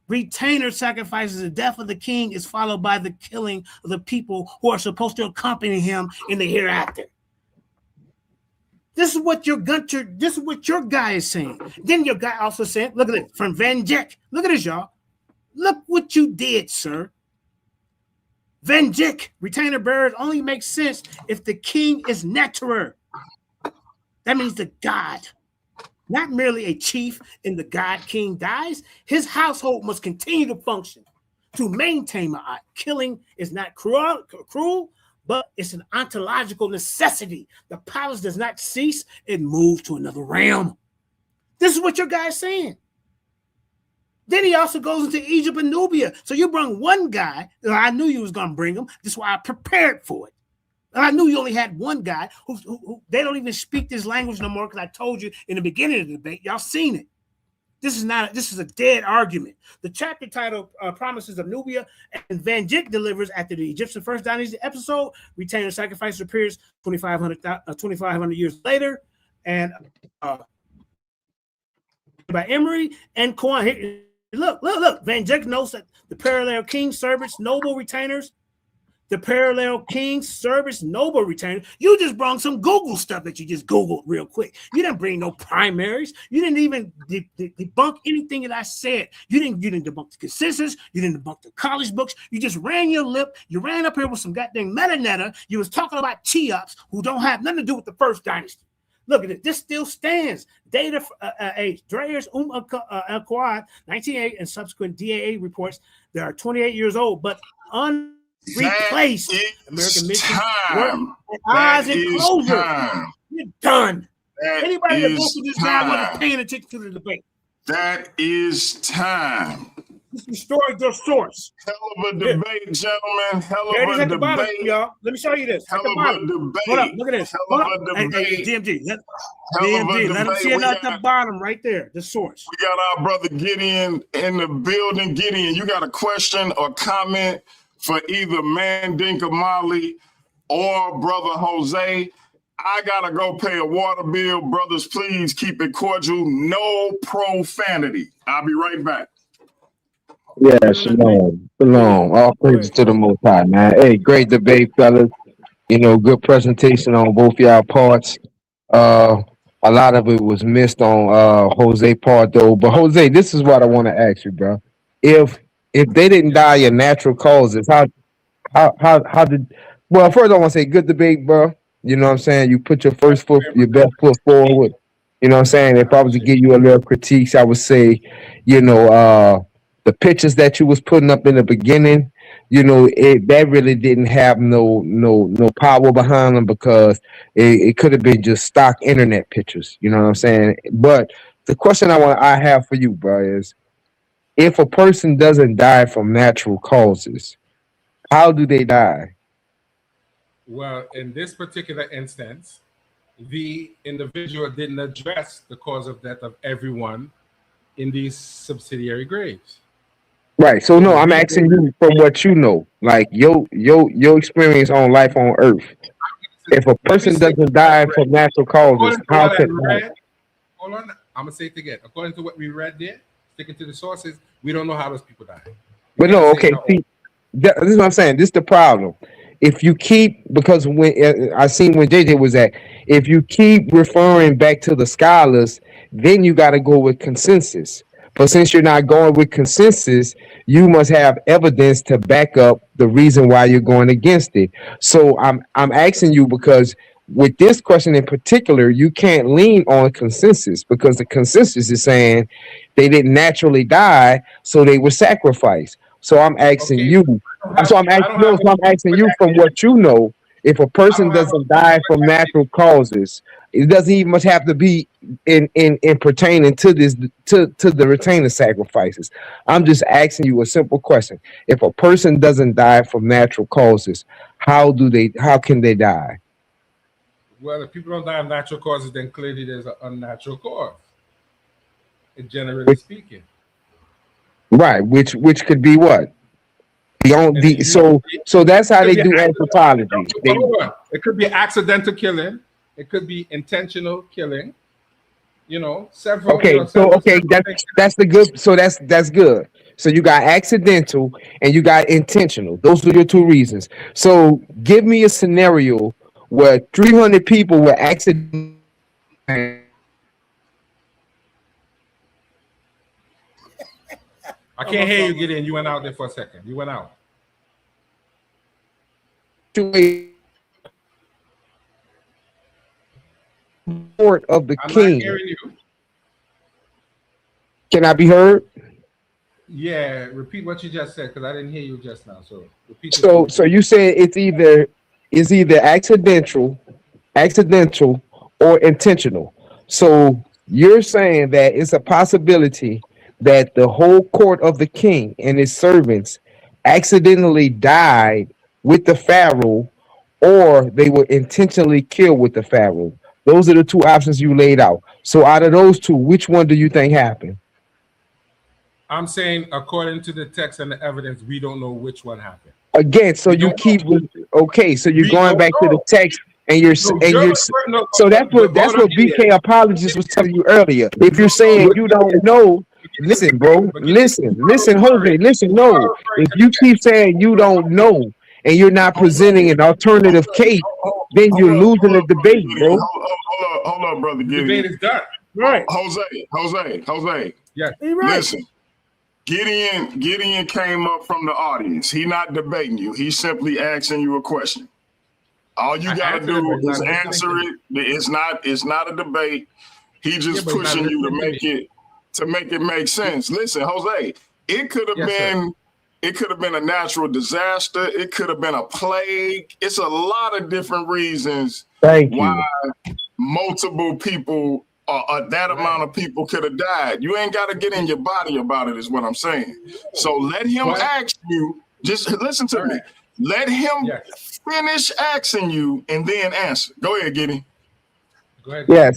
Retainer sacrifices. The death of the king is followed by the killing of the people who are supposed to accompany him in the hereafter. This is what your guy is saying. Then your guy also said, look at it, from Van Dijk. Look at this, y'all. Look what you did, sir. Van Dijk, retainer bearers only makes sense if the king is Neterer. That means the god. not merely a chief in the god king dies, his household must continue to function to maintain Ma'at. Killing is not cruel, but it's an ontological necessity. The palace does not cease, it moves to another realm. This is what your guy's saying. Then he also goes into Egypt and Nubia. So you bring one guy, I knew you was going to bring him. This is why I prepared for it. And I knew you only had one guy who they don't even speak this language no more, because I told you in the beginning of the debate, y'all seen it. This is a dead argument. The chapter titled Promises of Nubia, and Van Dyck delivers after the Egyptian First Dynasty episode, Retainer Sacrifice appears 2,500 years later, and by Emery and Kwan. Look. Van Dyck notes that the parallel king servants, noble retainers, the parallel king service noble retainers. You just brought some Google stuff that you just Googled real quick. You didn't bring no primaries. You didn't even debunk anything that I said. You didn't debunk the consensus. You didn't debunk the college books. You just ran your lip. You ran up here with some goddamn meta. You was talking about Cheops who don't have nothing to do with the first dynasty. Look at it. This still stands. Data age. Dreyer's Al-Quad, 1980, and subsequent DAA reports that are 28 years old, but replaced American mission work and eyes and closure. You're done. Anybody that votes for this guy wasn't paying attention to the debate. That is time. This destroyed your source. Hell of a debate, gentlemen. Hell There it of is a at the bottom, debate. y'all. Let me show you this. Hell At the of bottom. a debate. Hold up. Look at this. Hell Hold of up. a Hey, debate. DMG. Hell of a DMG. Let him debate. see it We at got- the bottom right there. The source. We got our brother Gideon in the building. Gideon, you got a question or comment for either Mandinka Molly or brother Jose? I gotta go pay a water bill. Brothers, please keep it cordial. No profanity. I'll be right back. Yeah, shalom. Shalom. All praises to the Most High, man. Hey, great debate, fellas. You know, good presentation on both y'all parts. A lot of it was missed on Jose part though. But Jose, this is what I want to ask you, bro. If they didn't die of natural causes, how did? Well, first I want to say good debate, bro. You know what I'm saying? You put your your best foot forward. You know what I'm saying? If I was to give you a little critiques, I would say, you know, the pictures that you was putting up in the beginning, you know, that really didn't have no power behind them, because it could have been just stock internet pictures. You know what I'm saying? But the question I have for you, bro, is if a person doesn't die from natural causes, how do they die? Well, in this particular instance, the individual didn't address the cause of death of everyone in these subsidiary graves. Right. So no, I'm asking you from what you know, like your experience on life on Earth. If a person doesn't die from natural causes, how can hold on, I'm gonna say it again. According to what we read there, sticking to the sources, we don't know how those people die. But no, okay. See, this is what I'm saying. This is the problem. If you keep, because when I seen when JJ was at, if you keep referring back to the scholars, then you got to go with consensus. But since you're not going with consensus, you must have evidence to back up the reason why you're going against it. So I'm asking you, because with this question in particular, you can't lean on consensus, because the consensus is saying they didn't naturally die, so they were sacrificed. So I'm asking you. So I'm asking you from what you know. If a person doesn't die from natural causes, it doesn't even much have to be in pertaining to this to the retainer sacrifices. I'm just asking you a simple question. If a person doesn't die from natural causes, how can they die? Well, if people don't die of natural causes, then clearly there's an unnatural cause. Generally speaking. Right, which could be what? So that's how they do anthropology. It could be accidental killing. It could be intentional killing. You know, several. Okay, that's the good. So that's good. So you got accidental and you got intentional. Those are your two reasons. So give me a scenario where 300 people were accidental. I can't hear you, Gideon. You went out there for a second. You went out. Of the I'm king. not hearing you. Can I be heard? Yeah, repeat what you just said because I didn't hear you just now. So repeat. So you said it's either accidental or intentional. So you're saying that it's a possibility that the whole court of the king and his servants accidentally died with the pharaoh, or they were intentionally killed with the pharaoh. Those are the two options you laid out. So out of those two, which one do you think happened? I'm saying, according to the text and the evidence, we don't know which one happened. Again, so you keep okay. So you're going back to the text, and you're so that's what BK apologist was telling you earlier. If you're saying you don't know, listen, bro, listen, Jose, listen. No, if you keep saying you don't know and you're not presenting an alternative case, then you're losing the debate, bro. Hold up, brother. The debate is done. Right. Jose. Yeah. Right. Listen. Gideon came up from the audience. He not debating you. He's simply asking you a question. All you gotta do is answer it. It's not a debate. He just pushing you to make it make sense. Listen, Jose, it could have been a natural disaster. It could have been a plague. It's a lot of different reasons why multiple people that amount of people could have died. You ain't got to get in your body about it, is what I'm saying. So let him ask you. Just listen to me. Let him finish asking you and then answer. Go ahead, Gideon. Go ahead. Yeah.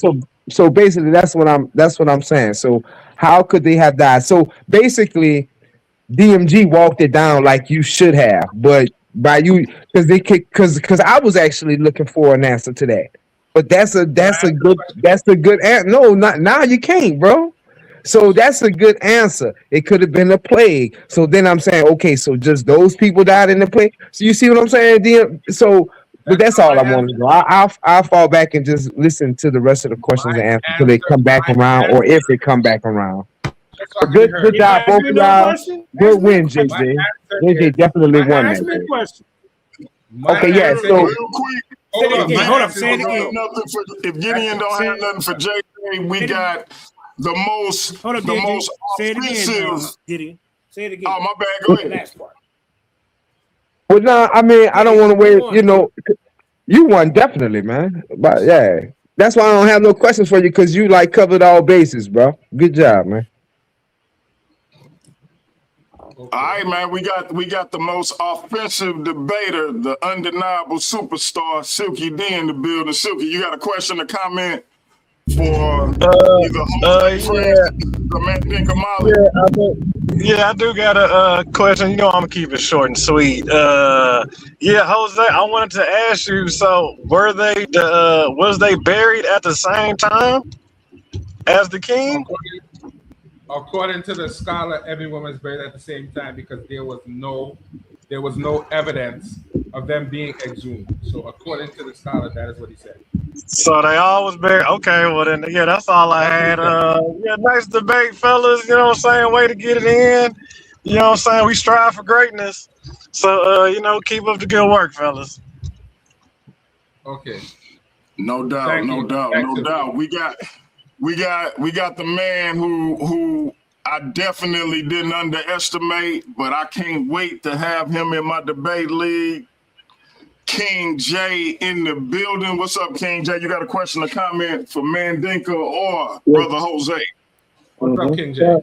So basically, that's what I'm saying. So how could they have died? So basically, DMG walked it down like you should have, but by you because I was actually looking for an answer to that. But that's a good answer. No, not now. You can't, bro. So that's a good answer. It could have been a plague. So then I'm saying, okay, so just those people died in the plague. So you see what I'm saying, DM? So, but that's all I want to do. I'll fall back and just listen to the rest of the questions and answers until they come back around, or if they come back around. Good job, both of y'all. Good win, JJ. JJ definitely won that. Me a question. Okay, yeah. So. Real quick. Hold up. Say it again. If Gideon don't have nothing for JJ, we got the most. Hold up, most say it again, offensive. Gideon. Say it again. Oh, my bad. Go ahead. Last part. Well, no, I mean, I don't want to wait. You know, you won definitely, man. But yeah, that's why I don't have no questions for you because you like covered all bases, bro. Good job, man. All right, man. We got the most offensive debater, the undeniable superstar, Silky D in the building. Silky, you got a question or comment for either MANDINKA Molly? Yeah, I do got a question. You know, I'm gonna keep it short and sweet. Yeah, Jose, I wanted to ask you. So, was they buried at the same time as the king? According to the scholar, everyone was buried at the same time because there was no evidence of them being exhumed. So according to the scholar, that is what he said. So they all was buried. Okay, well then, yeah, that's all I had. Yeah, nice debate, fellas. You know what I'm saying? Way to get it in. You know what I'm saying? We strive for greatness. So, you know, keep up the good work, fellas. Okay. No doubt. We got the man who I definitely didn't underestimate, but I can't wait to have him in my debate league. King J in the building. What's up, King J? You got a question or comment for MANDINKA or Brother Jose? What's up, King J?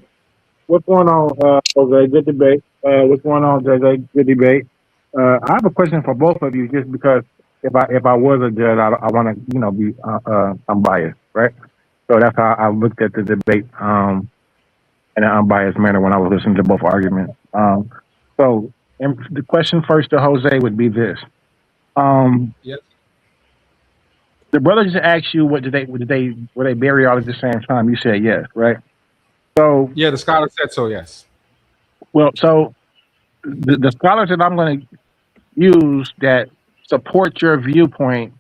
What's going on, Jose? Good debate. What's going on, JJ? Good debate. I have a question for both of you, just because if I was a judge, I want to be unbiased, right? So that's how I looked at the debate in an unbiased manner when I was listening to both arguments. So the question first to Jose would be this. Yes. The brother just asked you, were they buried all at the same time? You said yes, right? So yeah, the scholar said so. Yes. Well, so the scholars that I'm going to use that support your viewpoint,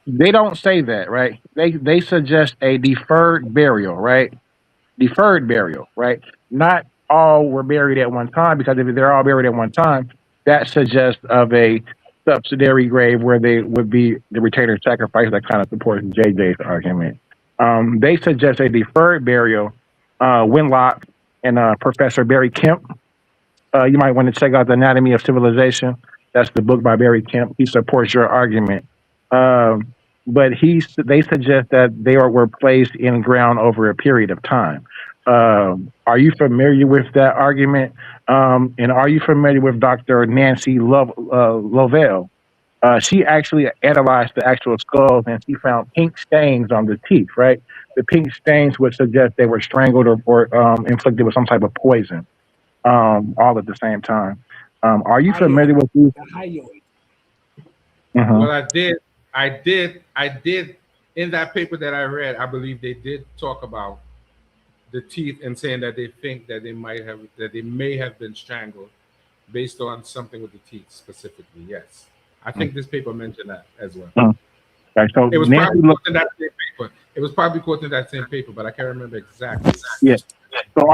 they don't say that, right? They suggest a deferred burial, right? Deferred burial, right? Not all were buried at one time, because if they're all buried at one time, that suggests of a subsidiary grave where they would be the retainer sacrifice that kind of supports JJ's argument. They suggest a deferred burial Winlock and Professor Barry Kemp. You might want to check out The Anatomy of Civilization. That's the book by Barry Kemp. He supports your argument. But they suggest that they were placed in ground over a period of time. Are you familiar with that argument? And are you familiar with Dr. Nancy Lovell? She actually analyzed the actual skulls and she found pink stains on the teeth, right? The pink stains would suggest they were strangled or inflicted with some type of poison, all at the same time. Are you familiar with these? Well, I did. In that paper that I read, I believe they did talk about the teeth and saying that they think that they may have been strangled based on something with the teeth specifically. Yes. I think this paper mentioned that as well. Okay, so it was probably quoted in that same paper. It was probably quoted in that same paper, but I can't remember exactly. Yes. So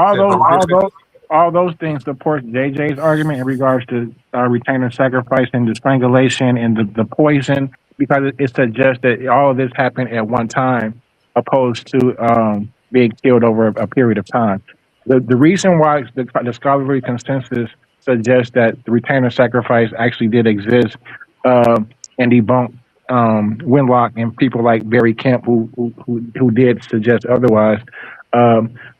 all those things support JJ's argument in regards to retainer sacrifice and the strangulation and the poison, because it suggests that all of this happened at one time, opposed to being killed over a period of time. The reason why the scholarly consensus suggests that the retainer sacrifice actually did exist and debunk Winlock and people like Barry Kemp who did suggest otherwise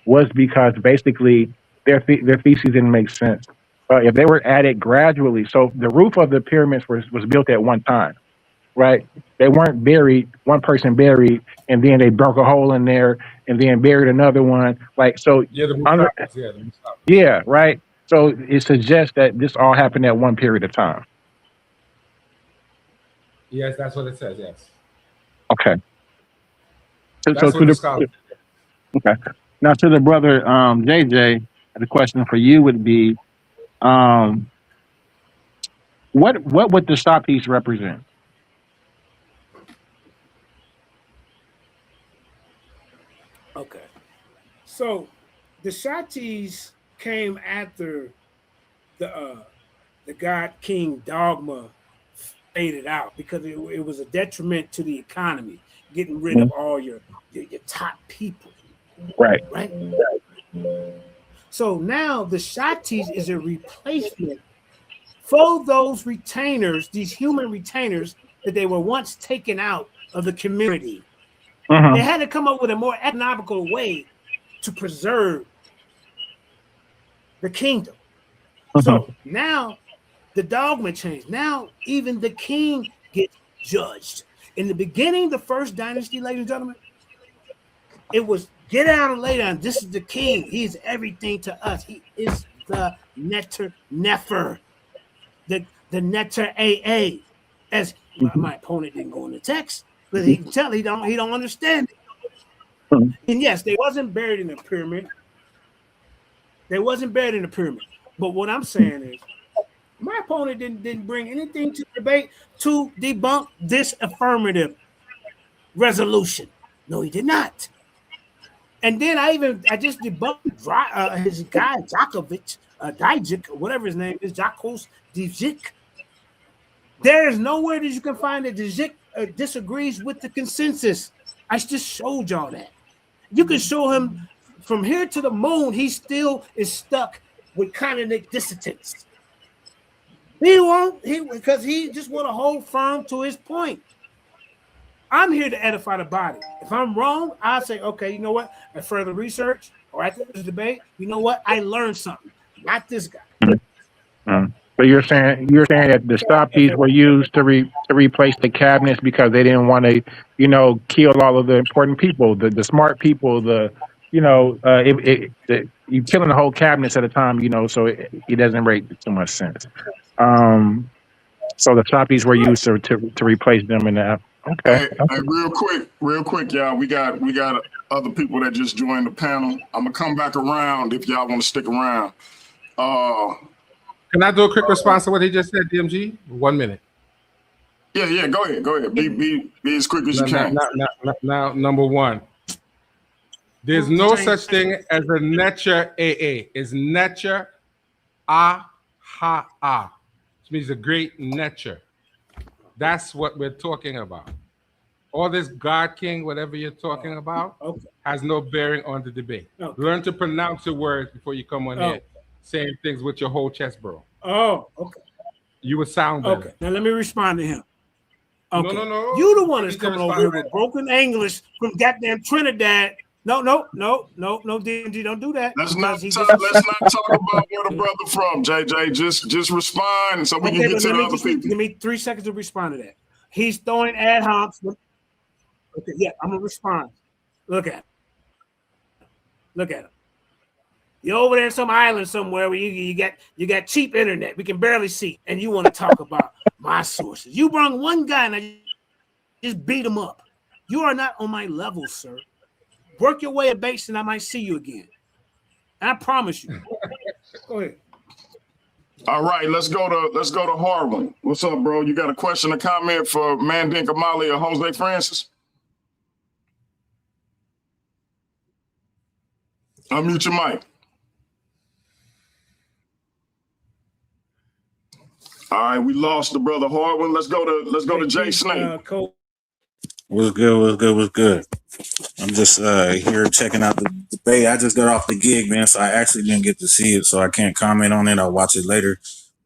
was because basically their thesis didn't make sense. If they were added gradually, so the roof of the pyramids was built at one time, right? They weren't buried, one person buried, and then they broke a hole in there and then buried another one. Like so, yeah, right. So it suggests that this all happened at one period of time. Yes, that's what it says. Yes. Okay. Okay. Now to the brother JJ, the question for you would be, what would the stop piece represent? Okay. So the Shatis came after the God King dogma faded out because it was a detriment to the economy, getting rid of all your top people. Right. So now the Shatis is a replacement for those retainers, these human retainers that they were once taken out of the community. They had to come up with a more economical way to preserve the kingdom. So now the dogma changed. Now even the king gets judged. In the beginning, the first dynasty, ladies and gentlemen, it was get out and lay down. This is the king. He's everything to us. He is the Neter Nefer, the Neter AA. As my opponent didn't go in the text, but he can tell he don't understand it. And yes, they wasn't buried in the pyramid. They wasn't buried in the pyramid. But what I'm saying is, my opponent didn't bring anything to debate to debunk this affirmative resolution. No, he did not. And then I just debunked his guy Dijik, whatever his name is, Jakos Dijik. There is nowhere that you can find that Dijik disagrees with the consensus. I just showed y'all that. You can show him from here to the moon, he still is stuck with canonic dissonance. He won't, because he just want to hold firm to his point. I'm here to edify the body. If I'm wrong, I'll say, okay, you know what? At further research or after this debate, you know what? I learned something. Not this guy. So you're saying that the stop piece were used to replace the cabinets because they didn't want to, kill all of the important people, the smart people, you're killing the whole cabinets at a time, so it doesn't make too much sense. So the stop piece were used to replace them in the. Okay. Hey, real quick, y'all. We got other people that just joined the panel. I'm gonna come back around if y'all want to stick around. Can I do a quick response to what he just said, DMG? 1 minute. Yeah. Go ahead. Be as quick as you can. Now, number one, there's no such thing as a Necher AA. It's Necher which means a great Necher. That's what we're talking about. all this God King, whatever you're talking about, has no bearing on the debate. Learn to pronounce your words before you come on here saying things with your whole chest, bro. Oh, okay. You would sound better. Okay, now let me respond to him. Okay. No. You the one that's coming over here with broken English from goddamn Trinidad. No, DMG, don't do that. Let's not talk about where the brother from, JJ. Just respond so we can get to the other people. Give me 3 seconds to respond to that. He's throwing ad hocs. Okay, yeah, I'm gonna respond. Look at him. You're over there in some island somewhere where you got cheap internet. We can barely see, and you want to talk about my sources. You brought one guy and I just beat him up. You are not on my level, sir. Work your way a base, and I might see you again. I promise you. Go ahead. All right, let's go to Harlan. What's up, bro? You got a question or comment for Mandinka, Molly, or Jose Francis? Unmute your mic. All right, we lost the brother Harlan. Let's go to Jay Snake. What's good? I'm just here checking out the debate. I just got off the gig, man, so I actually didn't get to see it, so I can't comment on it. I'll watch it later.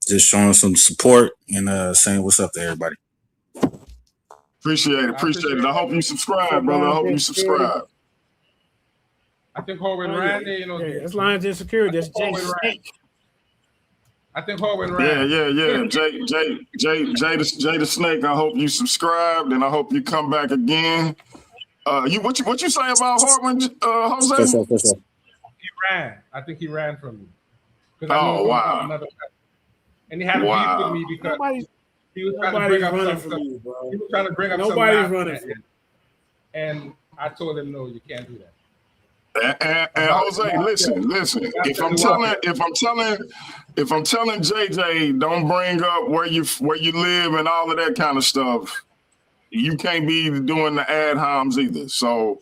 Just showing some support and saying what's up to everybody. Appreciate it. I hope you subscribe, brother. I hope you subscribe. I think Horwin ran there, that's Lions Insecurity. That's Jay Snake. I think Horwin ran. Yeah. Jay the Snake. I hope you subscribed, and I hope you come back again. What you say about Hartman, Jose? He ran. I think he ran from me. Oh wow! And he had a beef with me because he was trying to bring up some stuff. He was trying to bring up some Nobody's running from you. And I told him, no, you can't do that. And Jose, listen. If I'm telling JJ, don't bring up where you live and all of that kind of stuff, you can't be doing the ad homs either. So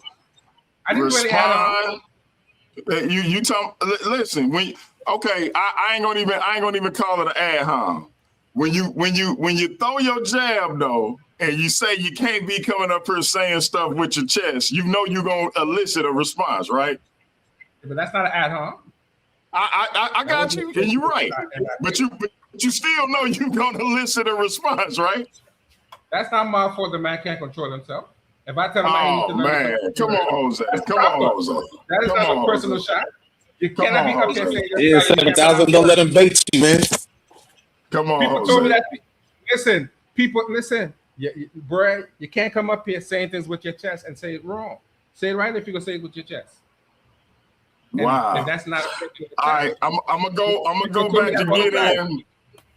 I didn't respond. You tell. Listen, I ain't gonna even call it an ad hom. When you throw your jab though, and you say you can't be coming up here saying stuff with your chest, you know you're gonna elicit a response, right? But that's not an ad hom. I got you, and you're right. But you still know you're gonna elicit a response, right? That's not my fault. The man can't control himself. If I tell him, come on, Jose. That is not a personal shot. You cannot be up there saying, yeah, 7,000. Don't let him bait you, man. Come on, people told me that. Listen. Bro, you can't come up here saying things with your chest and say it wrong. Say it right if you're gonna say it with your chest. Wow. And that's not. All right, I'm gonna go back to Gideon.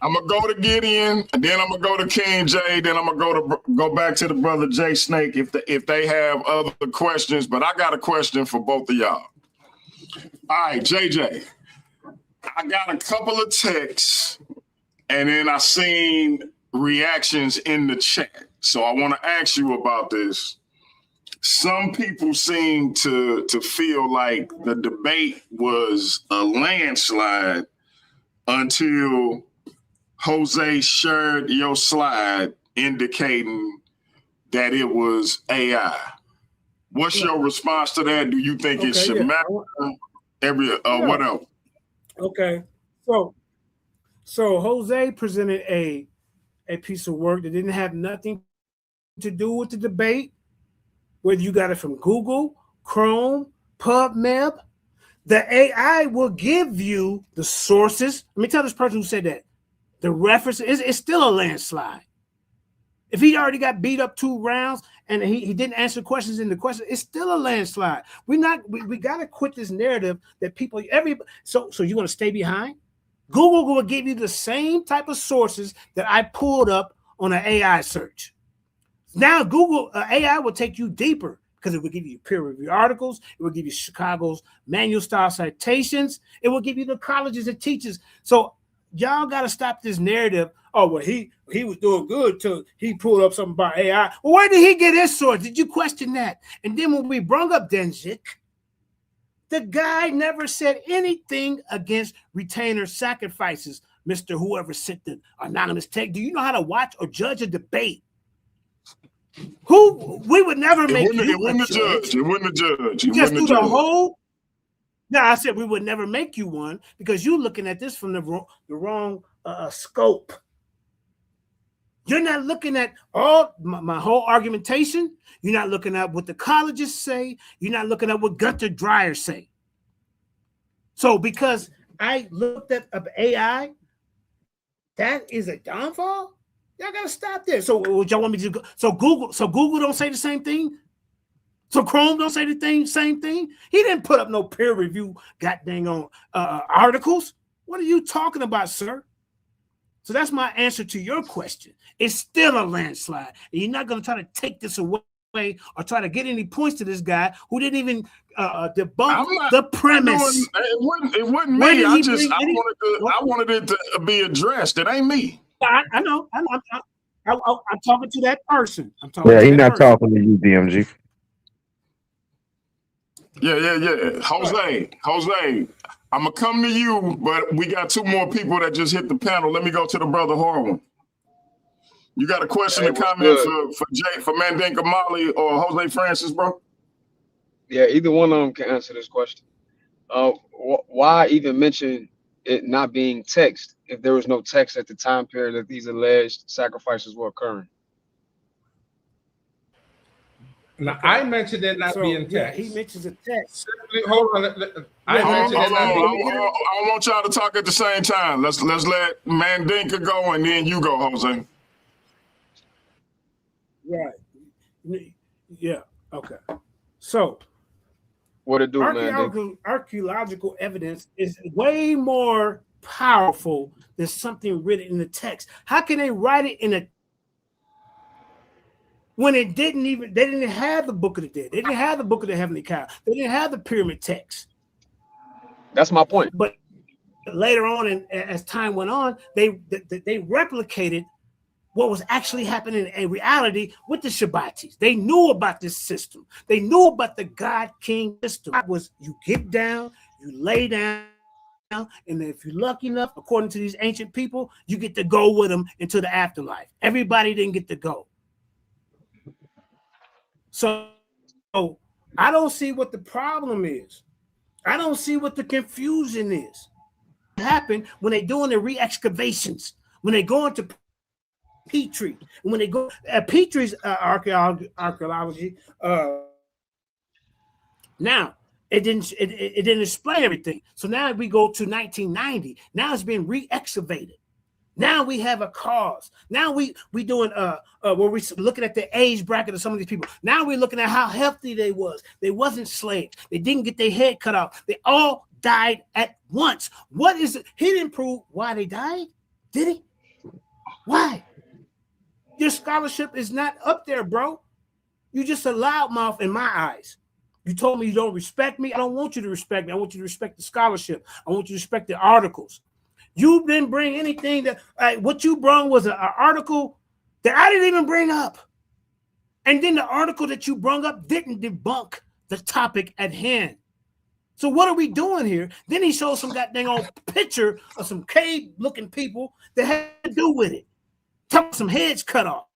I'm gonna go to Gideon, and then I'm gonna go to King J. Then I'm gonna go back to the brother Jay Snake if they have other questions. But I got a question for both of y'all. All right, JJ, I got a couple of texts, and then I seen reactions in the chat. So I want to ask you about this. Some people seem to feel like the debate was a landslide until Jose shared your slide indicating that it was AI. What's your response to that? Do you think it should matter? What else? Okay. So Jose presented a piece of work that didn't have nothing to do with the debate, whether you got it from Google, Chrome, PubMed. The AI will give you the sources. Let me tell this person who said that. The reference is still a landslide. If he already got beat up 2 rounds and he didn't answer questions in the question, it's still a landslide. We got to quit this narrative that so you're going to stay behind? Google will give you the same type of sources that I pulled up on an AI search. Now Google AI will take you deeper because it will give you peer-reviewed articles. It will give you Chicago's manual style citations. It will give you the colleges it teaches. So y'all got to stop this narrative. Oh, well, he was doing good till he pulled up something about AI. Well, where did he get his source? Did you question that? And then when we brought up Denzik, the guy never said anything against retainer sacrifices, Mr. Whoever sent the anonymous text. Do you know how to watch or judge a debate? Who we would never make you It wasn't a the judge. It wasn't the judge. It Just wasn't do the the judge. whole. No, I said we would never make you one because you're looking at this from the wrong scope. You're not looking at all my whole argumentation. You're not looking at what the colleges say. You're not looking at what Gunter Dreyer say. So because I looked at AI, that is a downfall. Y'all gotta stop there. So what y'all want me to do? So Google don't say the same thing. So Chrome don't say the same thing. He didn't put up no peer review goddamn on articles. What are you talking about, sir? So that's my answer to your question. It's still a landslide, and you're not gonna try to take this away or try to get any points to this guy who didn't even debunk the premise. It wasn't me. I wanted it to be addressed. It ain't me. I know. I'm talking to that person. He's not talking to you, DMG. Yeah. Jose, I'm gonna come to you, but we got two more people that just hit the panel. Let me go to the brother Harwin. You got a question or comment for Mandinka Molly or Jose Francis, bro? Yeah, either one of them can answer this question. Why even mention it not being text if there was no text at the time period that these alleged sacrifices were occurring? Now, I mentioned it not being text. Yeah, he mentions a text. Simply, hold on. I mentioned it not being text. I want y'all to talk at the same time. Let's let Mandinka go and then you go, Jose. Right. Yeah. Okay. So, what it do, archaeological evidence is way more powerful than something written in the text. How can they write it in a when they didn't have the Book of the Dead, they didn't have the Book of the Heavenly Cow, they didn't have the pyramid text. That's my point. But later on, and as time went on, they replicated what was actually happening in reality with the Shabbatis. They knew about this system. They knew about the God King system. It was you get down, you lay down, and if you're lucky enough, according to these ancient people, you get to go with them into the afterlife. Everybody didn't get to go. So I don't see what the problem is. I don't see what the confusion is. What happened when they're doing the re-excavations, when they go into Petrie, when they go Petrie's archaeology. Now it didn't explain everything. So now we go to 1990. Now it's been re-excavated. Now we have a cause. Now we doing where we looking at the age bracket of some of these people. Now we're looking at how healthy they was. They wasn't slaves. They didn't get their head cut off. They all died at once. What is it? He didn't prove why they died, did he? Why? Your scholarship is not up there, bro. You just a loudmouth in my eyes. You told me you don't respect me. I don't want you to respect me. I want you to respect the scholarship. I want you to respect the articles. You didn't bring anything that what you brought was an article that I didn't even bring up. And then the article that you brought up didn't debunk the topic at hand. So what are we doing here? Then he shows some goddamn old picture of some cave-looking people that had to do with it. Some heads cut off.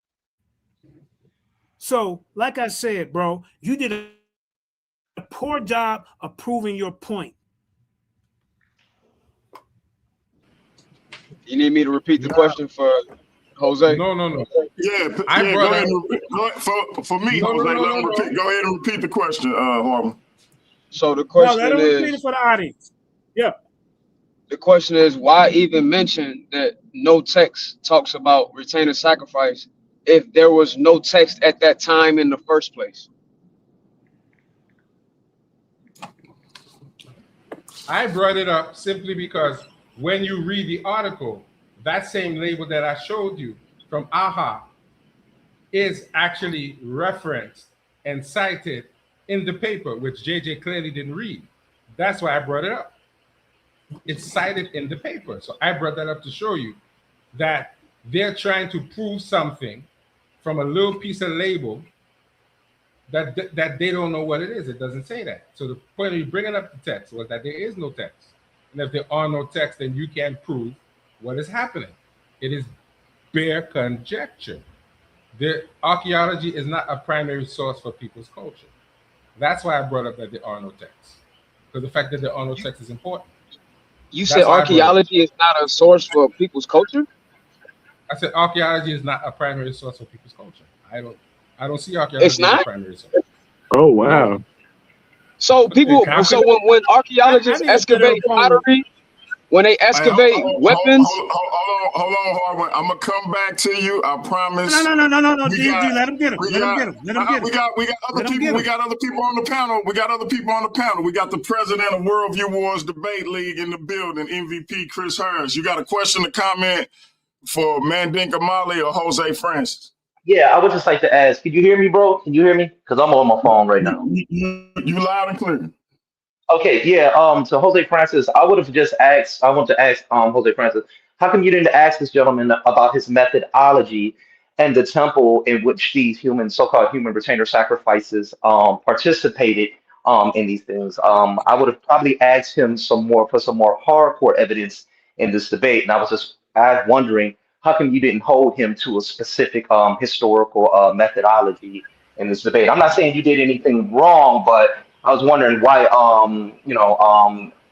So, like I said, bro, you did a poor job of proving your point. You need me to repeat the question for Jose? No. Yeah, go ahead. For me, Jose, go ahead and repeat the question, Harvey. So the question let him repeat it for the audience. Yeah. The question is, why even mention that no text talks about retaining sacrifice if there was no text at that time in the first place? I brought it up simply because when you read the article, that same label that I showed you from AHA is actually referenced and cited in the paper, which JJ clearly didn't read. That's why I brought it up. It's cited in the paper. So I brought that up to show you that they're trying to prove something from a little piece of label that they don't know what it is. It doesn't say that. So the point of you bringing up the text was that there is no text. And if there are no texts, then you can't prove what is happening. It is bare conjecture. The archaeology is not a primary source for people's culture. That's why I brought up that there are no texts. Because the fact that there are no texts is important. You said That's why I brought it up. archaeology is not a source for people's culture? I said archaeology is not a primary source for people's culture. I don't see It's archaeology as a not? primary source. Oh wow. So people, It so when archaeologists I need a better excavate opponent. pottery, when they excavate weapons, Hold on, Harwin. I'm gonna come back to you. I promise. No. We D, got- let him get him. We Let him got, get him. Let him get him. we got other Let him people. get We him. got other people on the panel. We got other people on the panel. We got the president of Worldview Wars Debate League in the building, MVP Chris Harris. You got a question or comment for Mandinka Mali or Jose Francis? Yeah, I would just like to ask, can you hear me, bro? Can you hear me? Because I'm on my phone right now. You loud and clear. Okay, yeah. To Jose Francis, I would have just asked. I want to ask Jose Francis, how come you didn't ask this gentleman about his methodology and the temple in which these so-called human retainer sacrifices participated in these things? I would have probably asked him for some more hardcore evidence in this debate, and I was wondering, how come you didn't hold him to a specific historical methodology in this debate? I'm not saying you did anything wrong, but I was wondering why,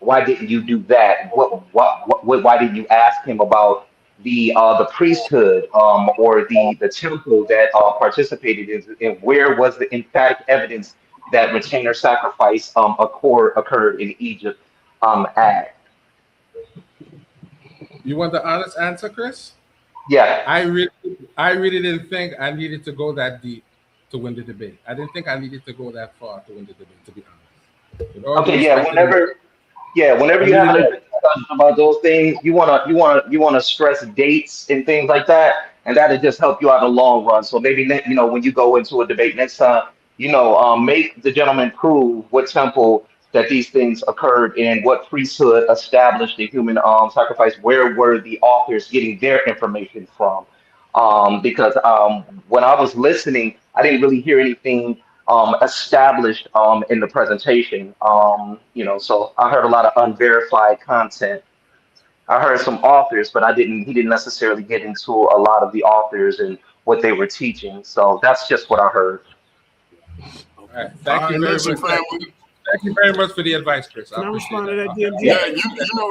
why didn't you do that? Why didn't you ask him about the priesthood or the temple that participated in where was the emphatic evidence that retainer sacrifice occurred in Egypt at? You want the honest answer, Chris? Yeah. I really didn't think I needed to go that deep to win the debate. I didn't think I needed to go that far to win the debate, to be honest. With all due Okay, yeah. respect to Whenever you have a discussion about those things, you wanna stress dates and things like that, and that'll just help you out in the long run. So maybe when you go into a debate next time, make the gentleman prove what temple that these things occurred in, what priesthood established the human sacrifice, where were the authors getting their information from? Because when I was listening, I didn't really hear anything established in the presentation. So I heard a lot of unverified content. I heard some authors, but he didn't necessarily get into a lot of the authors and what they were teaching. So that's just what I heard. All right. Thank you very much. Thank you very much for the advice, Chris. Can I respond to that, DMG? Yeah,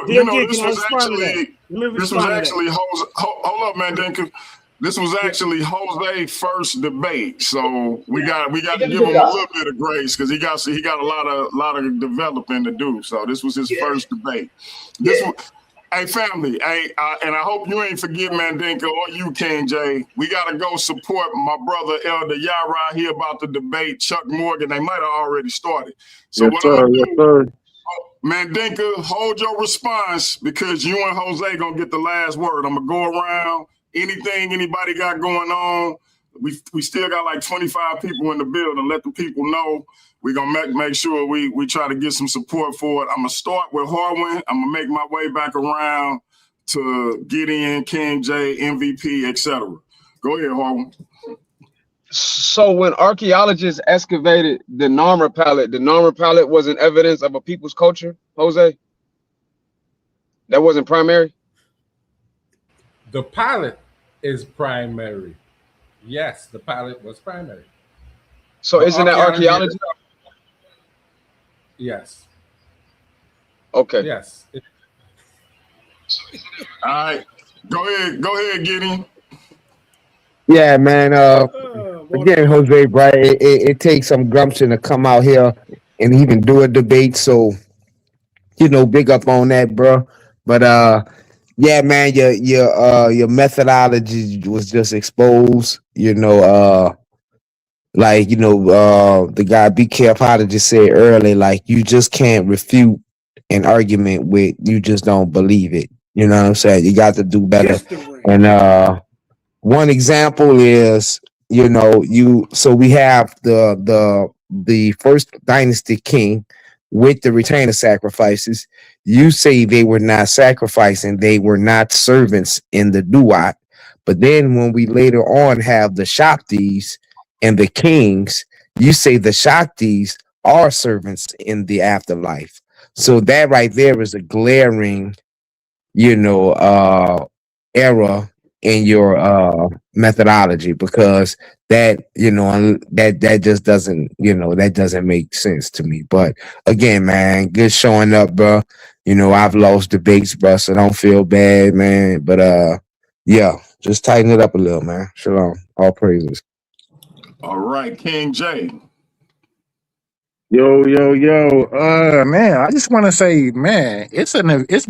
DMG, this was actually hold up, Mandinka. This was actually Jose's first debate, so we got to give him a little bit of grace because he got a lot of developing to do. So this was his first debate. Hey family, and I hope you ain't forget Mandinka or you, King J. We gotta go support my brother Elder Yara here about the debate. Chuck Morgan, they might have already started. So Mandinka, hold your response because you and Jose gonna get the last word. I'm gonna go around. Anything anybody got going on, we still got like 25 people in the building. Let the people know. We're gonna make sure we try to get some support for it. I'm gonna start with Harwin. I'm gonna make my way back around to Gideon, King J, MVP, etc. Go ahead, Harwin. So when archaeologists excavated the Narmer palette wasn't evidence of a people's culture, Jose? That wasn't primary? The palette is primary. Yes, the palette was primary. So isn't that archaeology? Yes. Okay. Yes. All right. Go ahead, Gideon. Yeah, man. Again, Jose, right? It takes some gumption to come out here and even do a debate. So, big up on that, bro. But yeah, man, your methodology was just exposed. The guy Be Careful how to just say earlier, like you just can't refute an argument with you just don't believe it. You know what I'm saying? You got to do better. And one example is, so we have the first dynasty king with the retainer sacrifices. You say they were not sacrificing, they were not servants in the duat. But then when we later on have the Shaktis and the kings, you say the Shaktis are servants in the afterlife. So that right there is a glaring, error in your methodology, because that, that just doesn't, that doesn't make sense to me. But again, man, good showing up, bro. I've lost debates, bro, so don't feel bad, man. But yeah, just tighten it up a little, man. Shalom. All praises. All right, King J. Yo, yo, yo. Man, I just want to say, man, it's been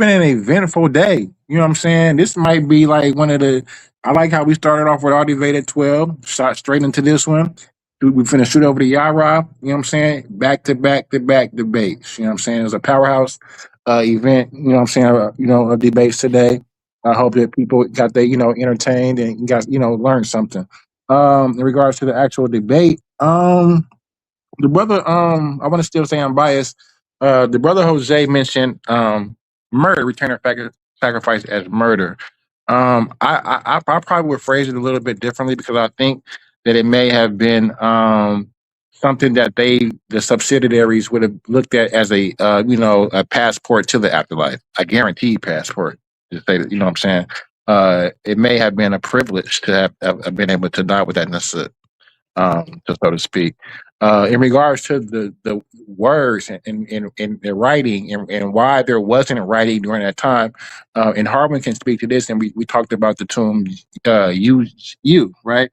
an eventful day. You know what I'm saying? This might be like one of the. I like how we started off with our debate at 12, shot straight into this one. We finna shoot over the Yara. You know what I'm saying? Back to back to back debates. You know what I'm saying? It was a powerhouse event. You know what I'm saying? Of debates today. I hope that people got they entertained and got learned something. In regards to the actual debate, the brother, I want to still say I'm biased. The brother Jose mentioned murder, return of sacrifice as murder. I probably would phrase it a little bit differently, because I think that it may have been something that the subsidiaries would have looked at as a passport to the afterlife, a guaranteed passport. To say that, what I'm saying. It may have been a privilege to have been able to die with that necessity, so to speak. In regards to the words and the writing, and why there wasn't writing during that time, and Harwin can speak to this, and we talked about the tomb, you, right?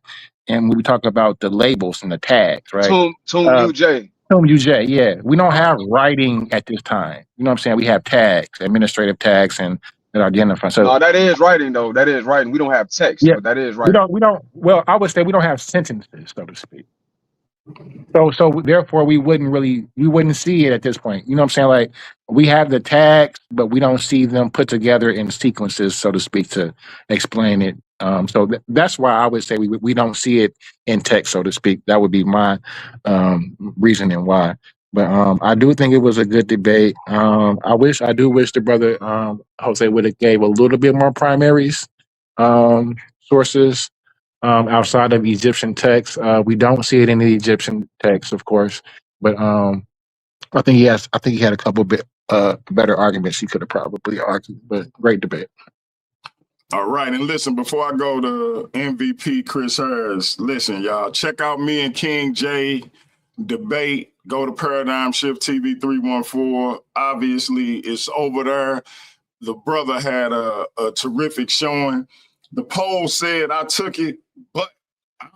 And we talked about the labels and the tags, right? Tomb UJ. Tomb UJ, yeah. We don't have writing at this time. You know what I'm saying? We have tags, administrative tags, and that identify. So No, that is writing though. That is writing. We don't have text, yeah, but that is writing. we don't. Well, I would say we don't have sentences, so to speak. So therefore we wouldn't see it at this point. You know what I'm saying? Like, we have the tags, but we don't see them put together in sequences, so to speak, to explain it. So that's why I would say we don't see it in text, so to speak. That would be my reasoning why. But I do think it was a good debate. I do wish the brother Jose would have gave a little bit more primaries, sources, outside of Egyptian text. We don't see it in the Egyptian text, of course, but I think he had a couple bit better arguments he could have probably argued. But great debate. All right, and listen, before I go to MVP Chris Harris, listen, y'all, check out me and King J debate. Go to Paradigm Shift TV 314. Obviously, it's over there. The brother had a terrific showing. The poll said I took it, but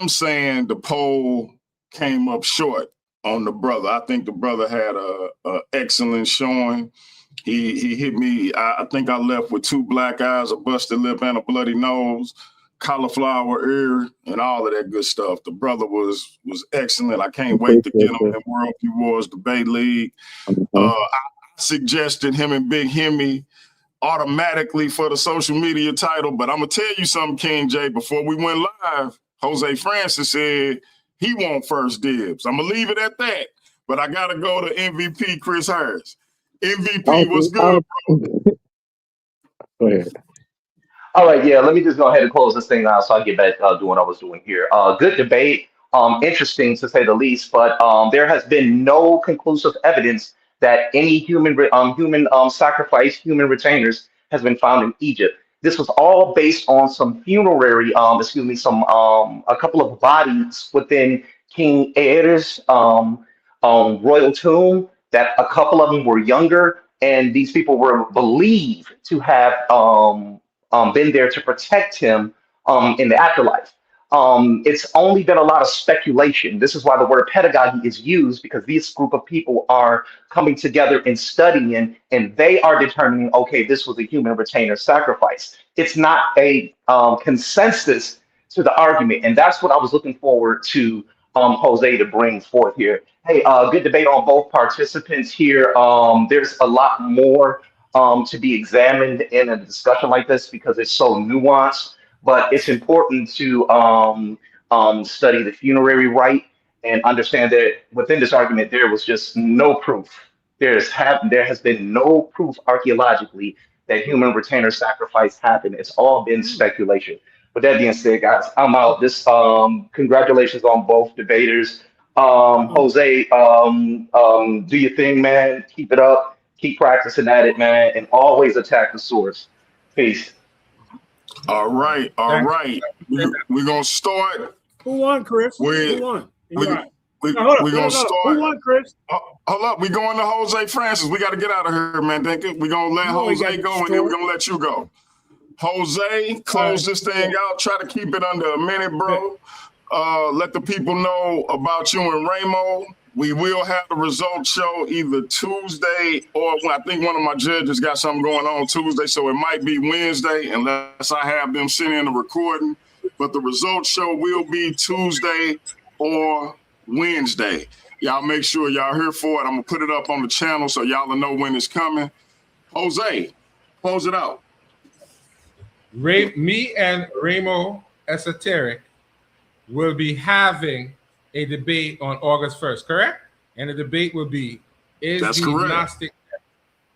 I'm saying the poll came up short on the brother. I think the brother had a excellent showing. He hit me. I think I left with 2 black eyes, a busted lip, and a bloody nose, cauliflower ear, and all of that good stuff. The brother was excellent. I can't wait to get him in World Few Wars Debate League. I suggested him and Big Hemi automatically for the social media title, but I'm gonna tell you something, King J. Before we went live, Jose Francis said he want first dibs. I'm gonna leave it at that, but I gotta go to MVP Chris Harris. MVP, what's good, bro? Go ahead. All right, yeah, let me just go ahead and close this thing out so I get back doing what I was doing here. Good debate, interesting to say the least, but there has been no conclusive evidence that any human sacrifice, human retainers, has been found in Egypt. This was all based on some funerary, a couple of bodies within King Aer's royal tomb. That a couple of them were younger, and these people were believed to have been there to protect him in the afterlife. It's only been a lot of speculation. This is why the word pedagogy is used, because this group of people are coming together and studying, and they are determining, okay, this was a human retainer sacrifice. It's not a consensus to the argument, and that's what I was looking forward to Jose to bring forth here. Hey, good debate on both participants here. There's a lot more to be examined in a discussion like this because it's so nuanced. But it's important to study the funerary rite and understand that within this argument there was just no proof. There has been no proof archaeologically that human retainer sacrifice happened. It's all been speculation. With that being said, guys, I'm out. This congratulations on both debaters. Jose, do your thing, man. Keep it up. Keep practicing at it, man, and always attack the source. Peace. All right, all right. We're gonna start. Who won, Chris? With, Who won? we, Right. we, No, hold up, we're gonna start. Who won, Chris? Hold up, we going to Jose Francis. We got to get out of here, Mandinka. We're gonna let Jose go, and then we're gonna let you go. Jose, close this thing out. Try to keep it under a minute, bro. Let the people know about you and Ramo. We will have the results show either Tuesday or I think one of my judges got something going on Tuesday, so it might be Wednesday unless I have them send in a recording. But the results show will be Tuesday or Wednesday. Y'all make sure y'all here for it. I'm gonna put it up on the channel so y'all will know when it's coming. Jose, close it out. Me and Ramo Esoteric will be having a debate on August 1st, correct? And the debate will be, is That's the correct. Gnostic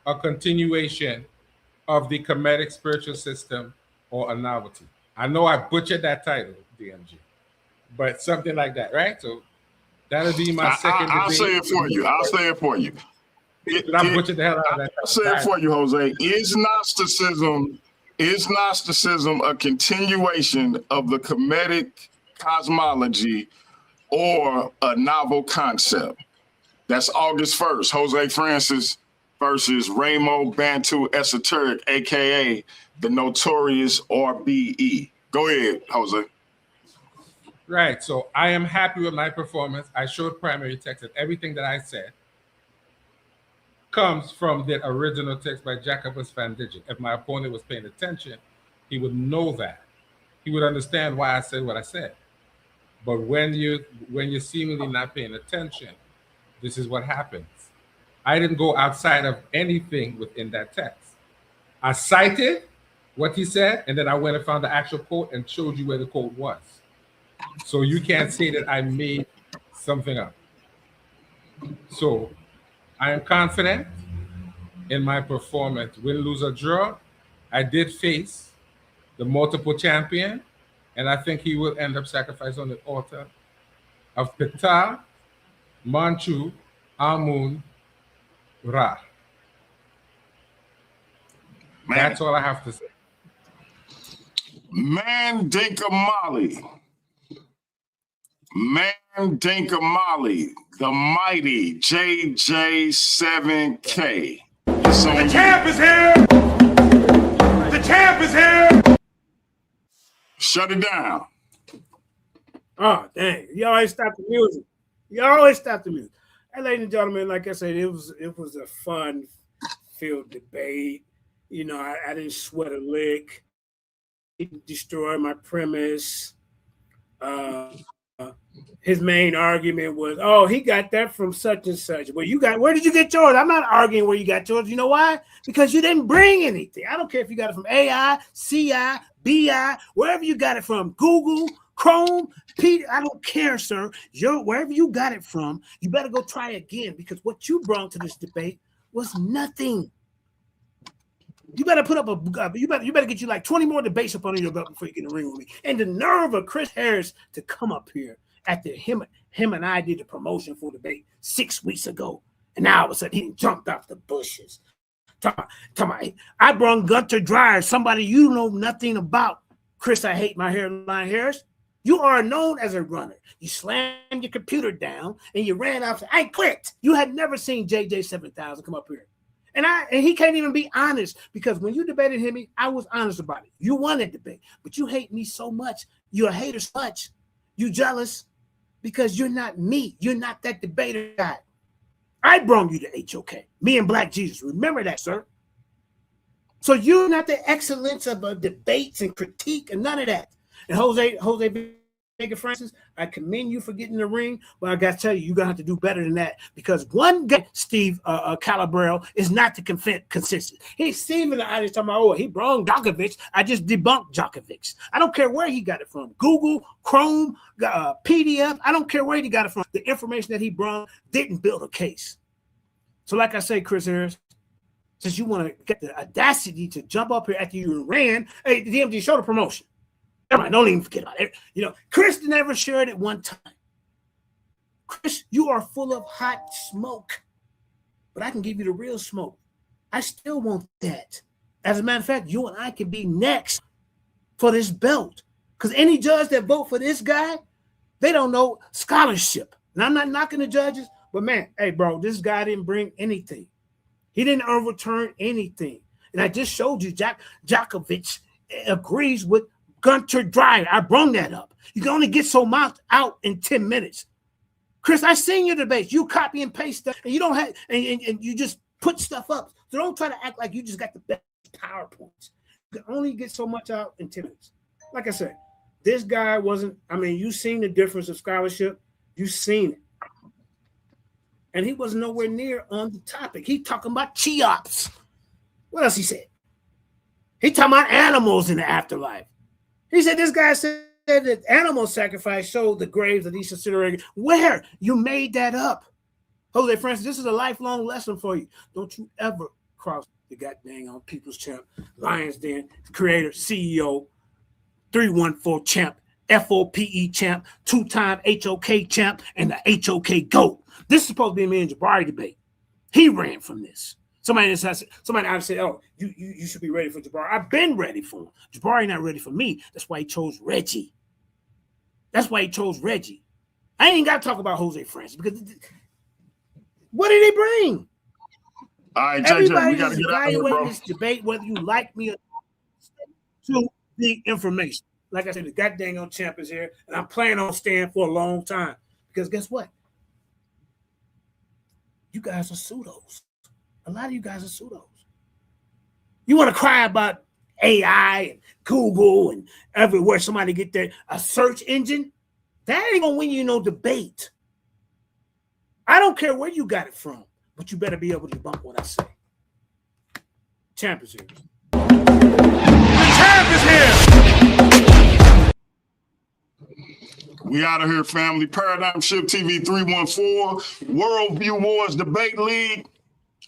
a continuation of the Kemetic spiritual system or a novelty? I know I butchered that title, DMG, but something like that, right? So that'll be my second debate. I'll say it for you. I'll say it for you. I butchered the hell out of that. I'll say it for you, Jose. Is Gnosticism a continuation of the Kemetic cosmology or a novel concept? That's August 1st. Jose Francis versus Ramo Bantu Esoteric, aka the notorious RBE. Go ahead, Jose. Right. So I am happy with my performance. I showed primary text, and everything that I said comes from the original text by Jacobus Van Dijk. If my opponent was paying attention, he would know that. He would understand why I said what I said. But when you're seemingly not paying attention, this is what happens. I didn't go outside of anything within that text. I cited what he said, and then I went and found the actual quote and showed you where the quote was. So you can't say that I made something up. So I am confident in my performance. Win, lose, or draw, I did face the multiple champion, and I think he will end up sacrificing on the altar of Ptah, Manchu, Amun, Ra. Man. That's all I have to say. Mandinka Mali. Mandinka Mali, the mighty JJ7K. The champ is here! The champ is here! Shut it down. Oh, dang. You always stop the music. You always stop the music. Hey, ladies and gentlemen, like I said, it was a fun-filled debate. You know, I didn't sweat a lick. It destroyed my premise. His main argument was, oh, he got that from such and such. Well, where did you get yours? I'm not arguing where you got yours. You know why? Because you didn't bring anything. I don't care if you got it from AI, CI, BI, wherever you got it from, Google, Chrome, Peter, I don't care, sir. Wherever you got it from, you better go try again, because what you brought to this debate was nothing. You better put up you better get you like 20 more debates up under your belt before you get in the ring with me. And the nerve of Chris Harris to come up here after him and I did the promotion for debate 6 weeks ago, and now all of a sudden he jumped off the bushes. I brought Gunter Dryer, somebody you know nothing about. Chris, I hate my hairline Harris. You are known as a runner. You slammed your computer down and you ran off. I quit. You had never seen JJ 7000 come up here. And he can't even be honest, because when you debated him, I was honest about it. You won that debate, but you hate me so much. You're a hater so much. You jealous because you're not me. You're not that debater guy. I brought you to HOK, me and Black Jesus. Remember that, sir. So you're not the excellence of debates and critique and none of that. And Jose Vega Francis, I commend you for getting in the ring, but I got to tell you, you're going to have to do better than that, because one guy, Steve Calabrell, is not the consistent. He's Steve in the audience talking about, oh, he brought Djokovic. I just debunked Djokovic. I don't care where he got it from. Google, Chrome, PDF. I don't care where he got it from. The information that he brought didn't build a case. So like I say, Chris Harris, since you want to get the audacity to jump up here after you ran, hey, the DMG, show the promotion. Don't even forget about it. You know, Chris never shared it one time. Chris, you are full of hot smoke, but I can give you the real smoke. I still want that. As a matter of fact, you and I can be next for this belt. Because any judge that vote for this guy, they don't know scholarship. And I'm not knocking the judges, but man, hey, bro, this guy didn't bring anything. He didn't overturn anything. And I just showed you Djokovic agrees with Gunter Dyer. I brung that up. You can only get so much out in 10 minutes. Chris, I seen your debates. You copy and paste stuff, and you don't have, and you just put stuff up. So don't try to act like you just got the best PowerPoints. You can only get so much out in 10 minutes. Like I said, this guy wasn't, I mean, you seen the difference of scholarship. You seen it. And he was nowhere near on the topic. He talking about Cheops. What else he said? He talking about animals in the afterlife. He said this guy said that animal sacrifice showed the graves of these considerations. Where? You made that up. Jose Francis, this is a lifelong lesson for you. Don't you ever cross the goddamn on People's Champ, Lions Den, creator, CEO, 314 champ, FOPE champ, 2-time HOK champ, and the HOK GOAT. This is supposed to be me and Jabari debate. He ran from this. Somebody ought said, oh, you should be ready for Jabari. I've been ready for him. Jabari not ready for me. That's why he chose Reggie. I ain't got to talk about Jose Francis because what did he bring? All right, everybody we got to is get out of here, evaluating bro. this debate, whether you like me or not, to the information. Like I said, the goddamn champ is here, and I'm planning on staying for a long time because guess what? You guys are pseudos. A lot of you guys are pseudos. You want to cry about AI and Google and everywhere somebody get there, a search engine? That ain't gonna win you no debate. I don't care where you got it from, but you better be able to debunk what I say. Champ is here. The champ is here. We out of here, family. Paradigm Shift TV 314, Worldview Wars Debate League.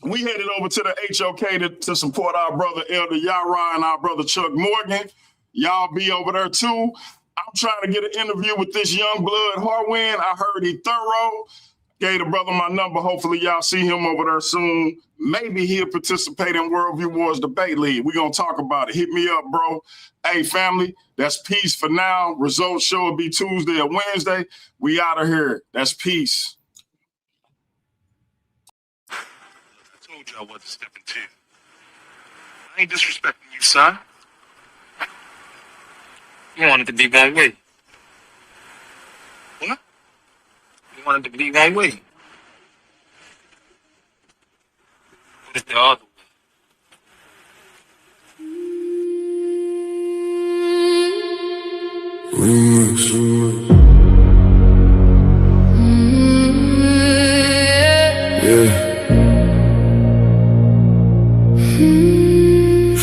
We headed over to the HOK to support our brother Elder Yara and our brother Chuck Morgan. Y'all be over there too. I'm trying to get an interview with this young blood Harwin. I heard he thorough. Gave the brother my number. Hopefully y'all see him over there soon. Maybe he'll participate in Worldview Wars Debate League. We're going to talk about it. Hit me up, bro. Hey, family, that's peace for now. Results show will be Tuesday or Wednesday. We out of here. That's peace. I told you I wasn't stepping to. I ain't disrespecting you, son. You wanted to be one way. What? You wanted to be one way. But it's the other way.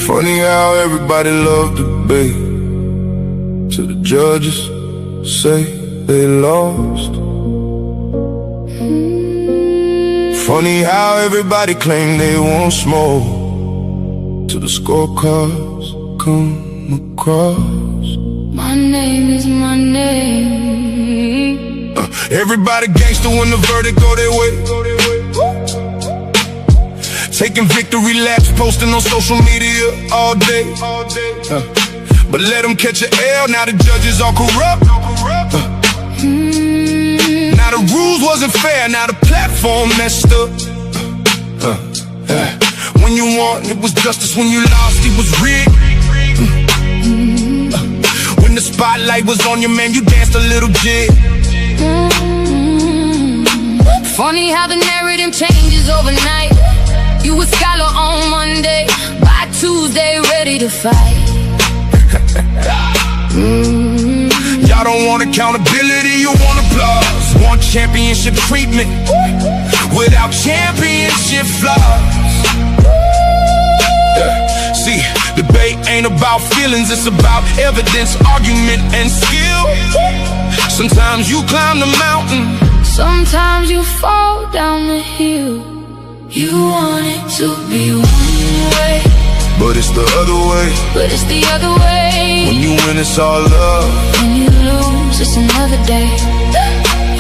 Funny how everybody loved debate till the judges say they lost. Funny how everybody claimed they want smoke till the scorecards come across. My name is my name. Everybody gangster when the verdict go their way. Taking victory laps, posting on social media all day. But let them catch an L, now the judges all corrupt. Now the rules wasn't fair, now the platform messed up. When you won, it was justice. When you lost, it was rigged. When the spotlight was on you, man, you danced a little jig. Funny how the narrative changes overnight. You a scholar on Monday, by Tuesday ready to fight. Y'all don't want accountability, you want applause. Want championship treatment without championship flaws. See, debate ain't about feelings, it's about evidence, argument, and skill. Sometimes you climb the mountain, sometimes you fall down the hill. You want it to be one way, but it's the other way. But it's the other way. When you win, it's all love. When you lose, it's another day.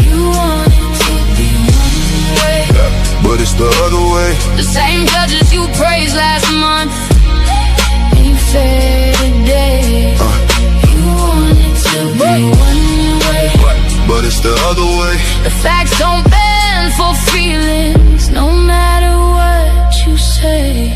You want it to be one way, but it's the other way. The same judges you praised last month ain't fair today. other way. The facts don't bend for feelings, no matter what you say.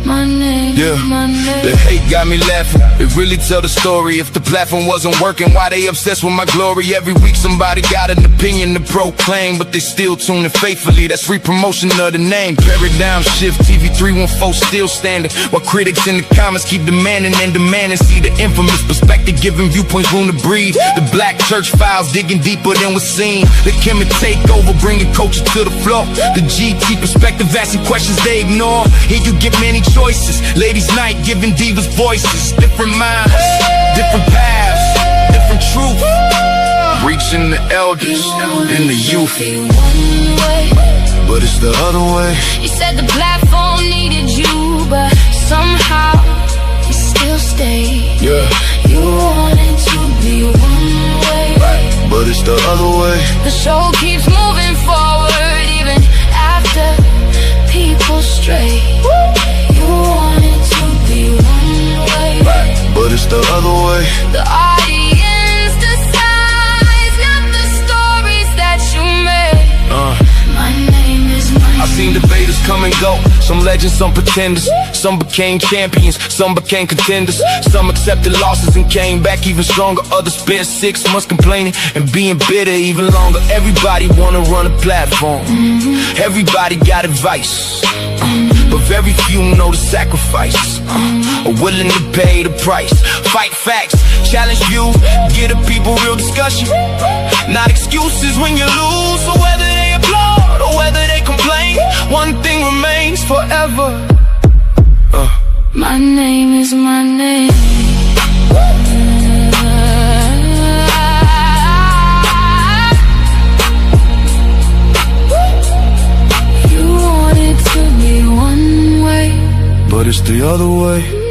My name, my name. The hate got me laughing. It really tell the story. If the platform wasn't working, why they obsessed with my glory? Every week somebody got an opinion to proclaim, but they still tune in faithfully. That's free promotion of the name. Paradigm shift, TV 314 still standing, while critics in the comments keep demanding and demanding. See the infamous perspective, giving viewpoints room to breathe. The black church files digging deeper than was seen. The Kemetic takeover, bringing culture to the floor. The GT perspective, asking questions they ignore. Here you get many choices. Ladies' night, giving divas voices. Different minds, different paths, different truth. Reaching the elders and the youth. But it's the other way. You said the platform needed you, but somehow you still stayed. Yeah. You wanted to be one way, but it's the other way. The show keeps moving forward even after people stray. You wanted to be one way, but it's the other way. The audience decides, not the stories that you made. My name is my name. I've seen debaters come and go. Some legends, some pretenders. Some became champions, some became contenders. Some accepted losses and came back even stronger. Others spent 6 months complaining and being bitter even longer. Everybody wanna run a platform. Everybody got advice, but very few know the sacrifice, are willing to pay the price. Fight facts, challenge views, give the people real discussion, not excuses when you lose. So whether they applaud or whether they complain, one thing remains forever. My name is my name. But it's the other way.